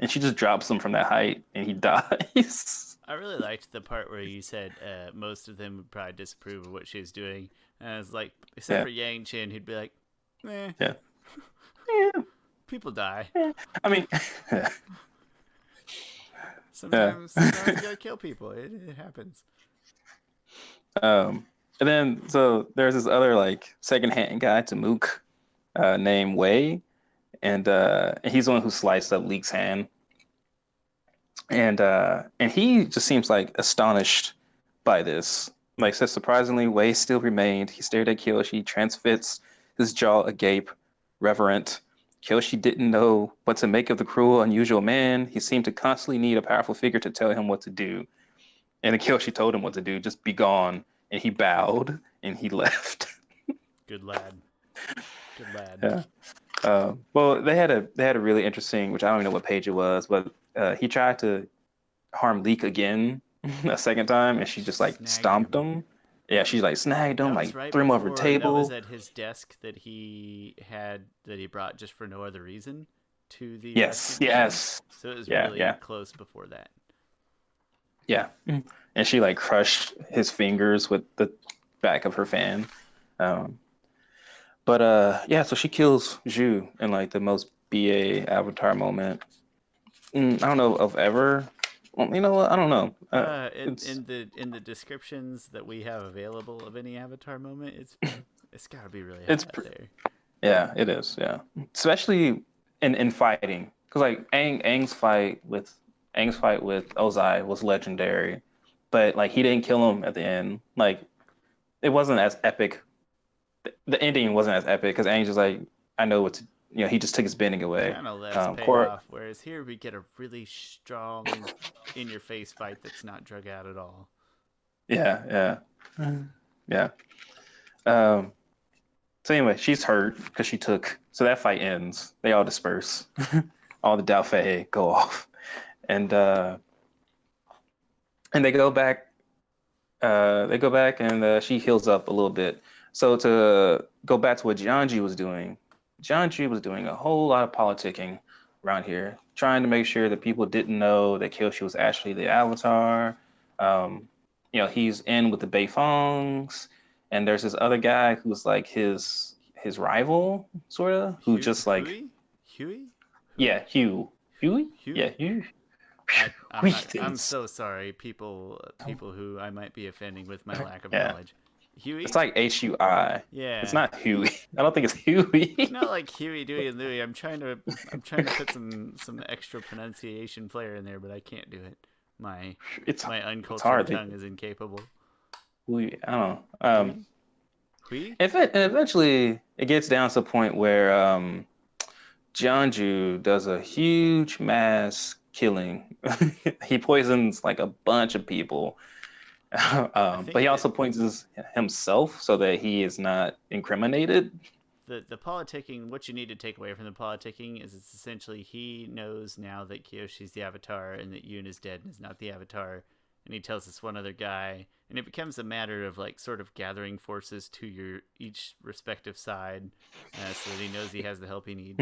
she just drops him from that height, and he dies. I really liked the part where you said most of them would probably disapprove of what she was doing. And I was like, except Yeah, for Yang Chen, who'd be like, eh, yeah, yeah. people die. I mean, yeah, yeah. Sometimes you gotta kill people. It happens. And then so there's this other like secondhand guy, Tamuk, named Wei, and he's the one who sliced up Leek's hand, and he just seems like astonished by this. Like says surprisingly, Wei still remained. He stared at Kyoshi, transfixed, his jaw agape, reverent. Kyoshi didn't know what to make of the cruel, unusual man. He seemed to constantly need a powerful figure to tell him what to do. And then Kyoshi told him what to do, just be gone. And he bowed and he left. Good lad. Good lad. Yeah. Well, they had a really interesting, which I don't even know what page it was, but he tried to harm Leek again a second time, and she just like Snagged stomped him. him. Yeah, she like snagged him, That was like right threw him over the before. That was table. at his desk that he brought just for no other reason to the rescue Yes, mission. yes, So it was yeah, really yeah, close before that. yeah. And she like crushed his fingers with the back of her fan. Um, but yeah, so she kills Zhu in like the most BA Avatar moment. I don't know of ever. Well, you know what? I don't know. It's In the descriptions that we have available of any Avatar moment, it's got to be really high it's up there. yeah, it is. Yeah, especially in fighting, because like Aang's fight with Ozai was legendary, but like he didn't kill him at the end. Like it wasn't as epic. The ending wasn't as epic because Aang's just like, I know what to. He just took his bending away. Kind of less Korra, payoff. Whereas here we get a really strong, in your face fight that's not drug out at all. yeah, yeah, yeah. Um, so anyway, she's hurt because she took. So that fight ends. They all disperse. All the Dao Fei go off, and uh, and they go back. And she heals up a little bit. So to go back to what Jianji was doing, Jianji was doing a whole lot of politicking around here, trying to make sure that people didn't know that Kyoshi was actually the Avatar. Um, he's in with the Beifongs, and there's this other guy who's like his rival, sort of, who just like Huey? Huey? Who? yeah, Huey, yeah, Huey? Hugh, I'm Huey not. I'm things. so sorry, people who I might be offending with my lack of Yeah. knowledge. It's Huey? like Hui. It's Yeah. not Huey. I don't think it's Huey. Not like Huey, Dewey, and Louie. I'm trying to put some extra pronunciation flair in there, but I can't do it. My It's my it's uncultured hard. tongue is incapable. Huey. I don't know. Huey? Hui? Eventually it gets down to the point where Jianju does a huge mass killing. He poisons like a bunch of people. I But he think that also poisons himself so that he is not incriminated. the politicking, what you need to take away from the politicking is it's essentially he knows now that Kyoshi's the Avatar and that Yoon is dead and is not the Avatar, and he tells this one other guy, and it becomes a matter of like sort of gathering forces to your each respective side, so that he knows he has the help he needs.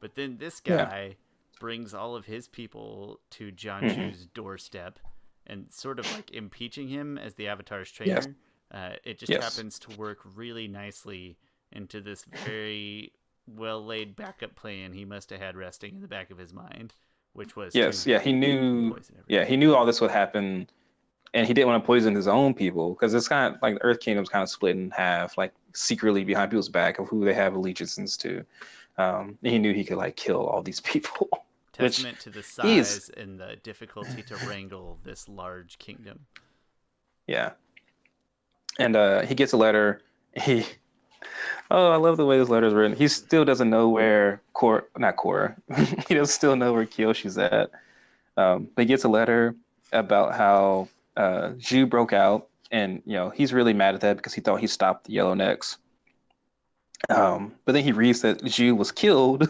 But then this Yeah. guy brings all of his people to Hmm. Janju's doorstep and sort of like impeaching him as the Avatar's Yes. trainer. It just Yes. happens to work really nicely into this very well laid backup plan he must have had resting in the back of his mind, which was Yes. to Yeah. He knew. poison Yeah. everybody. He knew all this would happen, and he didn't want to poison his own people because it's kind of like the Earth Kingdom's kind of split in half, like secretly behind people's back of who they have allegiances to. And he knew he could like kill all these people, which Testament to the he's size and the difficulty to wrangle this large kingdom. yeah. And he gets a letter. He I love the way this letter is written. He still doesn't know where not Cora. He doesn't still know where Kyoshi's at. But he gets a letter about how Zhu broke out, and he's really mad at that because he thought he stopped the Yellow Necks. But then he reads that Zhu was killed.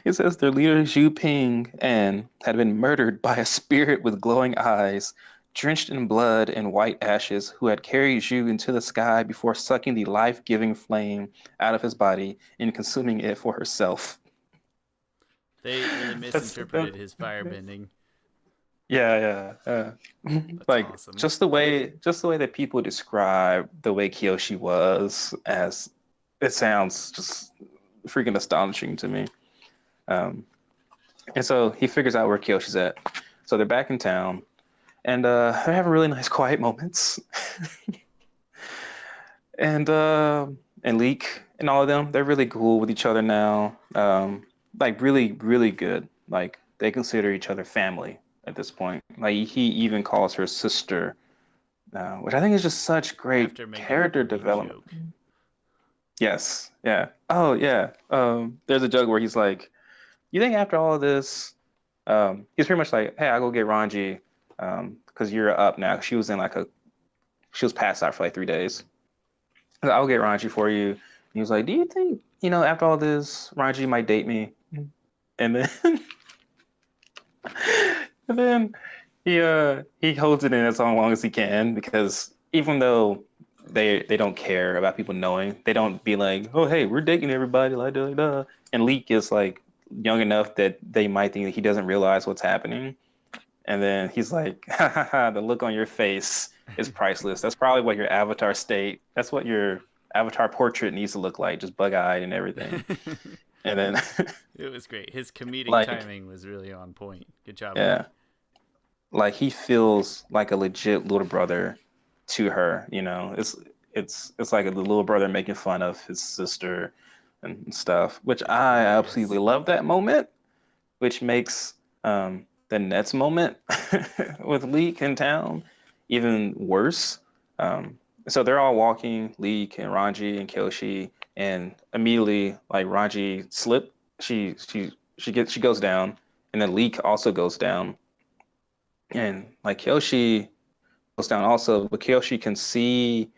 It says their leader Zhu Ping and had been murdered by a spirit with glowing eyes, drenched in blood and white ashes, who had carried Zhu into the sky before sucking the life-giving flame out of his body and consuming it for herself. They really That's misinterpreted his firebending. yeah. That's Like awesome. just the way that people describe the way Kyoshi was, as it sounds just freaking astonishing to me. Um, and so he figures out where Kyoshi's at. So they're back in town, and they're having really nice quiet moments. And Leek and all of them, they're really cool with each other now. Like really, really good. Like they consider each other family at this point. Like he even calls her sister, which I think is just such great After making a character great development. joke. Yes, yeah. Oh yeah. There's a joke where he's like, "You think after all of this," he's pretty much like, "Hey, I'll go get Ranji, because you're up now." She was passed out for like 3 days. I'll get Ranji for you. And he was like, "Do you think, after all this, Ranji might date me?" And then, and then he holds it in as long as he can because even though they don't care about people knowing, they don't be like, oh hey, we're dating everybody, like da, da. And Leek is like young enough that they might think that he doesn't realize what's happening. And then he's like, ha ha ha, the look on your face is priceless. That's probably what your avatar state, that's what your avatar portrait needs to look like, just bug-eyed and everything. And then It was great. His comedic like, timing was really on point. Good job, yeah, Leek. like he feels like a legit little brother to her, you know. It's like a little brother making fun of his sister and stuff, which It's I absolutely hilarious. love that moment, which makes the Nets moment with Leek in town even worse. Um, so they're all walking, Leek and Ranji and Kyoshi, and immediately like Ranji slip, she goes down, and then Leek also goes down, and like Kyoshi goes down also, but Kyoshi can see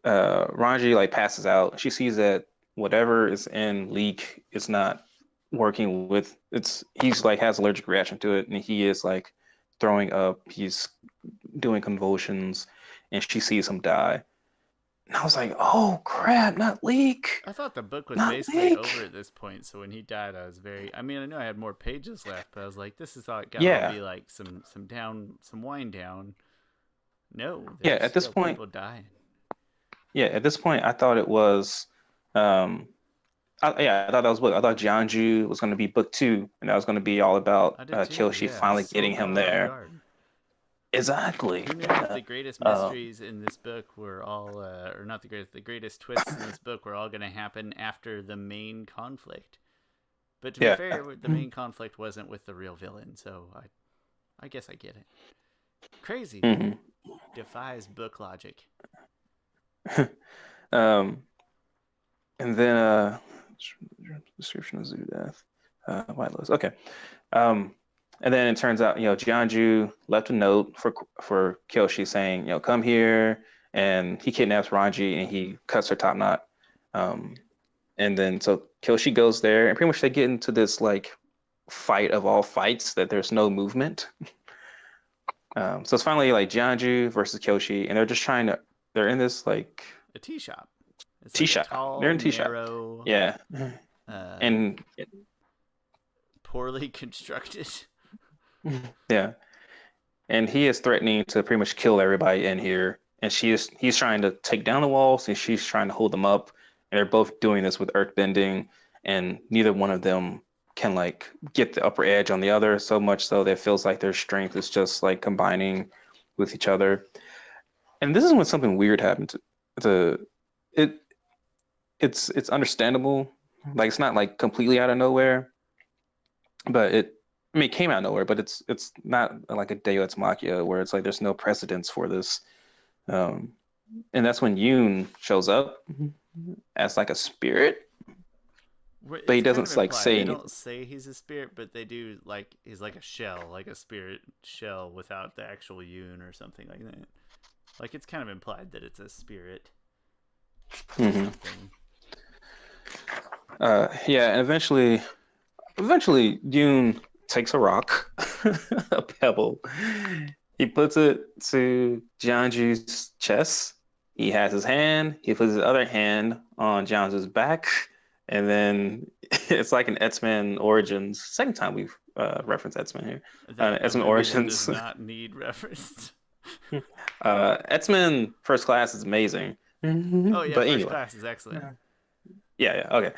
Ranji like passes out. She sees that whatever is in Leek is not working with it's he's like has allergic reaction to it, and he is like throwing up, he's doing convulsions, and she sees him die. And I was like, oh crap, not Leek. I thought the book was Not basically over Leek. at this point, so when he died, I was very. I mean, I know I had more pages left, but I was like, this is all gotta all Yeah. be like some wind down. No, Yeah, there's at this still point, people dying. yeah, at this point I thought it was um I thought that was book. I thought Jianju was going to be book two, and that was going to be all about I did too. Kyoshi Yeah, I was finally so getting him caught off there. guard. Exactly. Who knew that the greatest Uh, mysteries in this book were all, or not the greatest twists in this book were all going to happen after the main conflict? But to be yeah. fair, the main conflict wasn't with the real villain, so I guess I get it. Crazy. Hmm. Defies book logic. um, and then description of Zoo death. White Lotus. Okay. Um, and then it turns out, Jianju left a note for Kyoshi saying, come here, and he kidnaps Ranji and he cuts her top knot. Um, and then so Kyoshi goes there, and pretty much they get into this like fight of all fights that there's no movement. So it's finally like Jianju versus Kyoshi, and they're in this like A tea shop. It's tea like a shop. They're tall, in tea shop. narrow, Yeah. uh, And poorly constructed. yeah, and he is threatening to pretty much kill everybody in here, and he's trying to take down the walls, and she's trying to hold them up, and they're both doing this with earth bending, and neither one of them can like get the upper edge on the other, so much so that it feels like their strength is just like combining with each other. And this is when something weird happened to it. It's understandable, like it's not like completely out of nowhere, but I mean, it came out of nowhere, but it's not like a Deus Ex Machina where it's like there's no precedence for this. Um, and that's when Yoon shows up as like a spirit, but he It's kind doesn't of like implied. say They anything. don't say he's a spirit, but they do like he's like a shell, like a spirit shell without the actual Yoon or something like that. Like it's kind of implied that it's a spirit or Hmm. something. Yeah, and eventually Yoon takes a rock, a pebble. He puts it to Jianju's chest. He has his hand. He puts his other hand on Jianju's back, and then it's like an X-Men Origins. Second time we've referenced X-Men here. A X-Men movie that does Origins. not need reference. X-Men First Class is amazing. Oh yeah, But First anyway, Class is excellent. yeah, okay.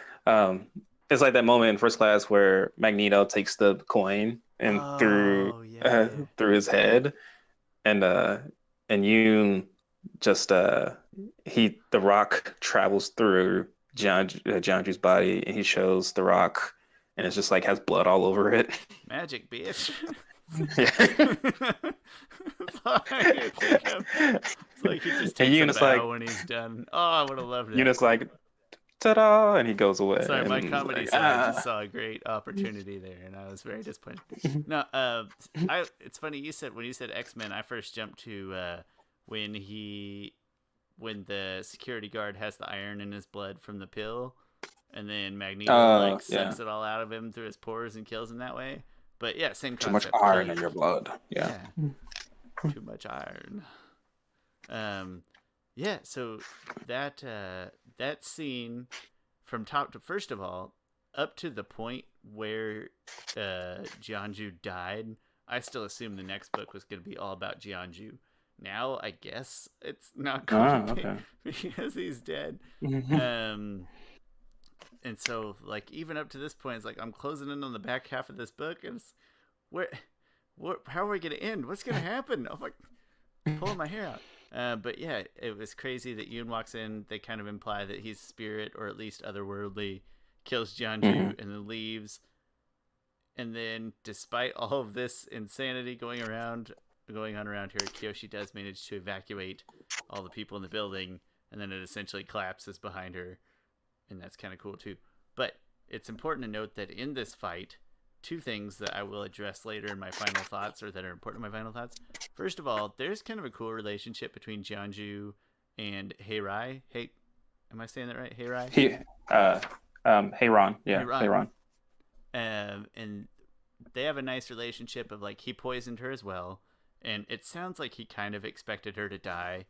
It's like that moment in First Class where Magneto takes the coin and Oh yeah. through his head, and Yoon just the rock travels through Jianju's body, and he shows the rock, and it's just like has blood all over it. Magic, bitch. Yeah. That's all I can think of. It's like he just And takes a Yoon is like bow when he's done. Oh, I would have loved Yoon that. is like ta-da, and he goes away, Sorry, my and he's comedy like side just saw a great opportunity there, and I was very disappointed. No, it's funny you said when you said X-Men, I first jumped to when when the security guard has the iron in his blood from the pill, and then Magneto like Yeah, sucks it all out of him through his pores and kills him that way. But yeah, same too much concept. iron in your blood. Yeah. Yeah, too much iron. Um, yeah, so that scene from top to first of all, up to the point where Jianju died, I still assumed the next book was going to be all about Jianju. Now I guess it's not going to Ah, be okay. because he's dead. Mhm. Um, and so like even up to this point, it's like I'm closing in on the back half of this book, and it's where, what, how are we going to end? What's going to happen? I'm like pulling my hair out. But yeah, it was crazy that Yoon walks in. They kind of imply that he's spirit or at least otherworldly, kills Mhm. Jianju, and then leaves. And then, despite all of this insanity going on around here, Kyoshi does manage to evacuate all the people in the building, and then it essentially collapses behind her, and that's kind of cool too. But it's important to note that in this fight, two things that I will address later in my final thoughts, or that are important in my final thoughts. First of all, there's kind of a cool relationship between Jianju and Heirai. Hey, am I saying that right? Heirai? He, uh, hey Ron, yeah, hey Heiran. Ron. And they have a nice relationship of like he poisoned her as well, and it sounds like he kind of expected her to die,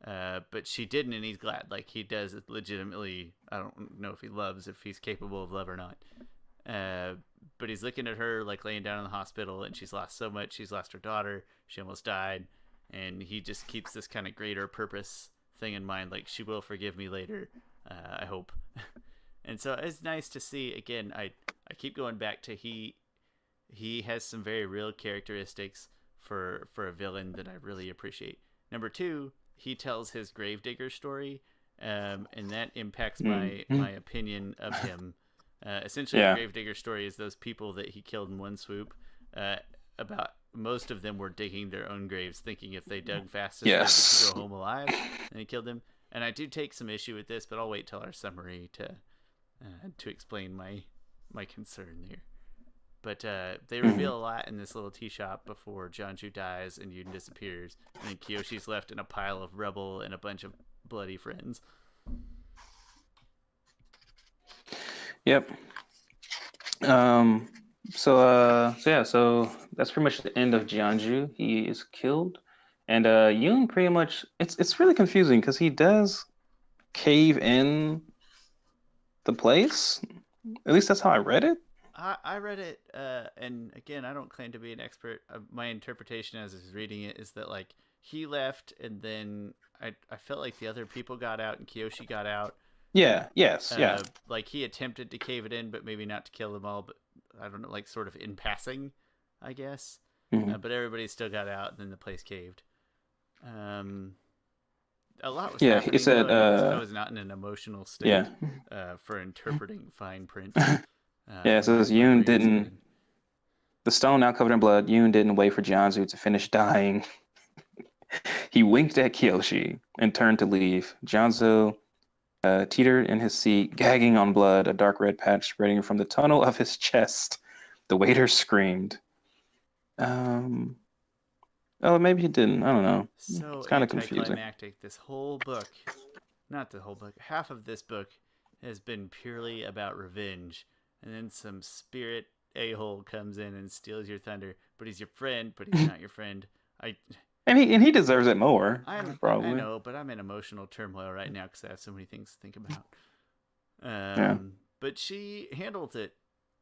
but she didn't, and he's glad. Like he does legitimately. I don't know if he's capable of love or not. Uh, but he's looking at her like laying down in the hospital, and she's lost so much. She's lost her daughter. She almost died, and he just keeps this kind of greater purpose thing in mind. Like she will forgive me later. I hope. And so it's nice to see again. I keep going back to he has some very real characteristics for a villain that I really appreciate. Number two, he tells his gravedigger story, and that impacts my Mhm. opinion of him. Essentially, the Yeah. gravedigger story is those people that he killed in one swoop. Uh, about most of them were digging their own graves, thinking if they dug fastest they'd get to go Yes. home alive, and he killed them. And I do take some issue with this, but I'll wait till our summary to explain my concern there. But they Mhm. reveal a lot in this little tea shop before Jianju dies and Yun disappears, and then Kyoshi's left in a pile of rubble and a bunch of bloody friends. Yep. Um. So yeah. So that's pretty much the end of Jianju. He is killed, and Yoon pretty much. It's really confusing because he does cave in the place. At least that's how I read it. I read it, and again, I don't claim to be an expert. My interpretation as I was reading it is that like he left, and then I felt like the other people got out and Kyoshi got out. Yeah. Yes. Yeah. Like he attempted to cave it in, but maybe not to kill them all. But I don't know, like sort of in passing, I guess. Mhm. But everybody still got out, and then the place caved. Um, a lot was Yeah. He happening though, said. and I was not in an emotional Yeah. state for interpreting fine print. Yeah. It My says my Yoon brain was didn't. going. The stone now covered in blood. Yoon didn't wait for Jianzu to finish dying. He winked at Kyoshi and turned to leave. Jianzu teetered in his seat, gagging on blood, a dark red patch spreading from the tunnel of his chest. The waiter screamed. Um, oh, maybe he didn't. I don't know. So It's kind of confusing. anticlimactic. This whole book, not the whole book, half of this book has been purely about revenge, and then some spirit a hole comes in and steals your thunder. But he's your friend, but he's not your friend. I And he deserves it more, I probably. know, but I'm in emotional turmoil right now because I have so many things to think about. Yeah. But she handled it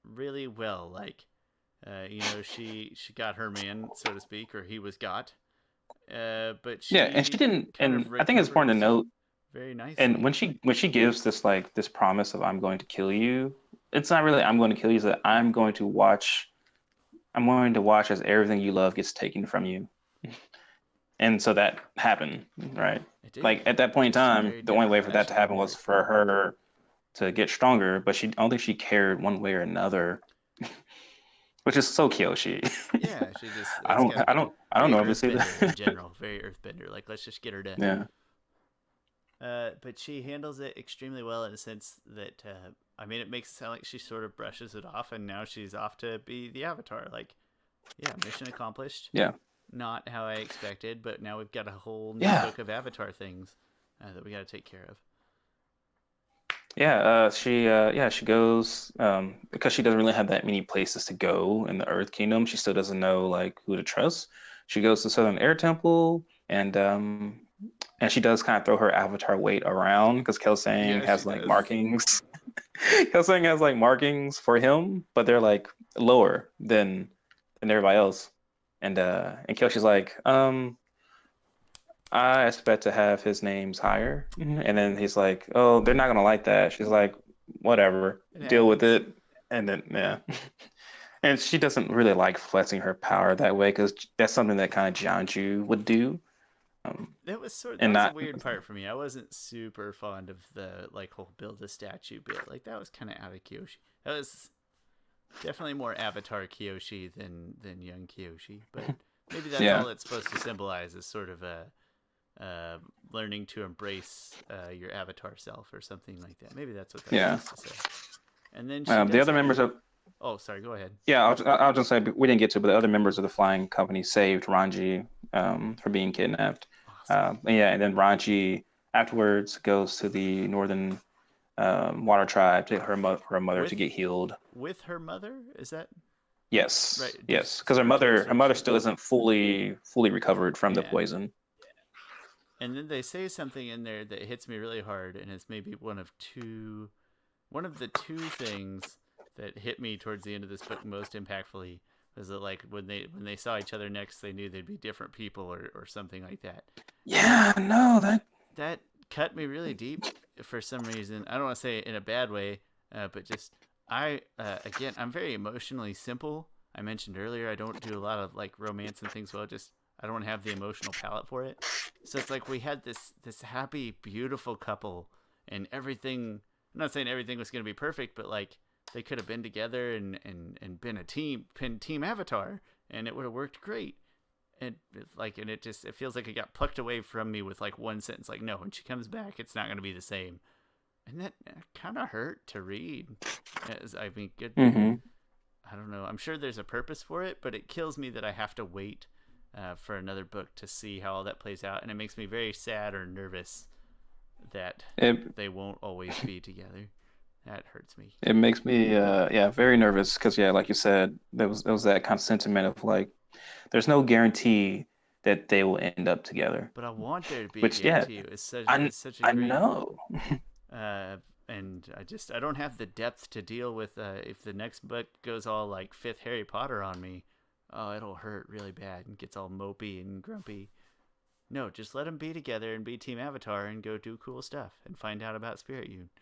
really well. Like, she got her man, so to speak, or he was got. But Yeah, and she she didn't. kind of And I think it's important to recovers note. very And nicely. when she gives this like this promise of I'm going to kill you, it's not really I'm going to kill you. It's that I'm going to watch. I'm going to watch as everything you love gets taken from you. And so that happened, right? It did. Like at that point in Just in time, very the only different way for that to fashion. happen was for her to get stronger, but I don't think she cared one way or another, which is so Kyoshi. Yeah, it's got to be done. I don't Very normally say Earthbender in that. general. Very Earthbender. Like, let's just get her done. Yeah. But she handles it extremely well in a sense that, I mean, it makes it sound like she sort of brushes it off, and now she's off to be the Avatar. Like, yeah, mission accomplished. Yeah. Not how I expected, but now we've got a whole new Yeah. book of Avatar things that we got to take care of. Yeah, she goes because she doesn't really have that many places to go in the Earth Kingdom. She still doesn't know like who to trust. She goes to Southern Air Temple and and she does kind of throw her avatar weight around because Kelsang Yeah, she has like does. markings. Kelsang has like markings for him, but they're like lower than everybody else. And Kyoshi's like, I expect to have his names higher. And then he's like, oh, they're not gonna like that. She's like, whatever, It deal with happens. it. And then yeah. And she doesn't really like flexing her power that way because that's something that kind of Jianju would do. Um, That and was a not weird part for me. I wasn't super fond of the like whole build a statue bit. Like that was kind of out of Kyoshi. That was definitely more Avatar Kyoshi than young Kyoshi. But maybe that's yeah. all it's supposed to symbolize is sort of a learning to embrace your avatar self or something like that. Maybe that's what that's Yeah. supposed to say. And then she The does other have. members of Oh, sorry. Go ahead. yeah, I'll just say we didn't get to, but the other members of the flying company saved Ranji for being kidnapped. Awesome. And then Ranji afterwards goes to the northern water tribe to her mother to With get healed. her mother, is that Yes, right? yes, Just because for her mother clarification. still isn't fully recovered from the Yeah. poison. And then they say something in there that hits me really hard, and it's maybe one of the two things that hit me towards the end of this book most impactfully was that like when they saw each other next, they knew they'd be different people or something like that, and Yeah, no, that that cut me really deep for some reason. I don't want to say it in a bad way, but just again, I'm very emotionally simple. I mentioned earlier I don't do a lot of like romance and things. Well, just I don't have the emotional palate for it. So it's like we had this happy, beautiful couple, and everything. I'm not saying everything was going to be perfect, but like they could have been together and been a team Avatar, and it would have worked great. And it just it feels like it got plucked away from me with like one sentence. Like, no, when she comes back, it's not going to be the same, and that kind of hurt to read. I mean, good. hmm I don't know. I'm sure there's a purpose for it, but it kills me that I have to wait for another book to see how all that plays out, and it makes me very sad or nervous that it they won't always be together. That hurts me. it makes me very nervous because yeah, like you said, there was that kind of sentiment of like there's no guarantee that they will end up together. But I want there to be a Which yeah, guarantee. I It's such a I great know. uh, and I don't have the depth to deal with if the next book goes all like fifth Harry Potter on me. Oh, it'll hurt really bad and gets all mopey and grumpy. No, just let them be together and be Team Avatar and go do cool stuff and find out about Spirit Youth.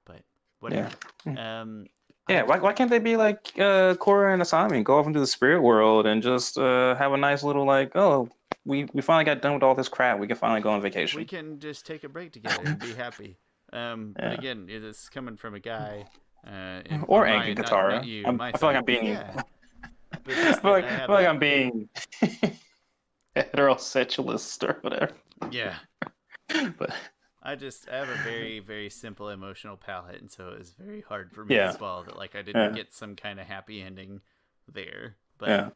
But Yeah. whatever. Um, Yeah, I why can't they be like Korra and Asami, go off into the spirit world and just have a nice little like, oh, we finally got done with all this crap. We can finally go on we vacation. can just take a break together and be happy. But Yeah. again, it is coming from a guy, in Or Anki my not Katara. you, my I feel like side. I'm being Yeah, but just that I I have feel like a I'm being heterosexualist or whatever. yeah. But I have a very very simple emotional palate, and so it was very hard for me to yeah, swallow that like I didn't yeah, get some kind of happy ending there. But yeah.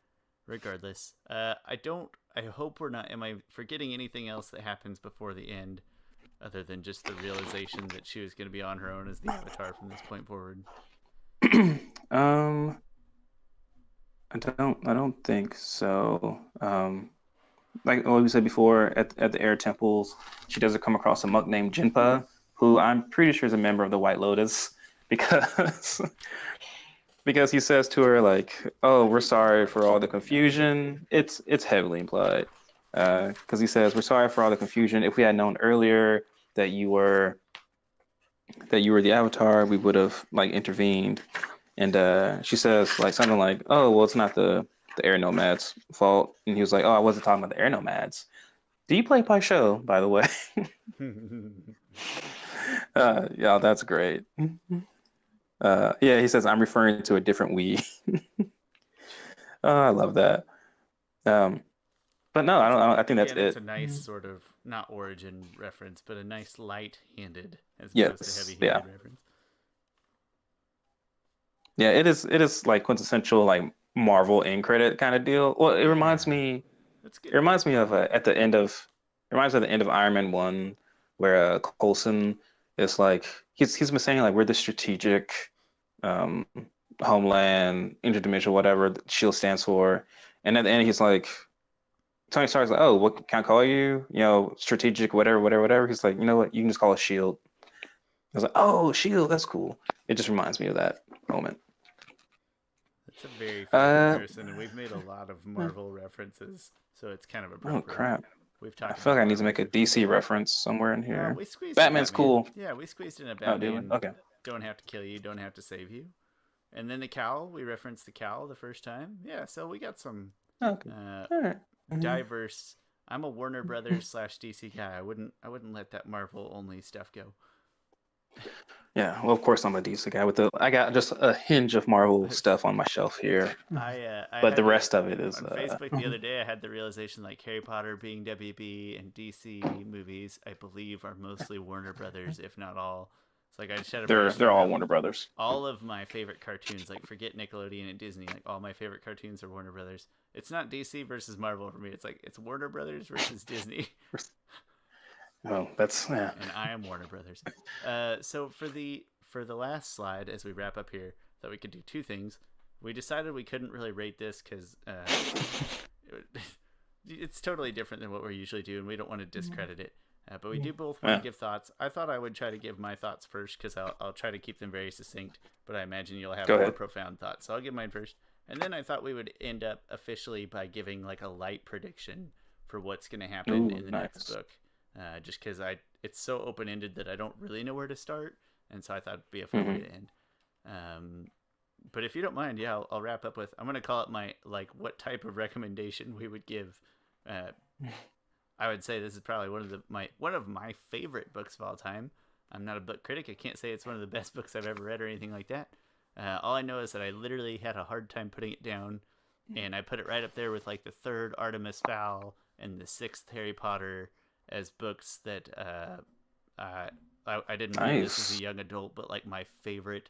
regardless, I don't. I hope we're not. Am I forgetting anything else that happens before the end, other than just the realization that she was going to be on her own as the Avatar from this point forward? um, I don't think so. Like what we said before, at the air temples, she doesn't come across a monk named Jinpa, who I'm pretty sure is a member of the White Lotus, because because he says to her like, "Oh, I we're think that's sorry for all partially the implied. confusion." It's heavily implied, because he says, "We're sorry for all the confusion. If we had known earlier that you were the Avatar, we would have like intervened." And she says like something like, "Oh, well, it's not the air nomads' fault." And he was like, "Oh, I wasn't talking about the air nomads." Do you play Pai Show, by the way? Yeah, that's great. Yeah, he says I'm referring to a different we. Oh, I love that. Um, but no, It's I think that's it's it. a nice sort of not origin reference, but a nice light-handed as opposed to Yes, yeah, heavy-handed reference. yeah. It is like quintessential like Marvel end credit kind of deal. Well, Yeah, that's it good. reminds me of at the end of it reminds me of the end of Iron Man 1, where Coulson is like he's been saying like we're the strategic um, homeland, interdimensional, whatever the shield stands for. And at the end, he's like, Tony Stark's like, oh, what can I call you? You know, strategic, whatever, whatever, whatever. He's like, you know what? You can just call us Shield. I was like, oh, Shield, that's cool. It just reminds me of that moment. That's a very fair Uh, comparison, and we've made a lot of Marvel references, so it's kind of oh appropriate. crap. We've I talked feel about like I need to Marvel make a for too DC long. reference somewhere in here. We squeezed a Batman's Batman. cool. Yeah, we squeezed in a Oh, do we? Batman. Okay. Don't have to kill you, don't have to save you. And then the cowl, we referenced the cowl the first time. Yeah, so we got some Okay. uh, All right. diverse. I'm a Warner Brothers slash DC guy. I wouldn't let that Marvel only stuff go. Yeah. Well, of course I'm a DC guy. I got just a hinge of Marvel stuff on my shelf here, I but the had the rest of it is. on Facebook the other day. I had the realization like Harry Potter being WB and DC movies, I believe, are mostly Warner Brothers, if not all. It's like I just had a brain they're fart all of Warner Brothers. all of my favorite cartoons. Like forget Nickelodeon and Disney. Like all my favorite cartoons are Warner Brothers. It's not DC versus Marvel for me. It's like it's Warner Brothers versus Disney. Oh, that's yeah. And I am Warner Brothers. So for the last slide, as we wrap up here, that we could do two things. We decided we couldn't really rate this because it's totally different than what we're usually doing. We don't want to discredit it, but we do both want to give thoughts. I thought I would try to give my thoughts first because I'll try to keep them very succinct. But I imagine you'll have more profound thoughts, so I'll give mine first. And then I thought we would end up officially by giving like a light prediction for what's going to happen in the next book. Just because it's so open ended that I don't really know where to start, and so I thought it'd be a fun way to end. But if you don't mind, yeah, I'll wrap up with I'm gonna call it my like what type of recommendation we would give. I would say this is probably one of my favorite books of all time. I'm not a book critic. I can't say it's one of the best books I've ever read or anything like that. All I know is that I literally had a hard time putting it down, and I put it right up there with like the third Artemis Fowl and the sixth Harry Potter as books that I didn't read this as a young adult, but like my favorite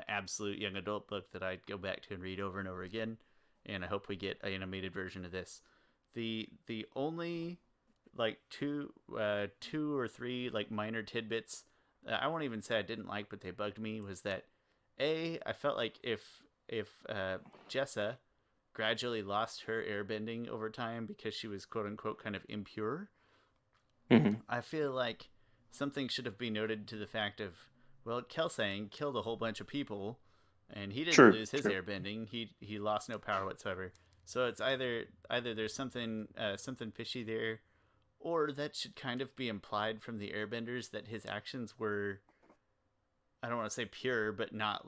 absolute young adult book that I'd go back to and read over and over again. And I hope we get an animated version of this. The only like two or three like minor tidbits I won't even say I didn't like, but they bugged me was that I felt like if Jessa gradually lost her airbending over time because she was quote unquote kind of impure. I feel like something should have been noted to the fact of, well, Kelsang killed a whole bunch of people, and he didn't lose his airbending. He lost no power whatsoever. So it's either there's something fishy there, or that should kind of be implied from the airbenders that his actions were, I don't want to say pure, but not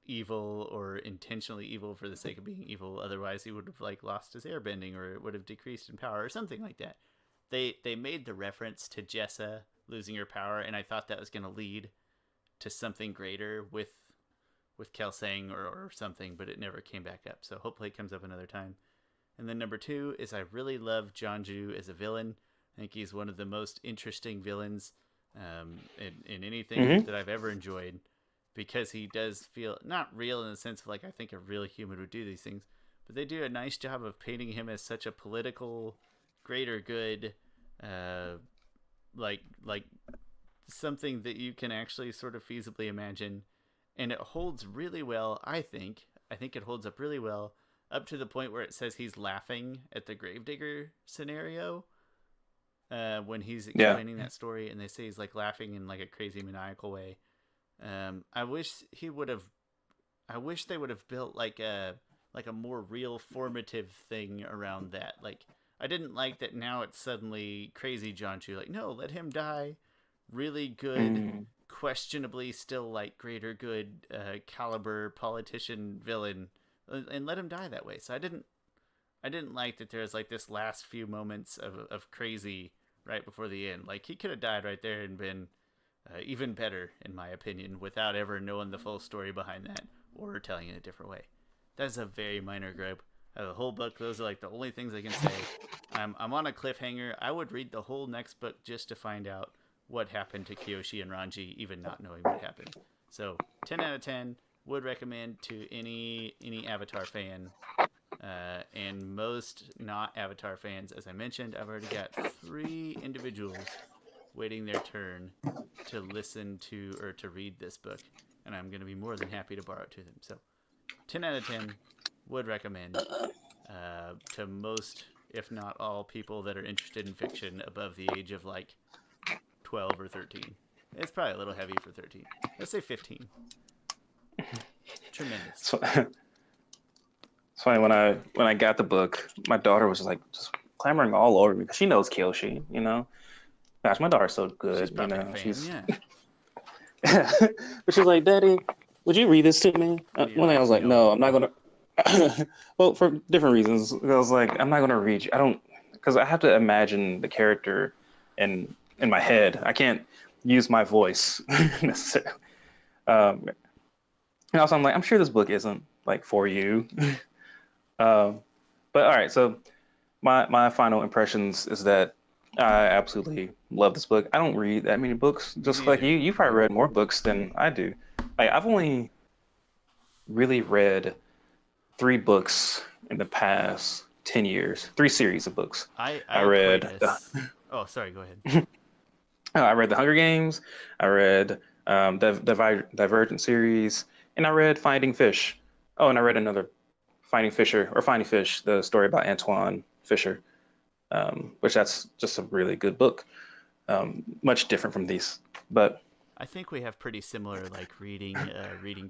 evil or intentionally evil for the sake of being evil. Otherwise, he would have like lost his airbending, or it would have decreased in power, or something like that. They made the reference to Jessa losing her power, and I thought that was going to lead to something greater with Kelsang or something, but it never came back up. So hopefully it comes up another time. And then number 2 is I really love Jianzhu as a villain. I think he's one of the most interesting villains in anything that I've ever enjoyed, because he does feel not real in the sense of like I think a real human would do these things, but they do a nice job of painting him as such a political greater good, like something that you can actually sort of feasibly imagine, and it holds really well. I think it holds up really well up to the point where it says he's laughing at the gravedigger scenario when he's explaining that story, and they say he's like laughing in like a crazy maniacal way. I wish they would have built like a more real formative thing around that. Like I didn't like that now it's suddenly crazy Jianzhu. Like, no, let him die. Really good, questionably still like greater good caliber politician villain, and let him die that way. So I didn't like that there's like this last few moments of crazy right before the end. Like he could have died right there and been even better, in my opinion, without ever knowing the full story behind that or telling it a different way. That's a very minor gripe. The whole book, those are like the only things I can say. I'm on a cliffhanger. I would read the whole next book just to find out what happened to Kyoshi and Ranji, even not knowing what happened. So 10 out of 10 would recommend to any Avatar fan, and most not Avatar fans. As I mentioned, I've already got 3 individuals waiting their turn to listen to or to read this book, and I'm going to be more than happy to borrow it to them. So 10 out of 10 would recommend to most if not all, people that are interested in fiction above the age of like 12 or 13. It's probably a little heavy for 13. Let's say 15. Tremendous. So, it's funny when I got the book, my daughter was just clamoring all over me because she knows Kyoshi, you know. Gosh, my daughter's so good, She's probably you know. a fan, yeah. But she's like, Daddy, would you read this to me? One day I was like, no, I'm not gonna. Well, for different reasons. I was like, I'm not gonna read you. I don't, because I have to imagine the character in my head. I can't use my voice necessarily. And also, I'm like, I'm sure this book isn't like for you. But all right, so my final impressions is that I absolutely love this book. I don't read that many books, just like you. You've probably read more books than I do. Like I've only really read 3 books in the past 10 years. 3 series of books. I read. Oh, sorry. Go ahead. I read the Hunger Games. I read the Divergent series, and I read Finding Fish. Oh, and I read another Finding Fish, the story about Antoine Fisher, which that's just a really good book. Much different from these, but I think we have pretty similar like reading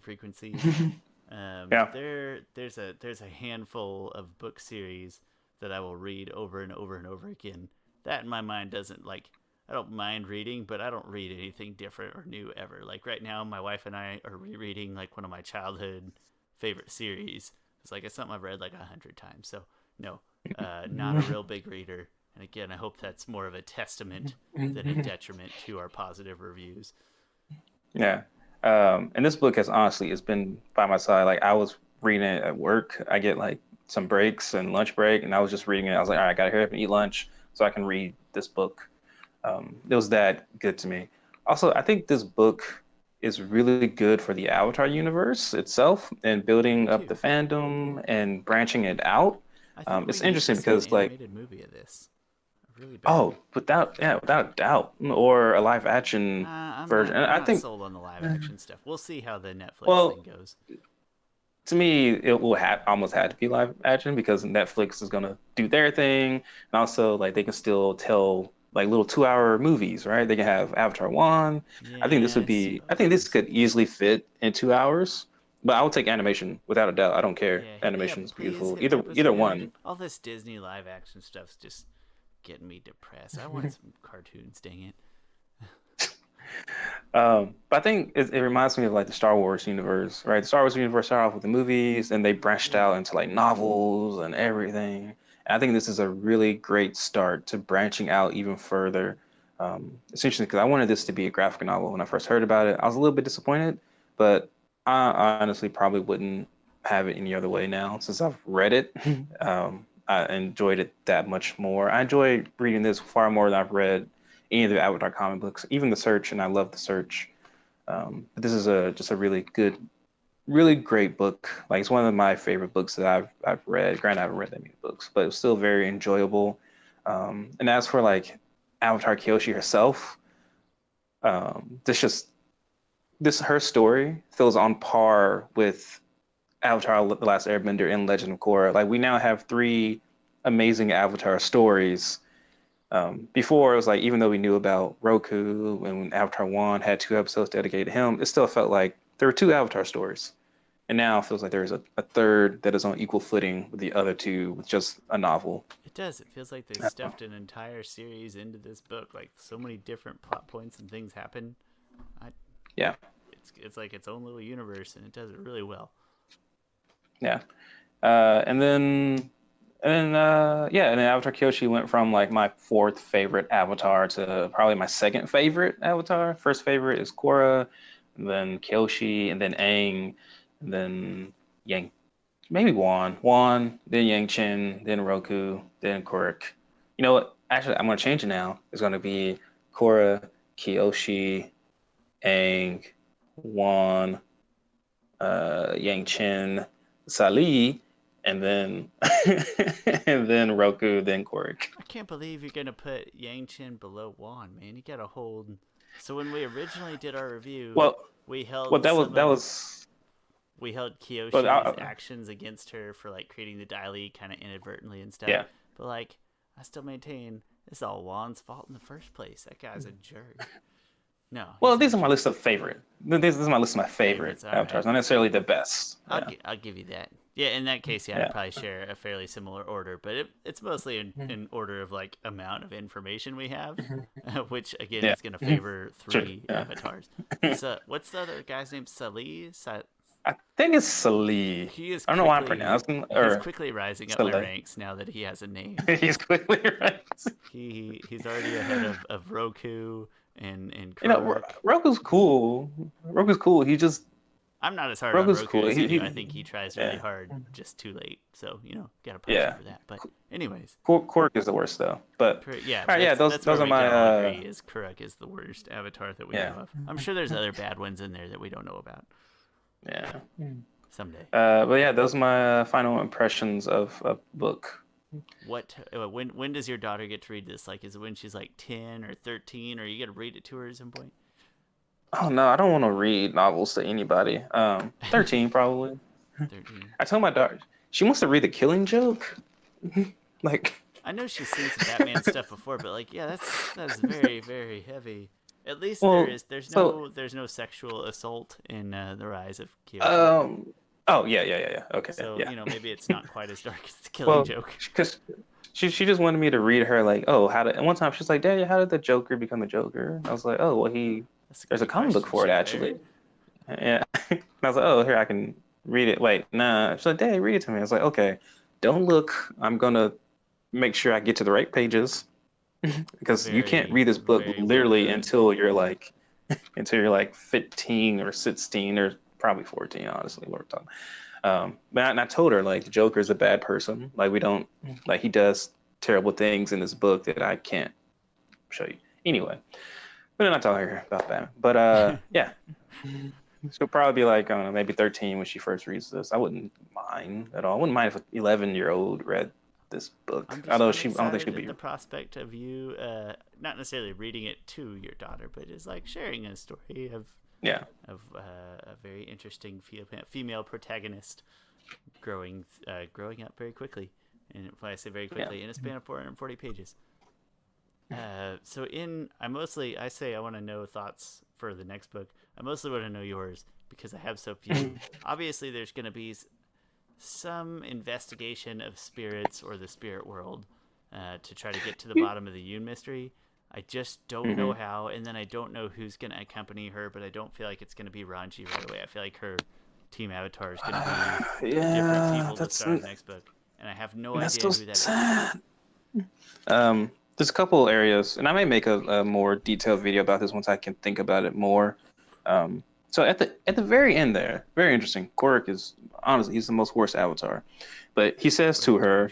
frequencies. Yeah. There's a handful of book series that I will read over and over and over again. That in my mind doesn't like. I don't mind reading, but I don't read anything different or new ever. Like right now, my wife and I are rereading like one of my childhood favorite series. It's something I've read like 100 times. So no, not a real big reader. And again, I hope that's more of a testament than a detriment to our positive reviews. Yeah. And this book has been by my side. Like I was reading it at work. I get like some breaks and lunch break, and I was just reading it. I was like, all right, I gotta hurry up and eat lunch so I can read this book. It was that good to me. Also, I think this book is really good for the Avatar universe itself and building up the fandom and branching it out. I think It's interesting because an animated movie of this. Really bad. Oh, without a doubt, or a live action version. I'm I not think sold on the live action stuff. We'll see how the Netflix thing goes. To me, it will almost had to be live action because Netflix is gonna do their thing, and also like they can still tell like little 2-hour movies, right? They can have Avatar 1. Yeah, I think this could easily fit in 2 hours. But I would take animation without a doubt. I don't care. Yeah, Animation's beautiful. hit me up with some Either one. All this Disney live action stuff's just getting me depressed. I want some cartoons, dang it. But I think it reminds me of like the Star Wars universe, right? The Star Wars universe started off with the movies, and they branched out into like novels and everything. And I think this is a really great start to branching out even further. It's interesting because I wanted this to be a graphic novel when I first heard about it. I was a little bit disappointed, but I honestly probably wouldn't have it any other way now since I've read it. I enjoyed it that much more. I enjoyed reading this far more than I've read any of the Avatar comic books, even The Search, and I love The Search. But this is just a really good, really great book. Like it's one of my favorite books that I've read. Granted, I haven't read that many books, but it was still very enjoyable. And as for like Avatar Kyoshi herself, her story feels on par with Avatar: The Last Airbender and Legend of Korra. Like we now have 3 amazing Avatar stories. Before it was like even though we knew about Roku and when Avatar 1 had 2 episodes dedicated to him, it still felt like there were 2 Avatar stories. And now it feels like there's a third that is on equal footing with the other 2 with just a novel. It does. It feels like they stuffed an entire series into this book. Like so many different plot points and things happen. Yeah. It's like its own little universe, and it does it really well. Yeah. And then Avatar Kyoshi went from like my 4th favorite Avatar to probably my 2nd favorite Avatar. First favorite is Korra, and then Kyoshi, and then Aang, and then Yang, maybe Wan, then Yang Chen, then Roku, then Korok. You know what? Actually, I'm gonna change it now. It's gonna be Korra, Kyoshi, Aang, Wan, Yang Chen, Sali, and then and then Roku, then Korok. I can't believe you're gonna put Yang Chen below Wan, man. You gotta hold. So when we originally did our review, we held we held Kyoshi's actions against her for like creating the Dai Li kind of inadvertently and stuff. Yeah. But like, I still maintain it's all Juan's fault in the first place. That guy's a jerk. No. Well, these are my list of favorite. This is my list of my favorite favorites. avatars, not necessarily the best. Yeah. I'll give you that. Yeah, in that case, Yeah. I'd probably share a fairly similar order, but it's mostly in order of like amount of information we have, which again Yeah. is going to favor Sure. three Yeah. avatars. So, what's the other guy's name? Salih? I think it's Salih. He is. I don't know why I'm pronouncing He's quickly rising up my Salih. ranks now that he has a name. He's quickly right. He's already ahead of Roku and You know, Kuruk. Roku's cool. Roku's cool. He just I'm not as hard Roku's on Roku cool. as He- you do. he- I think he tries really yeah. hard, just too late. So gotta praise Yeah. him for that. But anyways, Quirk is the worst though. But yeah, all right, yeah, that's those where are we my can all agree is Kuruk is the worst avatar that we Yeah. know of. I'm sure there's other bad ones in there that we don't know about yeah. someday. But yeah, those are my final impressions of a book. What when does your daughter get to read this? Like, is it when she's like 10 or 13, or you got to read it to her at some point? Oh no, I don't want to read novels to anybody. 13 probably. 13. I told my daughter she wants to read The Killing Joke. Like I know she's seen some Batman stuff before, but like, yeah, that's very very heavy. At least Well, there's no sexual assault in the Rise of Kyoshi. Oh yeah. Okay. So yeah. Maybe it's not quite as dark as The Killing Joke. Because she just wanted me to read her like, oh, and one time she's like, Daddy, how did the Joker become a Joker? I was like, oh, well, there's a comic book for it actually. Yeah. And I was like, oh, here I can read it. Wait, nah. She's like, Daddy, read it to me. I was like, okay, don't look. I'm gonna make sure I get to the right pages because you can't read this book very literally well until you're like 15 or 16 or probably 14, honestly, what we're talking. But I told her like the Joker is a bad person. Like he does terrible things in this book that I can't show you. Anyway, but then I told her about that. But yeah, she'll probably be like, I don't know, maybe 13 when she first reads this. I wouldn't mind at all. I wouldn't mind if an 11-year-old read this book. Although I don't think she'd be. The prospect of you, not necessarily reading it to your daughter, but is like sharing a story of a very interesting female protagonist growing up very quickly, and when I say very quickly, in a span of 440 pages. So I say I want to know thoughts for the next book. I mostly want to know yours because I have so few. Obviously, there's going to be some investigation of spirits or the spirit world to try to get to the bottom of the Yoon mystery. I just don't know how, and then I don't know who's going to accompany her, but I don't feel like it's going to be Ranji right away. I feel like her team avatar is going to be different people to start the next book, and I have no idea who that is. There's a couple areas, and I may make a more detailed video about this once I can think about it more. So at the very end there, very interesting. Korok is honestly he's the most worst avatar, but he says to her.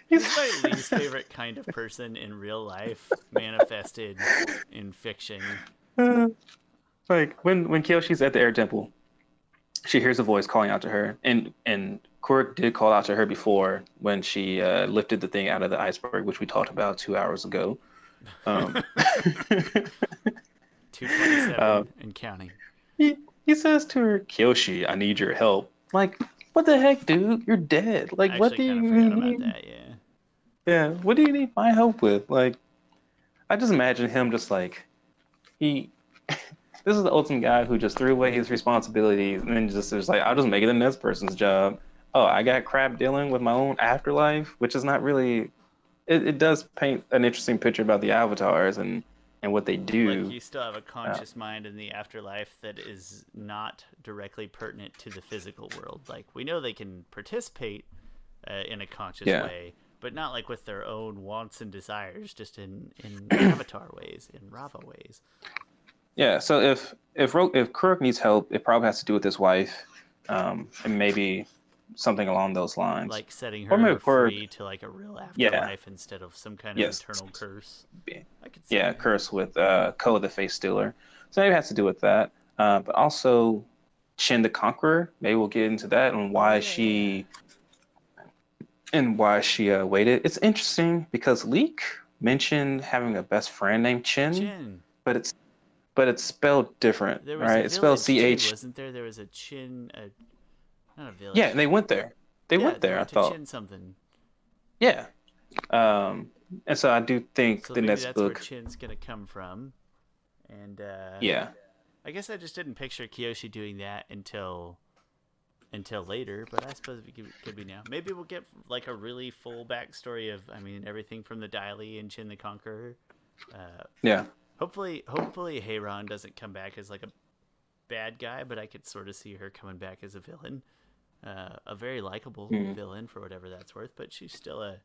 He's my least favorite kind of person in real life, manifested in fiction. Like when Kyoshi's at the air temple, she hears a voice calling out to her, and Korok did call out to her before when she lifted the thing out of the iceberg, which we talked about 2 hours ago. 227 and counting. He says to her, Kyoshi, I need your help. Like, what the heck, dude? You're dead. Like, what do you need? About that, Yeah, what do you need my help with? Like, I just imagine him just like, this is the ultimate guy who just threw away his responsibilities and then just was like, I'll just make it the next person's job. Oh, I got crap dealing with my own afterlife, which is not really, it does paint an interesting picture about the avatars and what they do. Like, you still have a conscious mind in the afterlife that is not directly pertinent to the physical world. Like, we know they can participate in a conscious way, but not like with their own wants and desires, just in avatar ways, in Rava ways. Yeah, so if Kurok needs help, it probably has to do with his wife, and maybe something along those lines. Like setting her free to like a real afterlife instead of some kind of eternal curse. I could see that. Curse with Ko the Face Stealer. So maybe it has to do with that. But also Shin the Conqueror. Maybe we'll get into that and why she waited. It's interesting because Leek mentioned having a best friend named Chin. But it's spelled different, right? It's spelled CH. Wasn't there? There was a Chin. Not a village. Yeah, and they went there. they Yeah, went they there, I went to thought. Chin something. Yeah. And so I do think So the maybe next that's where book. Chin's gonna come from. And Yeah. I guess I just didn't picture Kyoshi doing that until later, but I suppose it could be now. Maybe we'll get like a really full backstory of, I mean, everything from the Daily and Chin the Conqueror. Uh, Yeah. hopefully, Heiran doesn't come back as like a bad guy, but I could sort of see her coming back as a villain, a very likable Mm. villain for whatever that's worth. But she's still a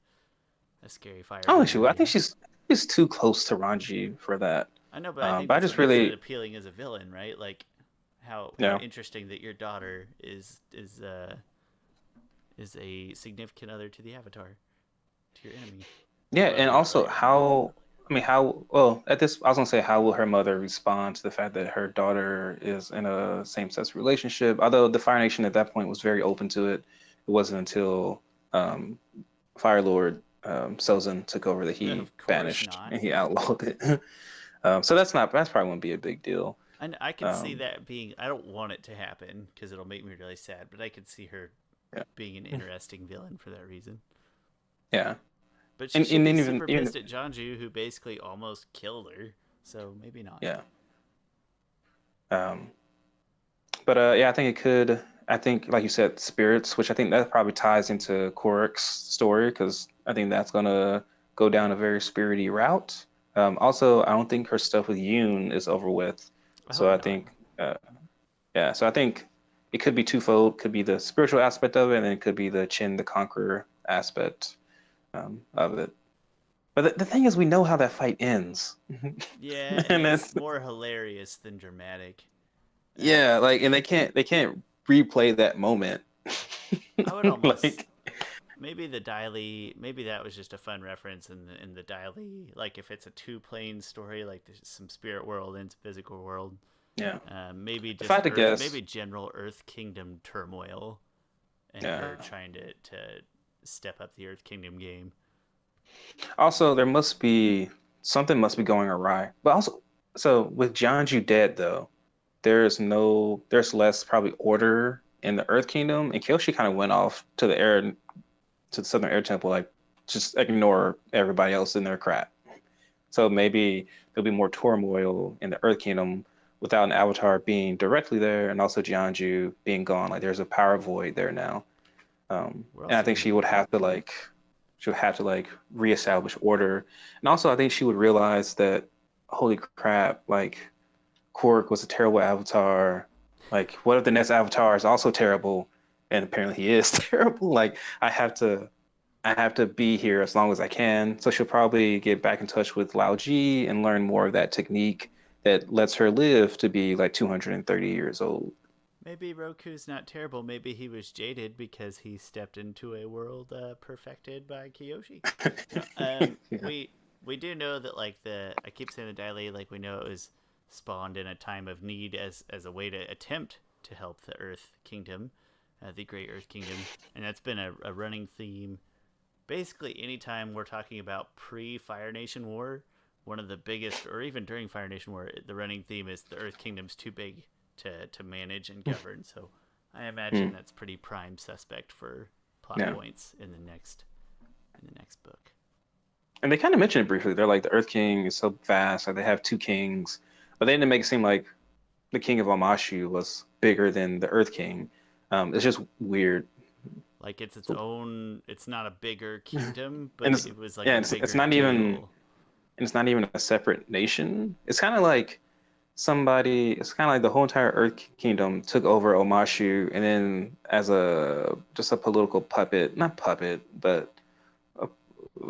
scary Oh, firebender, shoot. I you think know. she's too close to Ranji for that. I know, but I think But I that's just what makes it really, appealing as a villain, right? Like how yeah. interesting that your daughter is a significant other to the Avatar, to your enemy. Yeah, Well, and not also really enemy, but well, at this, I was gonna say, how will her mother respond to the fact that her daughter is in a same-sex relationship? Although the Fire Nation at that point was very open to it, it wasn't until um, Fire Lord Sozin took over that he of course banished not. and he outlawed it. So that's probably won't be a big deal. And I could see Um, that being. I don't want it to happen because it'll make me really sad. But I could see her yeah, being an interesting villain for that reason. yeah, But she should and be then super even pissed at Janju, who basically almost killed her. So maybe not. yeah. Um, But yeah, I think it could. I think, like you said, spirits, which I think that probably ties into Korik's story because I think that's gonna go down a very spirity route. Also, I don't think her stuff with Yoon is over with, I so hope I not. think, yeah, so I think it could be twofold. Could be the spiritual aspect of it, and it could be the Chin the Conqueror aspect of it. But the thing is, we know how that fight ends, Yeah, and and it's that's more hilarious than dramatic. yeah, like, and they can't replay that moment. I would almost Like, maybe the Daily, maybe that was just a fun reference in the Daily. Like if it's a two plane story, like there's some spirit world and physical world. yeah. Maybe If I just had to Earth, guess, maybe general Earth Kingdom turmoil, and yeah. her trying to step up the Earth Kingdom game. Also, there must be something must be going awry. But also, so with Jianju dead though, there's less probably order in the Earth Kingdom, and Kyoshi kind of went off to the Southern Air Temple, like just ignore everybody else in their crap. So maybe there'll be more turmoil in the Earth Kingdom without an Avatar being directly there, and also Jianju being gone. Like there's a power void there now. We're And I also think gonna get she would have to like reestablish order. And also I think she would realize that holy crap, like Korg was a terrible avatar. Like what if the next avatar is also terrible? And apparently he is terrible. Like I have to be here as long as I can. So she'll probably get back in touch with Lao Ji and learn more of that technique that lets her live to be like 230 years old. maybe Roku's not terrible. Maybe he was jaded because he stepped into a world perfected by Kyoshi. No, Yeah. we do know that like the I keep saying the Daily, like we know it was spawned in a time of need as a way to attempt to help the Earth Kingdom, the Great Earth Kingdom, and that's been a running theme. Basically, anytime we're talking about pre-Fire Nation War, one of the biggest, or even during Fire Nation War, the running theme is the Earth Kingdom's too big to manage and govern. So I imagine Hmm. that's pretty prime suspect for plot Yeah. points in the next book. And they kind of mentioned it briefly. They're like the Earth King is so vast, like they have two kings, but they didn't make it seem like the King of Amashu was bigger than the Earth King. It's just weird. Like it's its own. It's not a bigger kingdom, And but it's it was like yeah, a it's bigger not even deal. it's not even a separate nation. It's kind of like it's kind of like the whole entire Earth Kingdom took over Omashu, and then as a just a political puppet, not puppet, but a, I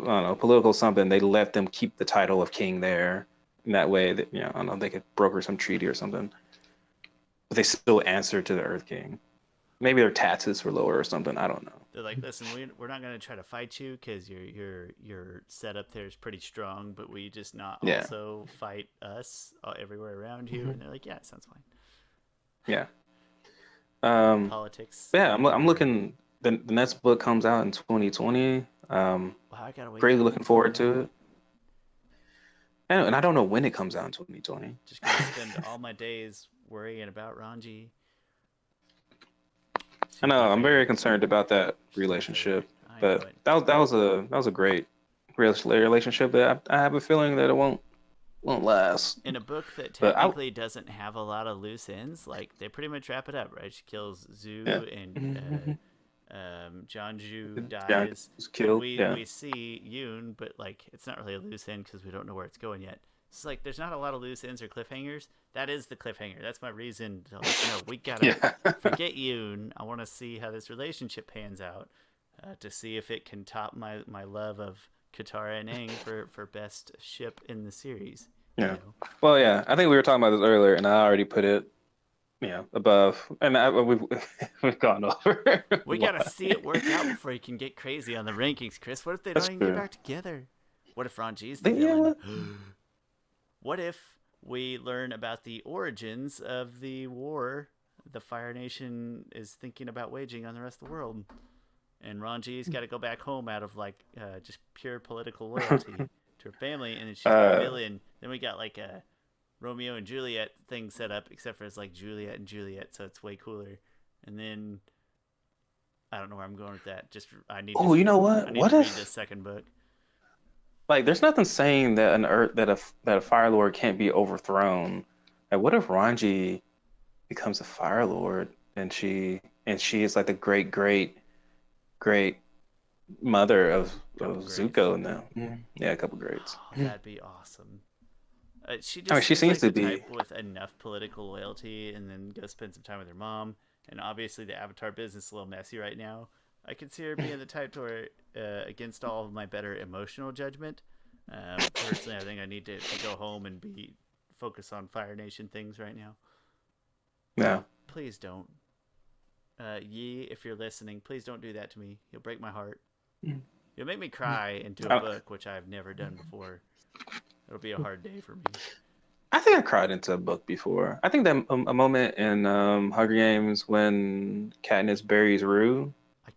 don't know, political something, they let them keep the title of king there. And that way that, I don't know, they could broker some treaty or something. But they still answer to the Earth King. Maybe their taxes were lower or something. I don't know. They're like, listen, we're not going to try to fight you because your setup there is pretty strong, but we just not Yeah. also fight us everywhere around you. Mhm. And they're like, yeah, sounds fine. Yeah. Um, Politics but yeah, getting I'm everywhere. looking. The next book comes out in 2020. Wow, I gotta wait Greatly that looking long for forward that. to it. And I don't know when it comes out in 2020. Just gonna spend all my days worrying about Ranji. I Two know. I'm very cliffhangers. concerned about that Two cliffhanger. relationship, I know but it. that was a great relationship. That I have a feeling that it won't last. In a book that But I technically doesn't have a lot of loose ends, like they pretty much wrap it up, right? She kills yeah. Zhu, and Mhm. Janju John dies, was and killed. we Yeah. we see Yoon, but like it's not really a loose end because we don't know where it's going yet. It's like there's not a lot of loose ends or cliffhangers. That is the cliffhanger. That's my reason to like, no, we gotta Yeah. forget Yoon. I want to see how this relationship pans out, to see if it can top my love of Katara and Aang for best ship in the series. You Yeah. know, Well, yeah. I think we were talking about this earlier, and I already put it, above, and we've we've gone over. we gotta see it work out before you can get crazy on the rankings, Chris. What if they don't That's even get true. back together? What if Ranji's the But yeah. villain? What? What if we learn about the origins of the war the Fire Nation is thinking about waging on the rest of the world? And Ranji's got to go back home out of like just pure political loyalty to her family, and then she's the Uh, villain. Then we got like a Romeo and Juliet thing set up, except for it's like Juliet and Juliet, so it's way cooler. And then I don't know where I'm going with that. Just oh, you know I what? need What to read this if second book. like there's nothing saying that an Earth that a Fire Lord can't be overthrown. Like, what if Ranji becomes a Fire Lord and she is like the great mother Couple of grades. Zuko now? Yeah, a couple greats. Oh, that'd be awesome. She I mean, just she seems seems like to the be. type with enough political loyalty, and then go spend some time with her mom. And obviously, the Avatar business is a little messy right now. I could see her being the type to where, against all of my better emotional judgment, personally, I think I need to go home and be focus on Fire Nation things right now. Yeah. Please don't, Yi, if you're listening, please don't do that to me. You'll break my heart. You'll make me cry into a I, book, which I've never done before. It'll be a hard day for me. I think I cried into a book before. I think that a moment in Hunger Games when Katniss buries Rue. I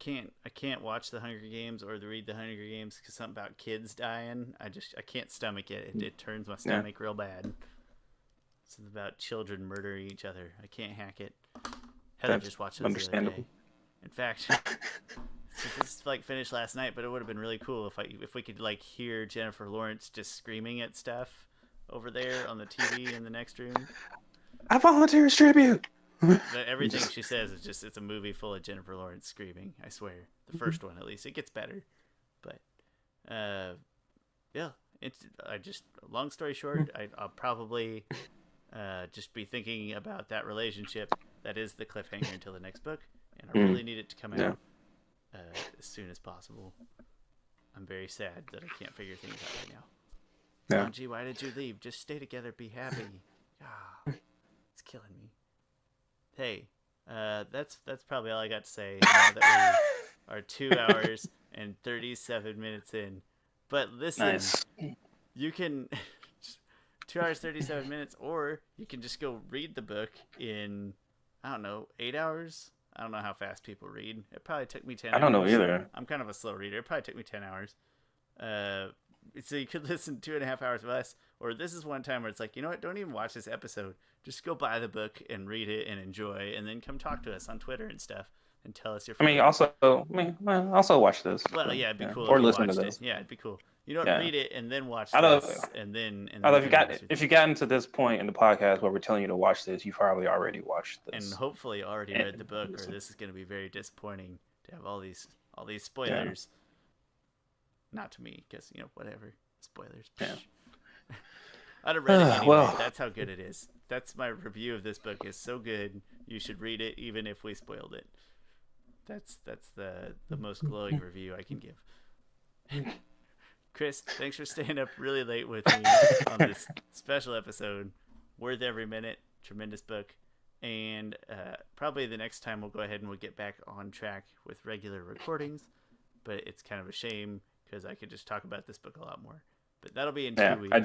can't watch the Hunger Games or read the Hunger Games because something about kids dying. I can't stomach it. It turns my Yeah, stomach real bad. Something about children murdering each other. I can't hack it. Heather that's just watched those the other understandable. day. In fact, this like finished last night, but it would have been really cool if we could like hear Jennifer Lawrence just screaming at stuff over there on the TV in the next room. I volunteer as tribute. Everything Just, she says is just it's a movie full of Jennifer Lawrence screaming. I swear, the first one at least. It gets better, but yeah. It's I just long story short, I'll probably just be thinking about that relationship. That is the cliffhanger until the next book, and I really need it to come yeah. out as soon as possible. I'm very sad that I can't figure things out right now. Yeah. Ranji, why did you leave? Just stay together, be happy. Ah, it's killing me. Hey, that's probably all I got to say. Now that we are 2 hours and 37 minutes in, but listen, Nice. you can 2 hours 37 minutes, or you can just go read the book in I don't know 8 hours. I don't know how fast people read. It probably took me 10 I don't know hours. either. I'm kind of a slow reader. It probably took me 10 hours. So you could listen 2.5 hours less, or this is one time where it's like, you know what? Don't even watch this episode. Just go buy the book and read it and enjoy, and then come talk to us on Twitter and stuff and tell us your I mean, feelings. well, also watch this. Well, So, yeah, it'd be yeah, cool or if you listen to watched it. this. Yeah, it'd be cool. You don't Yeah. read it and then watch Although, this, and then although if you tell me got what you if think. you gotten to this point in the podcast where we're telling you to watch this, you've probably already watched And this. hopefully already read the And book, or listen. this is going to be very disappointing to have all these Yeah. spoilers. Not to me, because whatever spoilers. Yeah. I'd have read it anyway. Well, That's how good it is. That's my review of this book. Is so good. You should read it, even if we spoiled it. That's the most glowing review I can give. Chris, thanks for staying up really late with me on this special episode. Worth every minute. Tremendous book. And probably the next time we'll go ahead and we'll get back on track with regular recordings. But it's kind of a shame because I could just talk about this book a lot more. But that'll be in 2 weeks.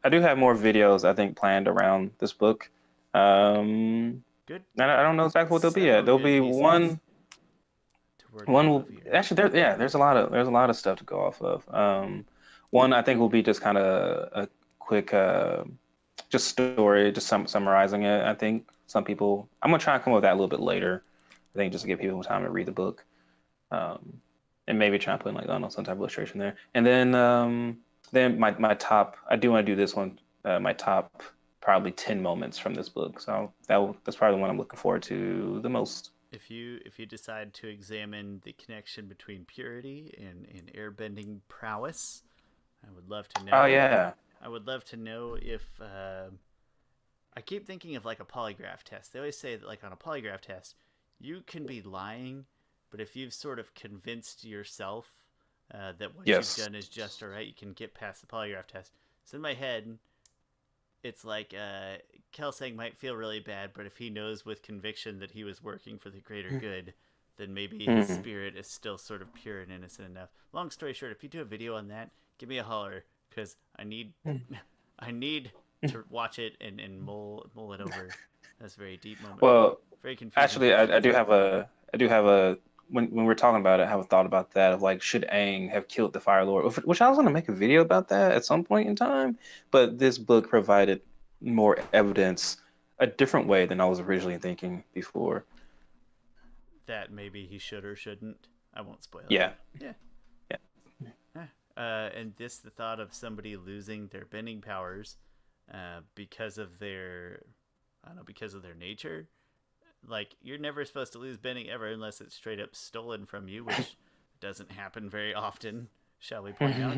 I do have more videos I think planned around this book. Good. I don't know exactly what they'll be yet. Several There'll good be pieces one. to work One off will of here. actually there's a lot of stuff to go off of. One I think will be just kind of a quick just story, just summarizing it. I think some people I'm gonna try and come up with that a little bit later. I think just to give people time to read the book, and maybe try and put like, I don't know, some type of illustration there. And then my top, I do want to do this one, my top probably 10 moments from this book. So that's probably the one I'm looking forward to the most. If you decide to examine the connection between purity and airbending prowess, I would love to Oh know. yeah. I would love to know if I keep thinking of like a polygraph test. They always say that like on a polygraph test, you can be lying, but if you've sort of convinced yourself that what you've Yes. done is just all right, you can get past the polygraph test. So in my head, it's like Kelsang might feel really bad, but if he knows with conviction that he was working for the greater good, then maybe his Mm. spirit is still sort of pure and innocent enough. Long story short, if you do a video on that, give me a holler because I need I need to watch it and mull it over. That's a very deep moment for me. Well, Very confusing actually, questions. I do have a when we're talking about it, I have a thought about that of like, should Aang have killed the Fire Lord? Which I was going to make a video about that at some point in time, but this book provided more evidence a different way than I was originally thinking before. That maybe he should or shouldn't. I won't spoil it. Yeah, Yeah. yeah. And this the thought of somebody losing their bending powers because of their I don't know, because of their nature. Like you're never supposed to lose bending ever unless it's straight up stolen from you, which doesn't happen very often, shall we point out.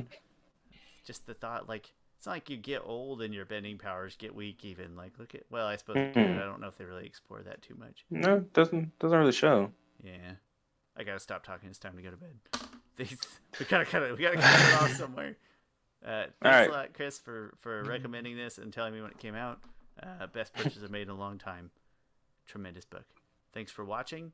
Just the thought, like it's not like you get old and your bending powers get weak even. Like look at well, I suppose it could. I don't know if they really explore that too much. No, doesn't really show. Yeah. I gotta stop talking. It's time to go to bed. These we gotta cut it off somewhere. All Thanks a right. lot, Chris, for recommending this and telling me when it came out. Best purchase I've made in a long time. Tremendous book. Thanks for watching.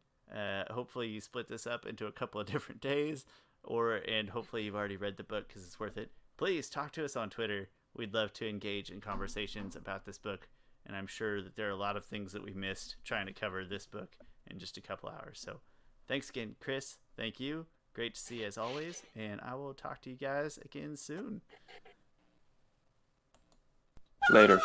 Hopefully you split this up into a couple of different days, and hopefully you've already read the book because it's worth it. Please talk to us on Twitter. We'd love to engage in conversations about this book, and I'm sure that there are a lot of things that we missed trying to cover this book in just a couple hours. So thanks again, Chris. Thank you. Great to see you as always, and I will talk to you guys again soon. Later.